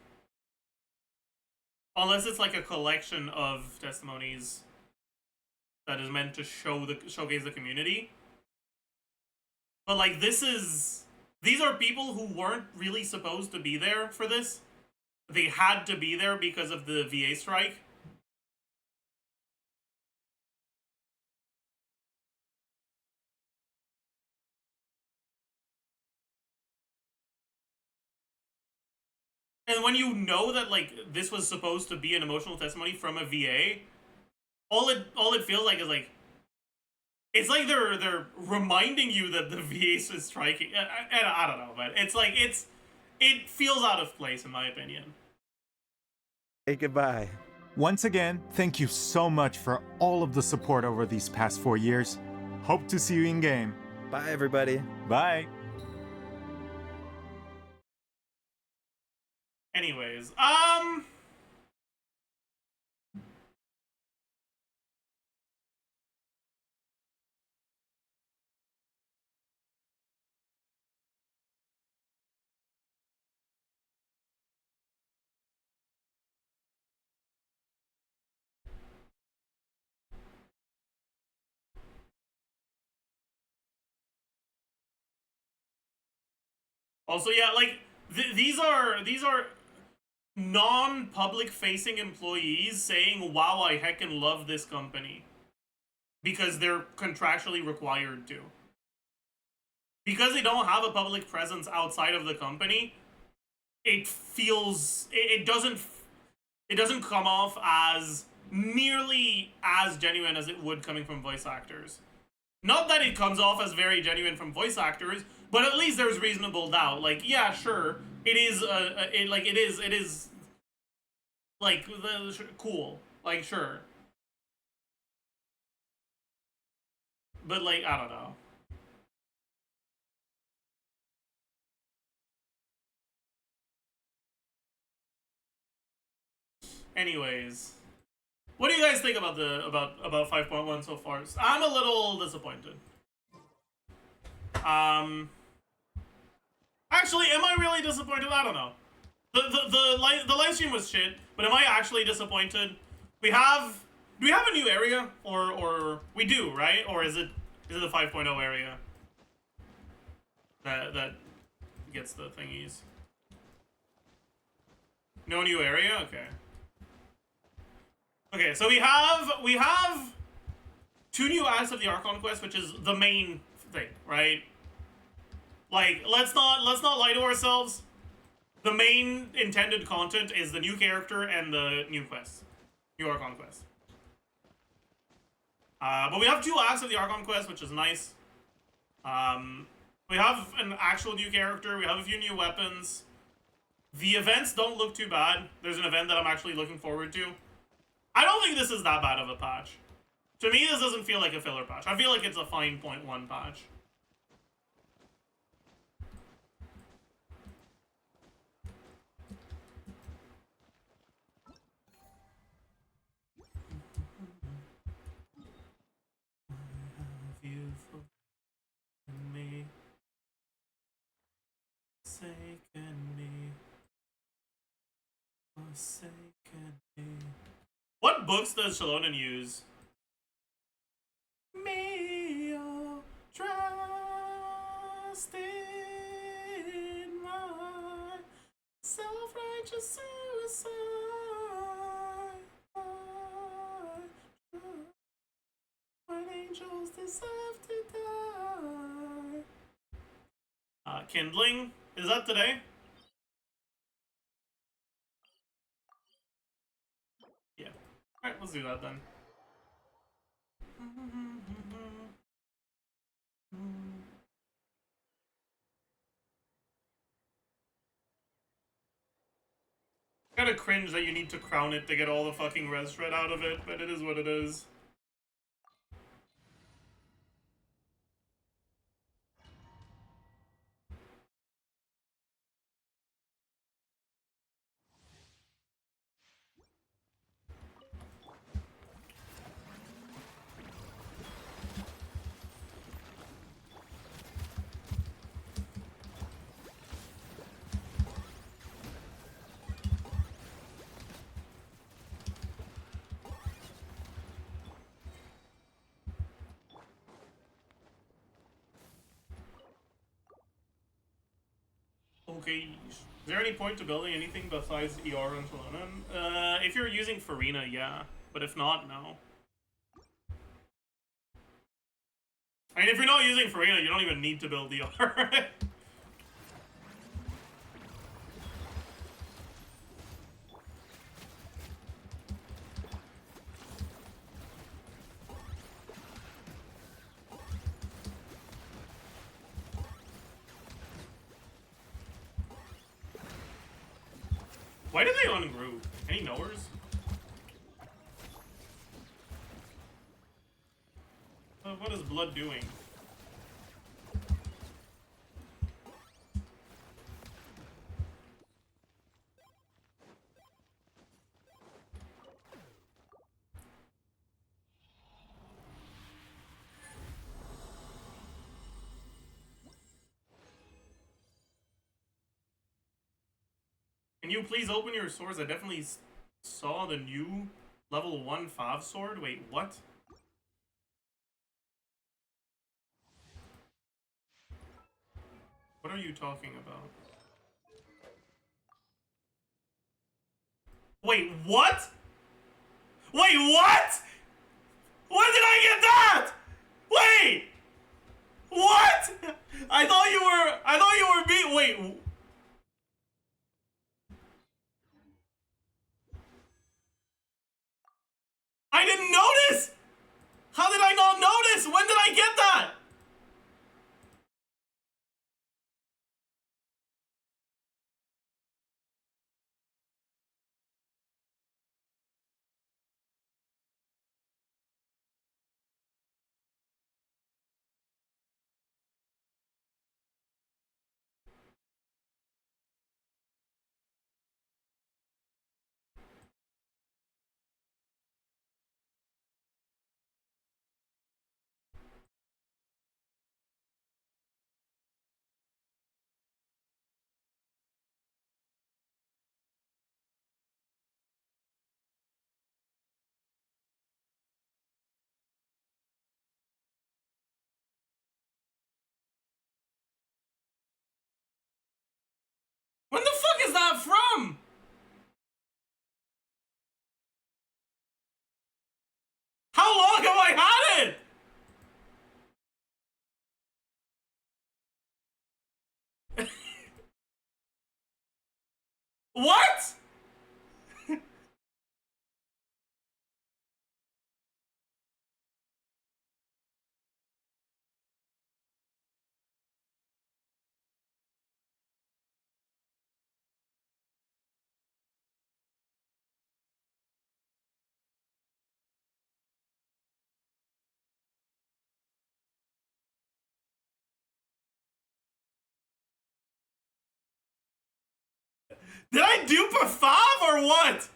Unless it's like a collection of testimonies that is meant to showcase the community. But like these are people who weren't really supposed to be there for this. They had to be there because of the VA strike. And when you know that like this was supposed to be an emotional testimony from a VA, all it feels like is like it's like they're reminding you that the VA is striking. And I don't know, but it's like it feels out of place in my opinion. Hey, goodbye. Once again, thank you so much for all of the support over these past 4 years. Hope to see you in game. Bye, everybody. Bye. Anyways, also, yeah, like these are non-public facing employees saying, "Wow, I heckin' love this company," because they're contractually required to. Because they don't have a public presence outside of the company, it feels it doesn't come off as nearly as genuine as it would coming from voice actors. Not that it comes off as very genuine from voice actors, but at least there's reasonable doubt. Like, yeah, sure, it is like cool. Like, sure. But like, I don't know. Anyways, what do you guys think about the about 5.1 so far? I'm a little disappointed. Actually, am I really disappointed? I don't know. The live stream was shit, but am I actually disappointed? Do we have a new area, or we do, right? Or is it the 5.0 area that gets the thingies? No new area? Okay. Okay, so we have 2 new acts of the Archon quest, which is the main thing, right? Like, let's not lie to ourselves. The main intended content is the new character and the new quest, new Archon quest. But we have 2 acts of the Archon quest, which is nice. We have an actual new character. We have a few new weapons. The events don't look too bad. There's an event that I'm actually looking forward to. I don't think this is that bad of a patch. To me, this doesn't feel like a filler patch. I feel like it's a fine 0.1 patch. What books does Xilonen use? Meow, trust in my self-righteous suicide. When angels deserve to die. Kindling? Is that today? Yeah. Alright, let's do that then. Kinda cringe that you need to crown it to get all the fucking res shred out of it, but it is what it is. Okay, is there any point to building anything besides ER and Xilonen? If you're using Farina, yeah. But if not, no. I mean, if you're not using Farina, you don't even need to build ER. Why did they ungroup? Any knowers? What is blood doing? Can you please open your swords? I definitely saw the new level 1 Fav sword. Wait, what? What are you talking about? Wait, what? Wait, what? When did I get that? Wait! What? I thought you were being, wait. I didn't notice! How did I not notice? When did I get that? What? Did I dupe a fob or what?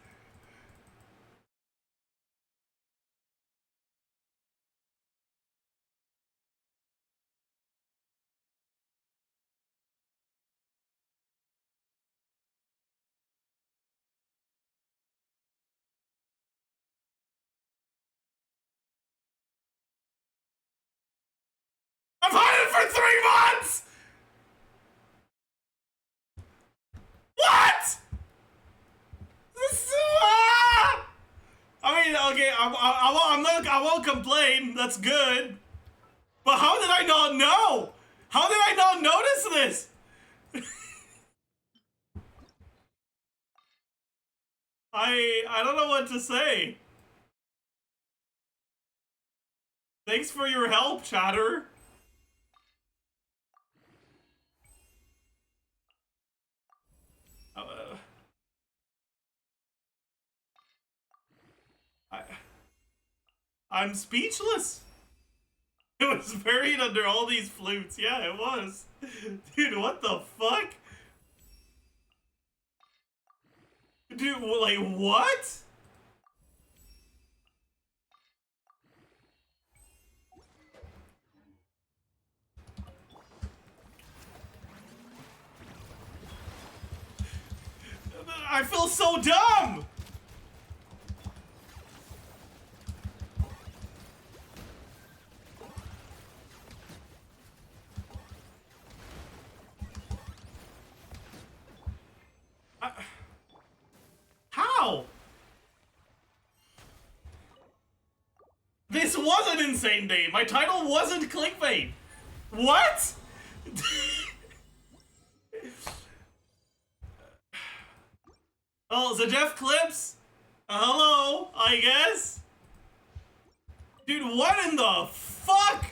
I've had it for 3 months! What? I mean, okay, I won't complain. That's good. But how did I not know? How did I not notice this? I don't know what to say. Thanks for your help, chatter. I'm speechless. It was buried under all these flutes. Yeah, it was. Dude, what the fuck? Dude, like, what? I feel so dumb! How? This was an insane day. My title wasn't clickbait. What? Oh, Zajef clips? Hello, I guess? Dude, what in the fuck?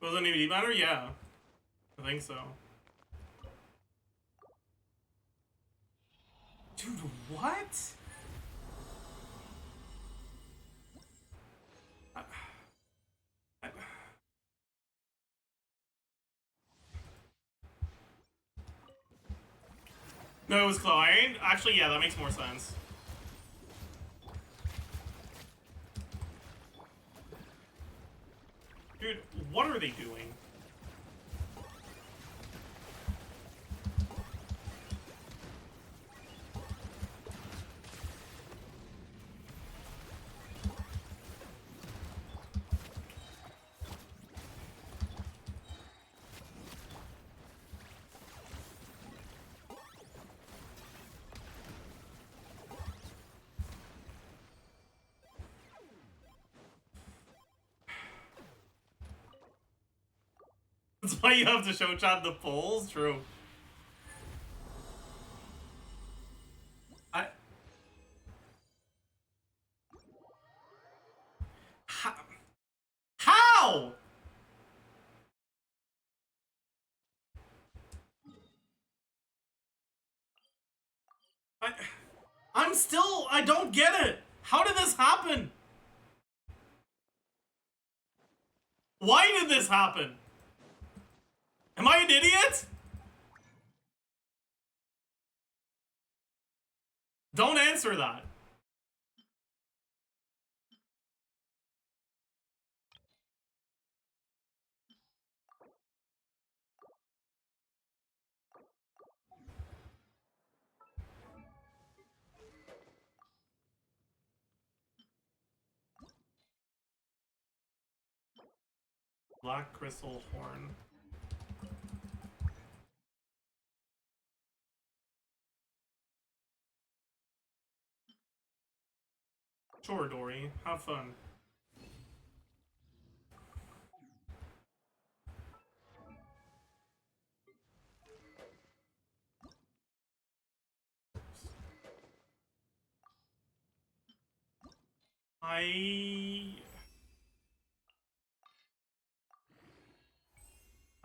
Was it EVD matter? Yeah. I think so. Dude, what? No, it was Chloe. Actually, yeah, that makes more sense. Dude, what are they doing? That's why you have to show chat the polls? True. How? I don't get it. How did this happen? Why did this happen? Am I an idiot? Don't answer that. Black crystal horn. Sure, Dory. Have fun.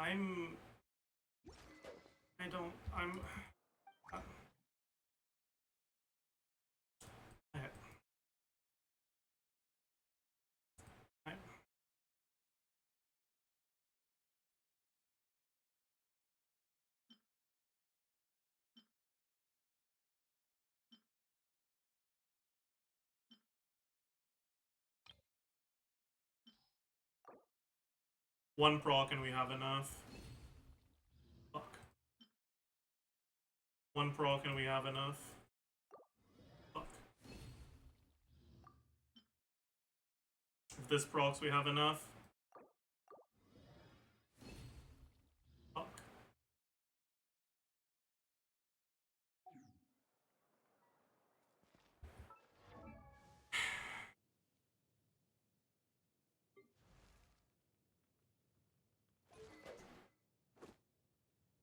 I'm one proc and we have enough. Fuck. One proc and we have enough. Fuck. If this procs, we have enough. Fuck.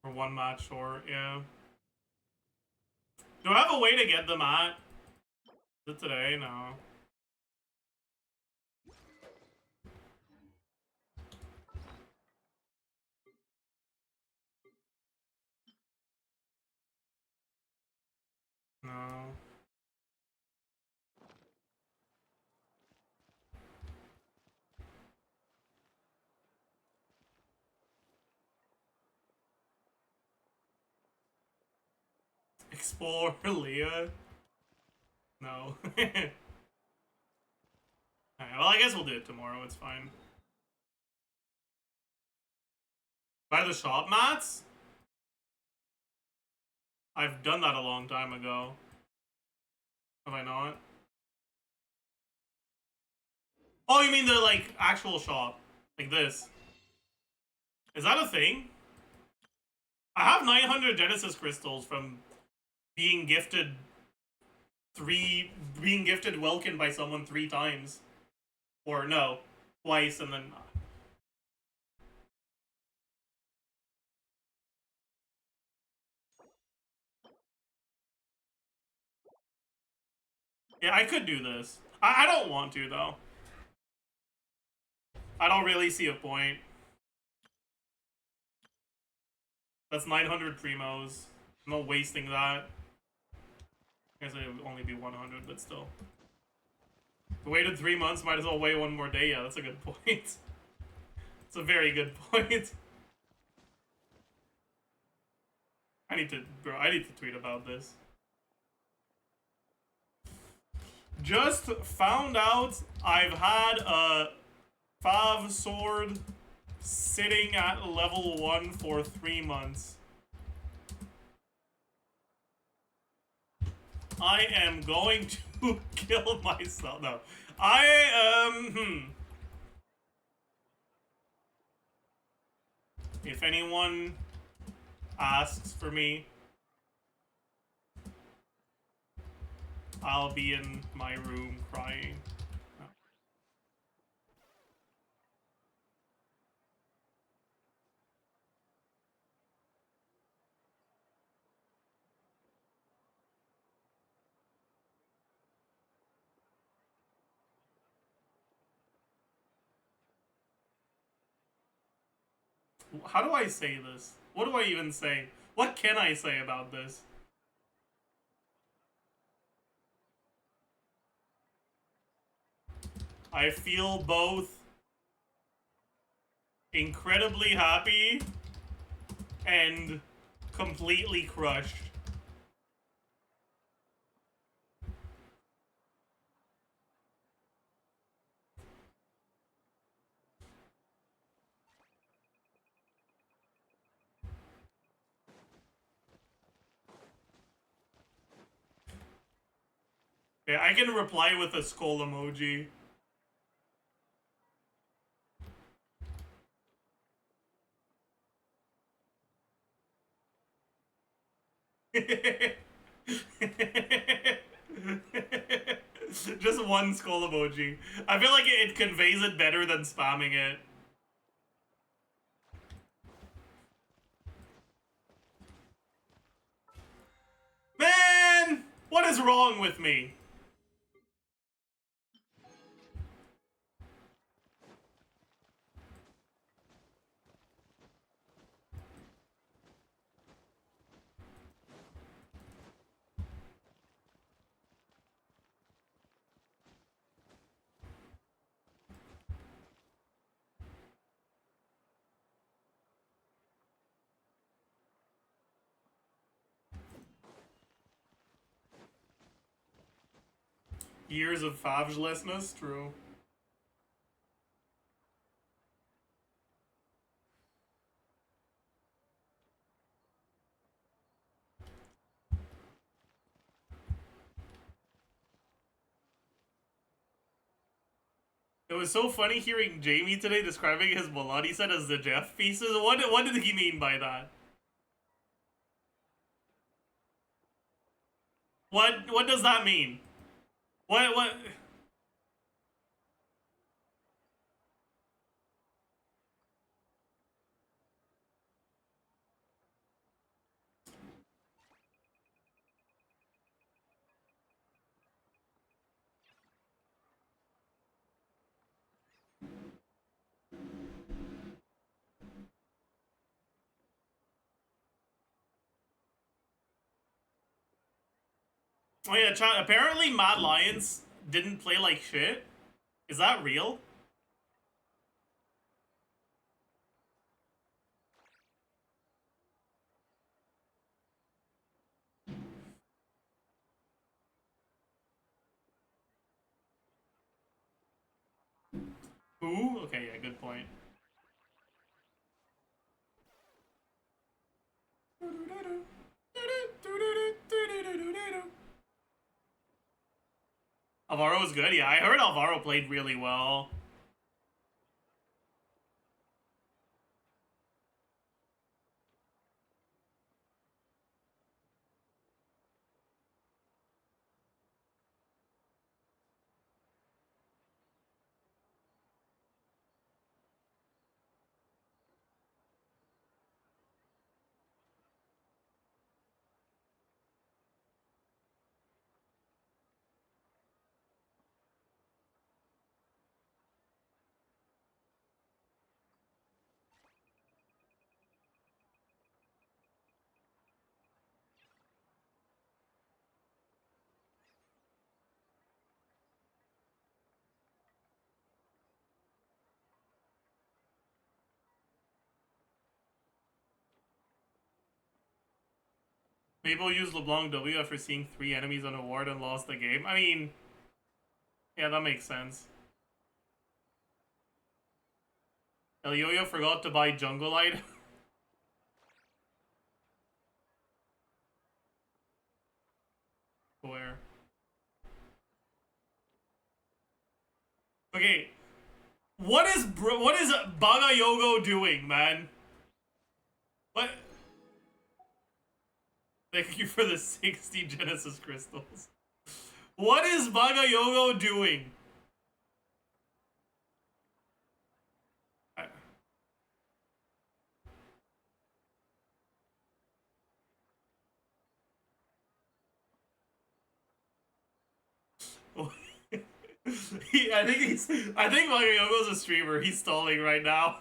For one match short, yeah. Do I have a way to get them at? Is it today? No. No. Explore Leah? No. Alright, well, I guess we'll do it tomorrow. It's fine. Buy the shop mats? I've done that a long time ago. Have I not? Oh, you mean the, like, actual shop? Like this? Is that a thing? I have 900 Genesis crystals from being gifted Welkin by someone 3 times. Or no, twice and then... Yeah, I could do this. I don't want to, though. I don't really see a point. That's 900 primos. I'm not wasting that. I guess it would only be 100, but still. If I waited 3 months, might as well wait one more day. Yeah, that's a good point. It's a very good point. I need to tweet about this. Just found out I've had a Fav sword sitting at level 1 for 3 months. I am going to kill myself. No. If anyone asks for me, I'll be in my room crying. How do I say this? What do I even say? What can I say about this? I feel both incredibly happy and completely crushed. Yeah, I can reply with a skull emoji. Just one skull emoji. I feel like it conveys it better than spamming it. Man! What is wrong with me? Years of favelessness, true. It was so funny hearing Jamie today describing his Melody set as the Zajef pieces. What did he mean by that? What does that mean? What? Oh yeah, apparently Mad Lions didn't play like shit. Is that real? Who? Okay, yeah, good point. Alvaro was good, yeah. I heard Alvaro played really well. People used LeBlanc W after seeing 3 enemies on a ward and lost the game. I mean, yeah, that makes sense. El Yo-Yo forgot to buy Jungle Light. Where? Okay. What is Bagayogo doing, man? What? Thank you for the 60 Genesis crystals. What is Bagayogo doing? I think Bagayogo's a streamer. He's stalling right now.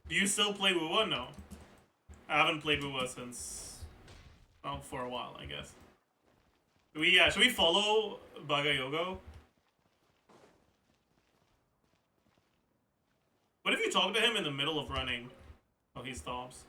Do you still play Wuwa? No. I haven't played Wuwa since, well, for a while, I guess. Should we follow Bagayogo? What if you talk to him in the middle of running? Oh, he stops.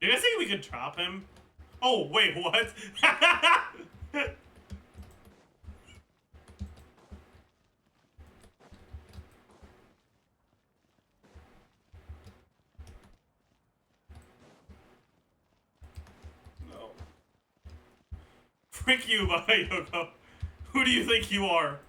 Do you guys think we could trap him? Oh, wait, what? No. Frick you, Bahayoko. Who do you think you are?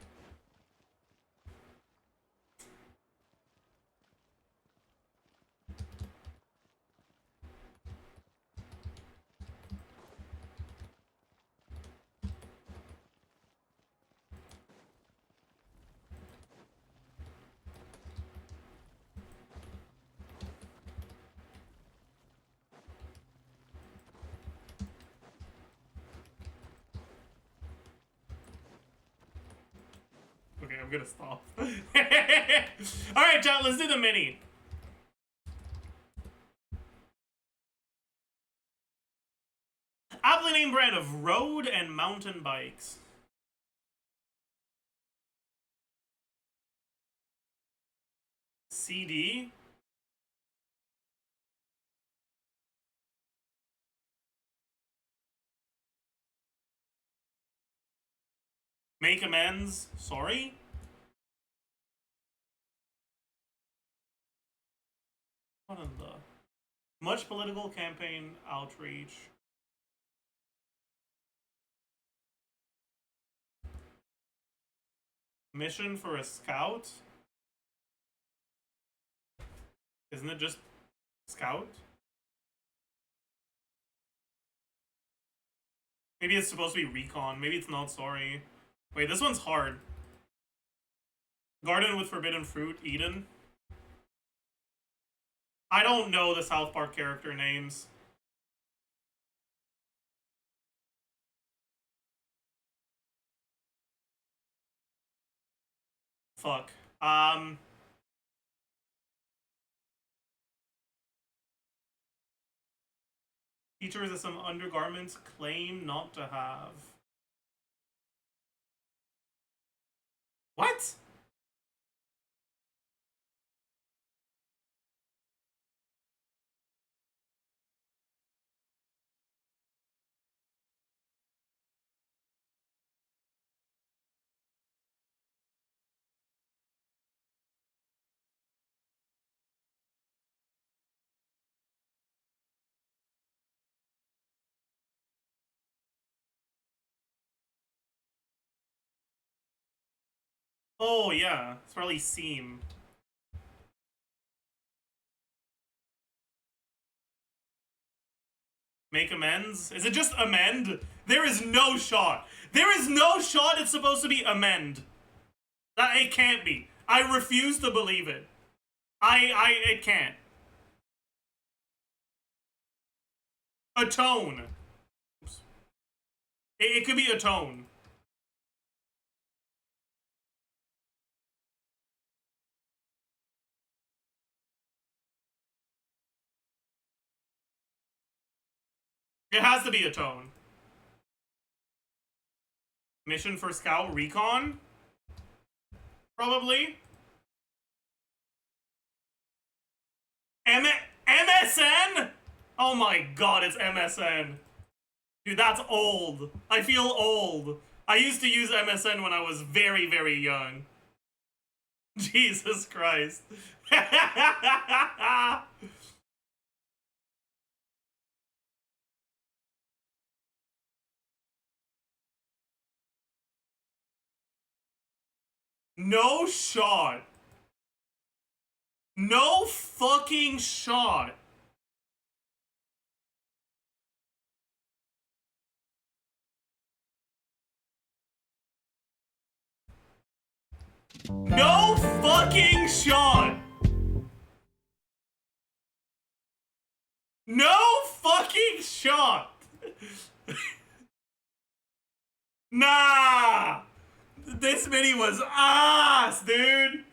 Okay, I'm gonna stop. Alright, chat, let's do the mini. Aptly named brand of road and mountain bikes. CD. Make amends. Sorry? What in the... Much political campaign outreach. Mission for a scout? Isn't it just scout? Maybe it's supposed to be recon. Maybe it's not, sorry. Wait, this one's hard. Garden with forbidden fruit, Eden. I don't know the South Park character names. Fuck. Features that some undergarments claim not to have. What? Oh, yeah. It's probably seam. Make amends? Is it just amend? There is no shot. There is no shot it's supposed to be amend. That it can't be. I refuse to believe it. It can't. Atone. Oops. It could be atone. It has to be a tone. Mission for scout recon? Probably. MSN? Oh my god, it's MSN. Dude, that's old. I feel old. I used to use MSN when I was very, very young. Jesus Christ. No shot. No fucking shot. No fucking shot. No fucking shot. Nah. This mini was ass, dude.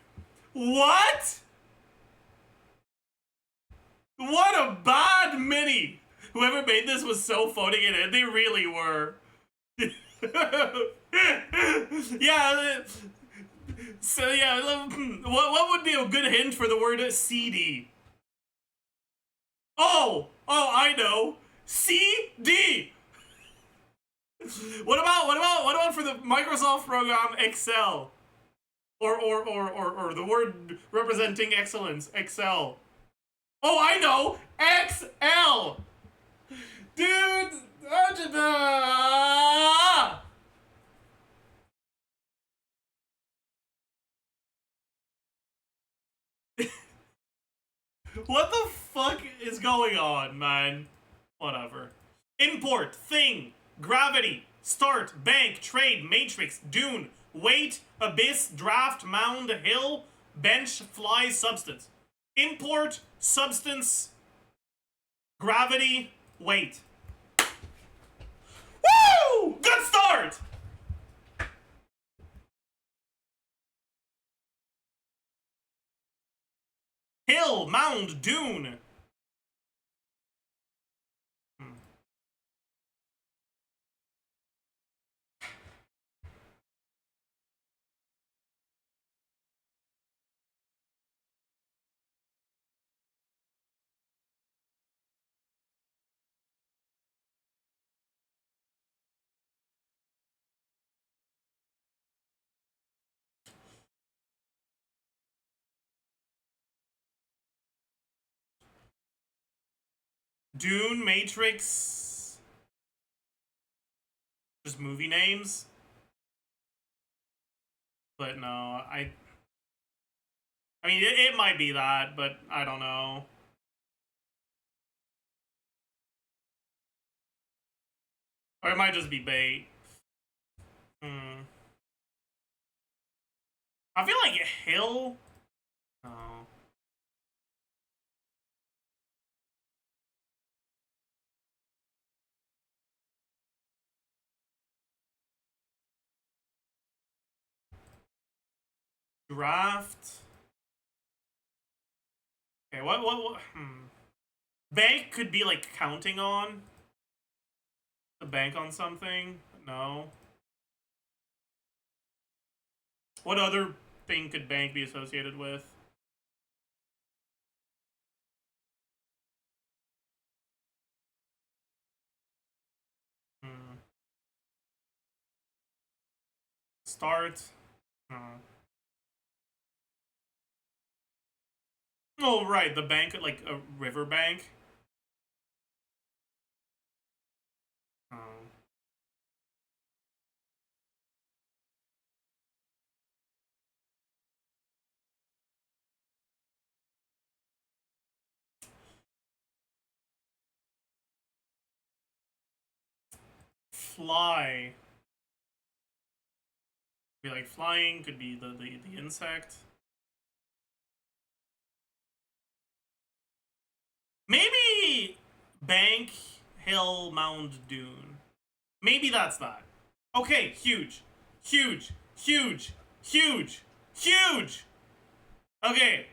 What? What a bad mini. Whoever made this was so phoning it in. They really were. Yeah. So yeah, what would be a good hint for the word CD? Oh, I know. CD. What about for the Microsoft program Excel? Or the word representing excellence, Excel. Oh, I know! XL! Dude! What the fuck is going on, man? Whatever. Import, thing, gravity, start, bank, trade, matrix, dune, weight, abyss, draft, mound, hill, bench, fly, substance. Import, substance, gravity, weight. Woo! Good start! Hill, mound, dune. Dune, Matrix. Just movie names. But no, I mean, it might be that, but I don't know. Or it might just be bait. I feel like Hill. No. Draft. Okay, what? Bank could be like counting on. To bank on something? No. What other thing could bank be associated with? Start. Oh, right, the bank, like a river bank. Fly. Be like flying, could be the insect. Maybe bank, hill, mound, dune. Maybe that's that. Okay, huge. Huge. Huge. Huge. Huge! Okay.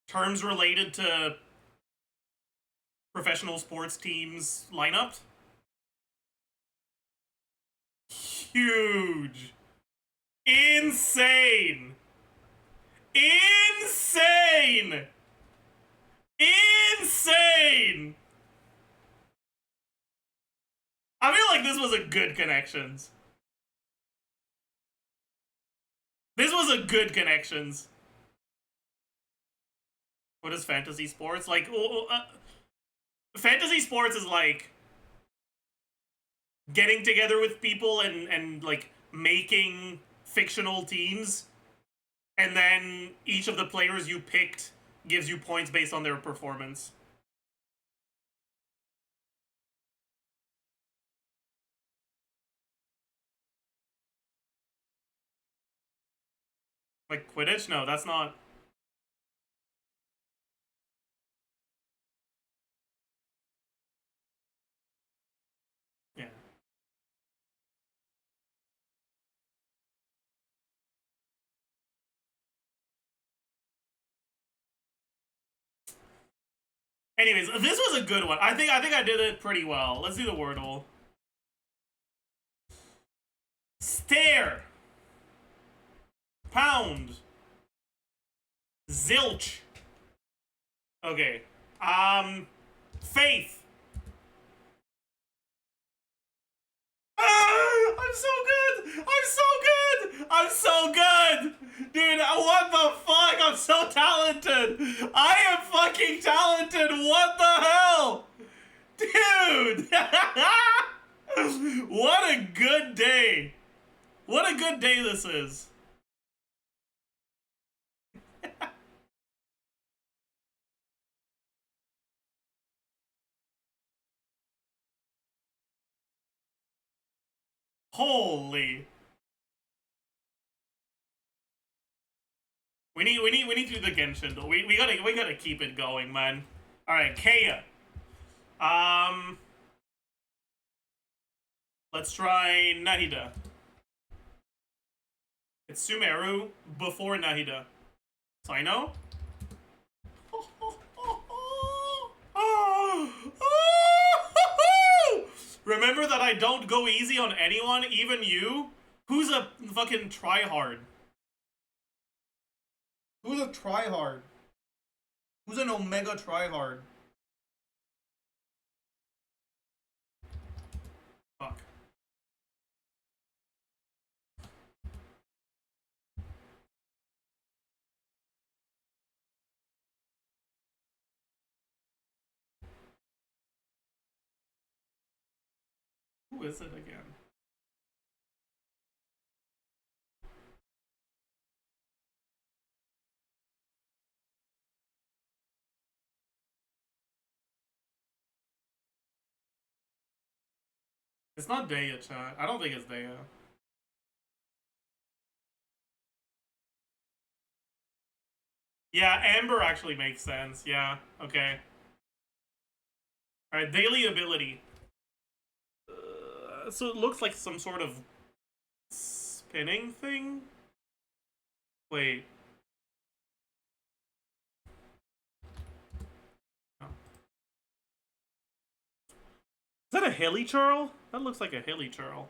Terms related to professional sports teams lineup. Huge. Insane. Insane. Insane. I feel like this was a good connections. This was a good connections. What is fantasy sports? Like, fantasy sports is like getting together with people and like making fictional teams, and then each of the players you picked gives you points based on their performance. Like Quidditch? No, that's not. Yeah. Anyways, this was a good one. I think I did it pretty well. Let's do the Wordle. Stare. Pound. Zilch. Okay. Faith. I'm so good! I'm so good! I'm so good! Dude, what the fuck? I'm so talented! I am fucking talented! What the hell? Dude! What a good day! What a good day this is. Holy. We need to do the Genshin though. We gotta keep it going, man. Alright, Kaya. Let's try Nahida. It's Sumeru before Nahida. So I know. Remember that I don't go easy on anyone, even you? Who's a fucking tryhard? Who's a tryhard? Who's an omega tryhard? Fuck. Who is it again? It's not Daya, chat. I don't think it's Daya. Yeah, Amber actually makes sense. Yeah, okay. Alright, daily ability. So it looks like some sort of spinning thing? Wait. Oh. Is that a hilly churl? That looks like a hilly churl.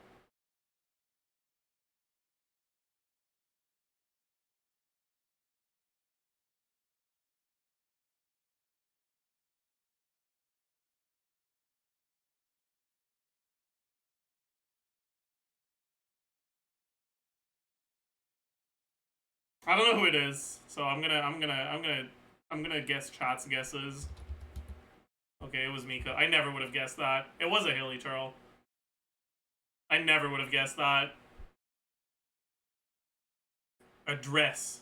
I don't know who it is, so I'm gonna guess chat's guesses. Okay, it was Mika. I never would have guessed that. It was a hilly churl. I never would have guessed that. A dress.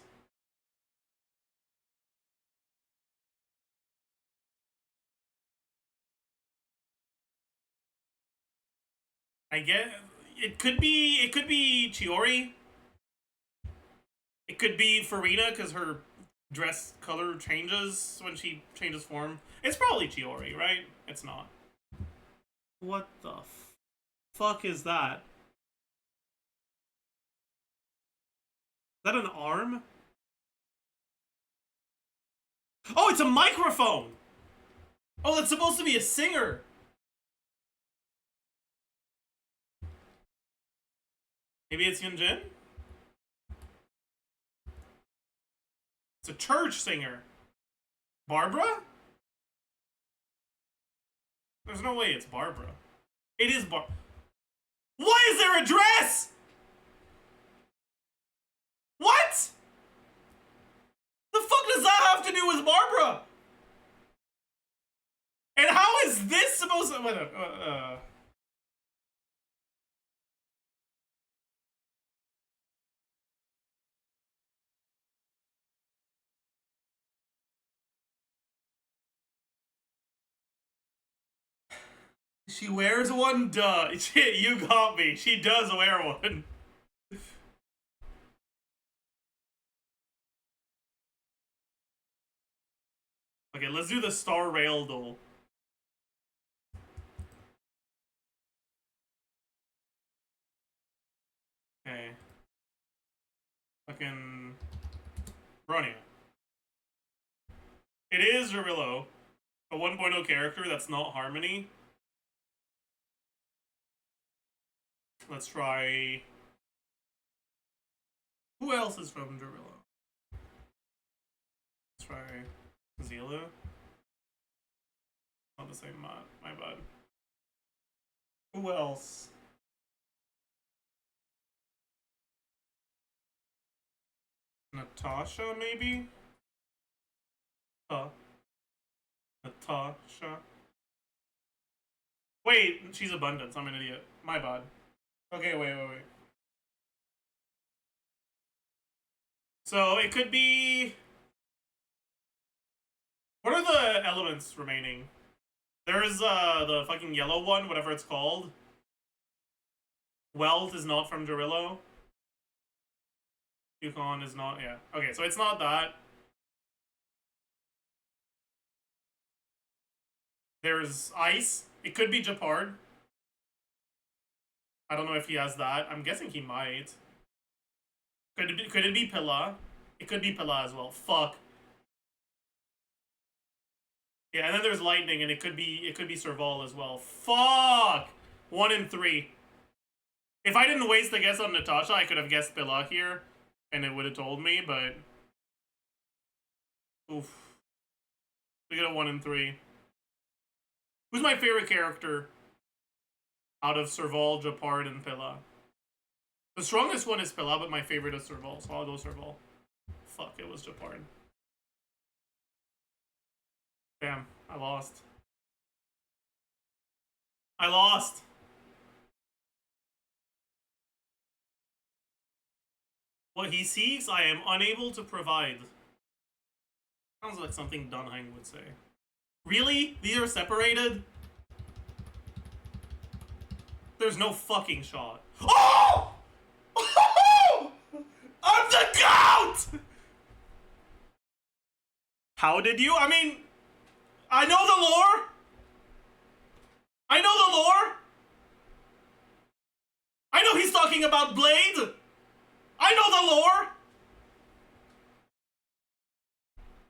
I get it could be Chiori. It could be Farina because her dress color changes when she changes form. It's probably Chiori, right? It's not. What the fuck is that? Is that an arm? Oh, it's a microphone! Oh, that's supposed to be a singer! Maybe it's Yunjin? It's a church singer. Barbara? There's no way it's Barbara. It is Why is there a dress? What? The fuck does that have to do with Barbara? And how is this supposed to... She wears one? Duh. Shit, you got me. She does wear one. Okay, let's do the Star Rail duel. Okay. Fucking... Bronya. It is Rerillo. A 1.0 character that's not Harmony. Let's try Who else is from Dorilla? Let's try Zila. Not the same mod. My bad. Who else? Natasha, maybe? Natasha. Wait, she's Abundance. I'm an idiot. My bad. Okay, wait. So it could be... What are the elements remaining? There's the fucking yellow one, whatever it's called. Welt is not from Dorilla. Yukon is not, yeah. Okay, so it's not that. There's Ice. It could be Japard. I don't know if he has that. I'm guessing he might. Could it be Pilla? It could be Pilla as well. Fuck. Yeah, and then there's Lightning, and it could be Serval as well. Fuck! 1 in 3. If I didn't waste a guess on Natasha, I could have guessed Pilla here, and it would have told me, but... Oof. We get a 1 in 3. Who's my favorite character out of Serval, Japard, and Pilla? The strongest one is Pilla, but my favorite is Serval, so I'll go Serval. Fuck, it was Japard. Damn, I lost. I lost! What he seeks, I am unable to provide. Sounds like something Dunheim would say. Really? These are separated? There's no fucking shot. Oh! Oh! I'm the GOAT! How did you? I mean, I know the lore. I know the lore. I know he's talking about Blade. I know the lore.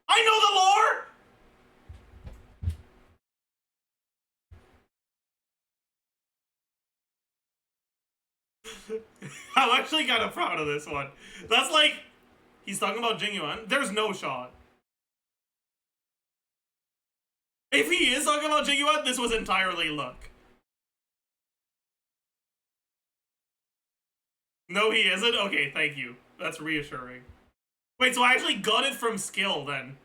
I know the lore. I'm actually kind of proud of this one. That's like, he's talking about Jingyuan. There's no shot. If he is talking about Jingyuan, this was entirely luck. No, he isn't? Okay, thank you. That's reassuring. Wait, so I actually got it from skill then.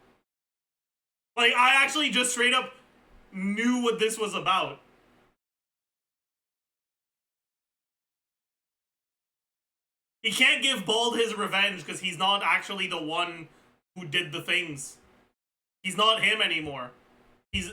Like, I actually just straight up knew what this was about. He can't give Bald his revenge because he's not actually the one who did the things. He's not him anymore. He's...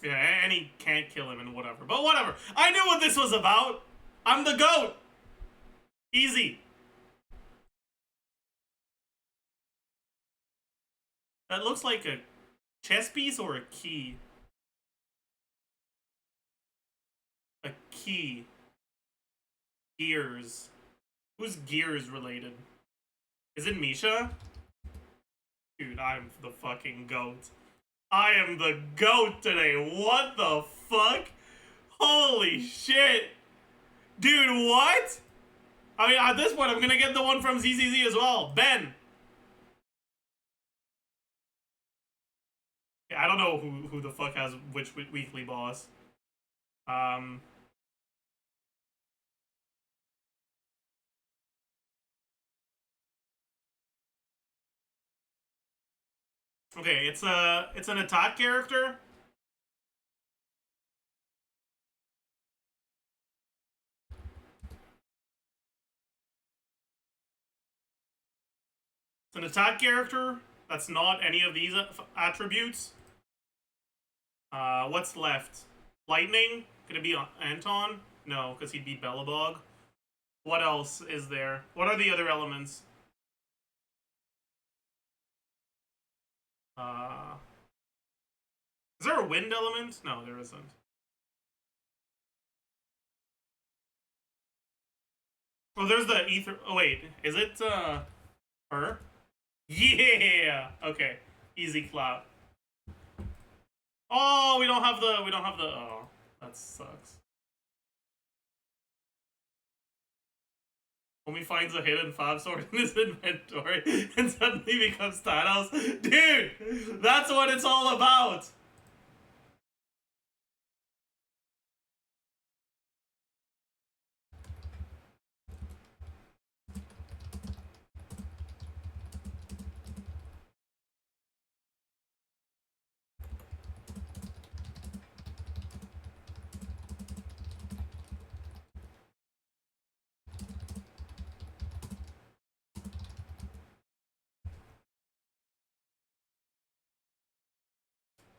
Yeah, and he can't kill him and whatever. But whatever. I knew what this was about. I'm the GOAT. Easy. That looks like a chess piece or a key. A key. Gears. Who's Gears related? Is it Misha? Dude, I'm the fucking GOAT. I am the GOAT today. What the fuck? Holy shit. Dude, what? I mean, at this point, I'm gonna get the one from ZZZ as well. Ben. Yeah, I don't know who the fuck has which weekly boss. Okay, it's an attack character. It's an attack character that's not any of these attributes. What's left? Lightning? Could it be Anton? No, because he'd be Bellabog. What else is there? What are the other elements? Is there a wind element? No, there isn't. Oh, there's the ether. Oh, wait. Is it, Her? Yeah! Okay. Easy clap. Oh, we don't have the, oh, that sucks. Homie finds a hidden 5-sword in his inventory and suddenly becomes Thanos. Dude! That's what it's all about!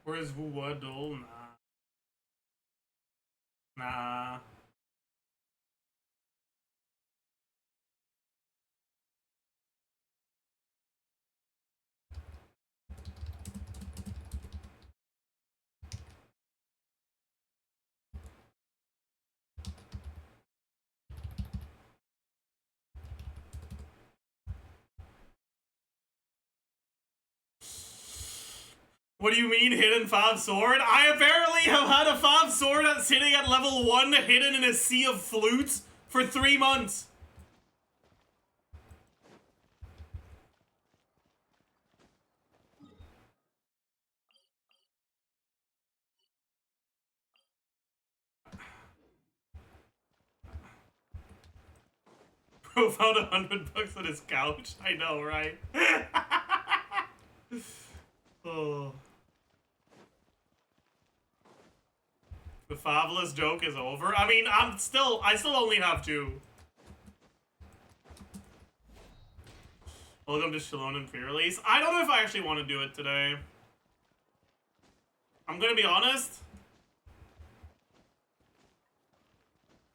Where's Wuwadol? Nah. What do you mean hidden 5-sword? I apparently have had a 5-sword that's sitting at level 1 hidden in a sea of flutes for 3 months. Bro found $100 on his couch. I know, right? Oh. The fabulous joke is over. I mean, I still only have 2. Welcome to Xilonen pre-release. I don't know if I actually want to do it today. I'm gonna be honest.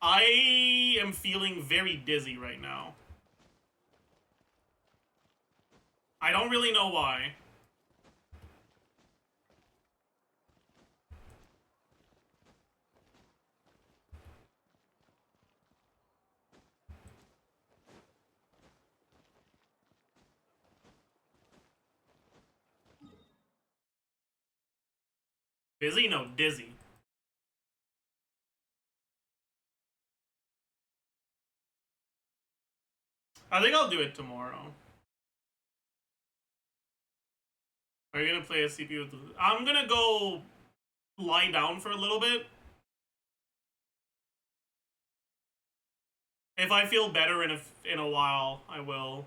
I am feeling very dizzy right now. I don't really know why. Busy? No, dizzy. I think I'll do it tomorrow. Are you gonna play a CPU? I'm gonna go lie down for a little bit. If I feel better in a while, I will.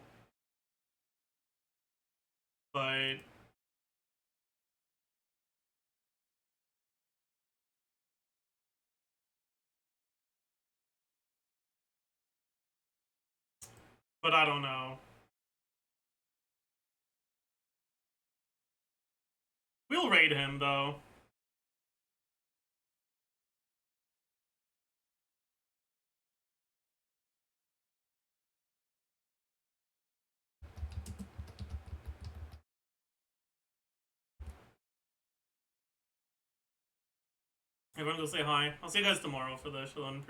But I don't know. We'll raid him though. Everyone go say hi. I'll see you guys tomorrow for the Xilonen